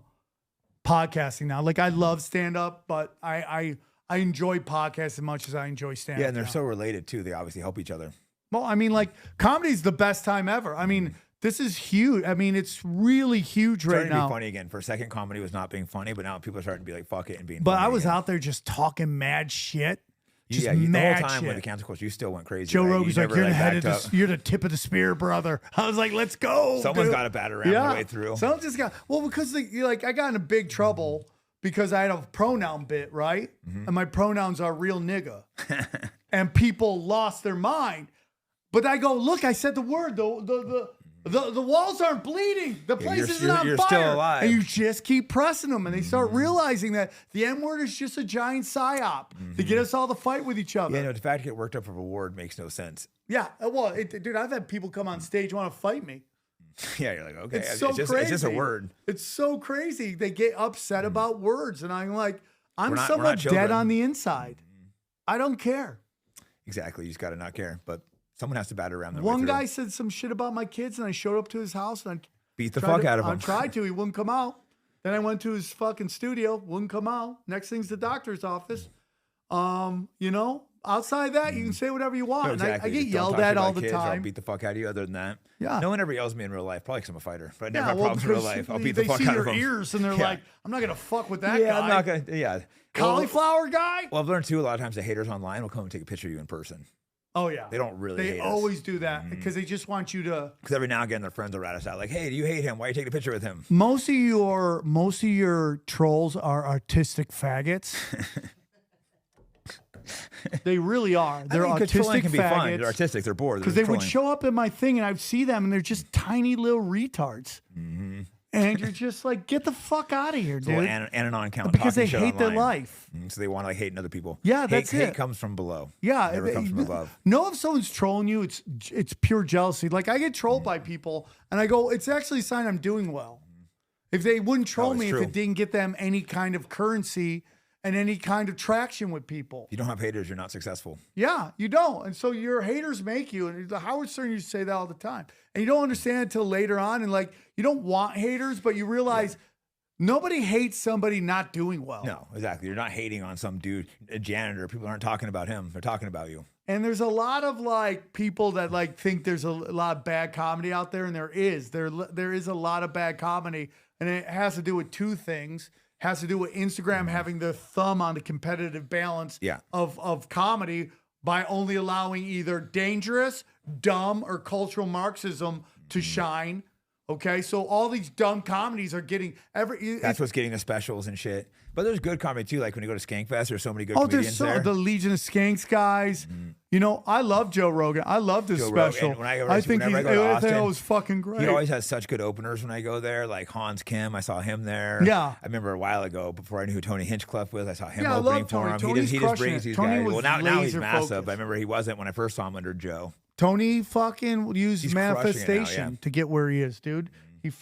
podcasting now. Like I love stand-up, but I enjoy podcasts as much as I enjoy stand-up. Yeah, and they're so related too. They obviously help each other. Well, I mean, like comedy's the best time ever. I mean, this is huge. I mean, it's really huge right now. Starting to be funny again. For a second, comedy was not being funny, but now people are starting to be like, fuck it, and being funny. But I was again. out there just talking mad shit. Just the whole time with the cancel culture, you still went crazy. Joe Rogan's like, you're the tip of the spear, brother. I was like, let's go. Someone's got to bat around the way through. Someone just got, because I got into big trouble because I had a pronoun bit, right? And my pronouns are real nigga. And people lost their mind. But I go, look, I said the word, the walls aren't bleeding. The place isn't on fire. You're still alive. And you just keep pressing them. And they start realizing that the N-word is just a giant psyop to get us all to fight with each other. Yeah, no, the fact to get worked up for a reward makes no sense. Yeah, well, dude, I've had people come on stage want to fight me. Yeah, you're like, okay. It's so crazy. It's just a word. It's so crazy. They get upset about words. And I'm like, I'm somewhat dead on the inside. I don't care. Exactly. You just got to not care. But someone has to batter around them. One guy said some shit about my kids, and I showed up to his house and I beat the fuck out of him. I tried to. He wouldn't come out. Then I went to his fucking studio. Wouldn't come out. Next thing's the doctor's office. Outside that, you can say whatever you want. No, exactly. And I get yelled at all the time. I'll beat the fuck out of you. Other than that, yeah. No one ever yells at me in real life. Probably because I'm a fighter. But I never have problems in real life. I'll beat the fuck out of them. They see your ears and they're like, I'm not gonna fuck with that guy. I'm not gonna. Yeah. Cauliflower guy. Well, I've learned too. A lot of times the haters online will come and take a picture of you in person. Oh yeah, they don't really. They always do that because they just want you to. Because every now and again their friends will rat us out like, "Hey, do you hate him? Why are you taking a picture with him?" Most of your trolls are artistic faggots. They really are. They're autistic can be faggots. fun. They're artistic. They're bored. Because they would show up in my thing and I'd see them and they're just tiny little retards. Mm-hmm. And you're just like, get the fuck out of here, dude. Anon account. Because they hate their life. So they want to like hating other people. Yeah, that's it. Hate comes from below. Yeah. It never comes from above. Know if someone's trolling you, it's pure jealousy. Like I get trolled by people and I go, it's actually a sign I'm doing well. If they wouldn't troll me if it didn't get them any kind of currency and any kind of traction with people. If you don't have haters, you're not successful. Yeah, you don't. And so your haters make you. And Howard Stern used to say that all the time. And you don't understand until later on. And like, you don't want haters, but you realize nobody hates somebody not doing well. No, exactly. You're not hating on some dude, a janitor. People aren't talking about him. They're talking about you. And there's a lot of like people that like think there's a lot of bad comedy out there. And there is a lot of bad comedy. And it has to do with two things. Has to do with Instagram having their thumb on the competitive balance of comedy by only allowing either dangerous, dumb, or cultural Marxism to shine. Okay, so all these dumb comedies are getting that's what's getting the specials and shit. But there's good comedy too. Like when you go to Skankfest, there's so many good comedians there. The Legion of Skanks guys. You know, I love Joe Rogan. I love this special. I think it was fucking great. He always has such good openers when I go there. Like Hans Kim, I saw him there. Yeah, I remember a while ago before I knew who Tony Hinchcliffe was. I saw him opening for him. He just brings these guys. Well, now he's massive. But I remember he wasn't when I first saw him under Joe. Tony fucking used manifestation to get where he is, dude. He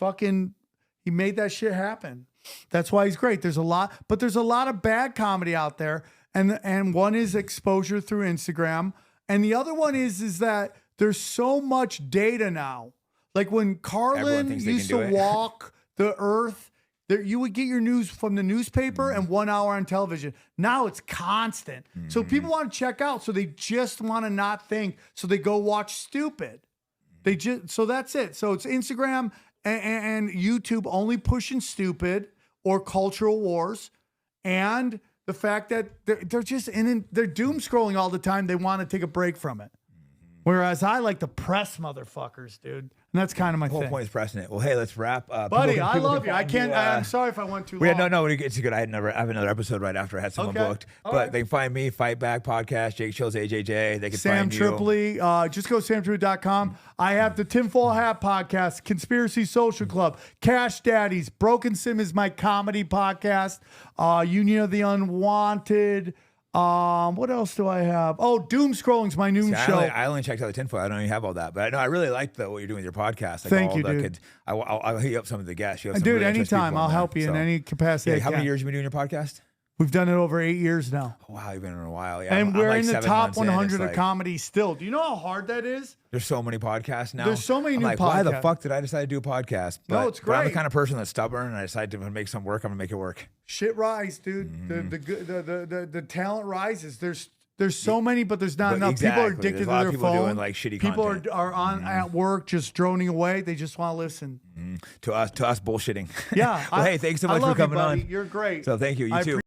made that shit happen. That's why he's great. There's a lot of bad comedy out there. And one is exposure through Instagram. And the other one is that there's so much data now. Like when Carlin used to walk the earth, you would get your news from the newspaper and 1 hour on television. Now it's constant. So people want to check out. So they just want to not think. So they go watch stupid. So that's it. So it's Instagram and YouTube only pushing stupid or cultural wars, and the fact that they're just they're doom scrolling all the time. They want to take a break from it. Whereas I like to press motherfuckers, dude. And that's kind of my thing. The whole point is pressing it. Well, hey, let's wrap. Buddy, I love you. I can't. I'm sorry if I went too long. No, it's good. I have another episode right after I had someone booked. But they can find me, Fight Back Podcast, Jake Chills, AJJ. They can Sam find you. Tripoli. Just go samtripoli.com. I have the Tinfoil Hat Podcast, Conspiracy Social Club, Cash Daddies, Broken Sim is my comedy podcast, Union of the Unwanted. What else do I have? Oh, Doom Scrolling's my new show. I only checked out the tinfoil. I don't even have all that, but I know I really liked what you're doing with your podcast. Like Thank you, dude. I'll hit you up some of the guests. You have some dude, really anytime I'll help you in any capacity. How many years have you been doing your podcast? We've done it over 8 years now. Oh, wow, you've been in a while. Yeah, and we're like in the top 100 of comedy still. Do you know how hard that is? There's so many podcasts now. There's so many new podcasts. Why the fuck did I decide to do a podcast? No, it's great. But I'm the kind of person that's stubborn, and I decide to make something work. I'm gonna make it work. Shit rise, dude. The talent rises. There's so many, but there's not enough. Exactly. People are addicted to their people phone. Doing like shitty people content. are on at work just droning away. They just want to listen. To us bullshitting. Yeah. Well, hey, thanks so much for coming on. You're great. So thank you. You too.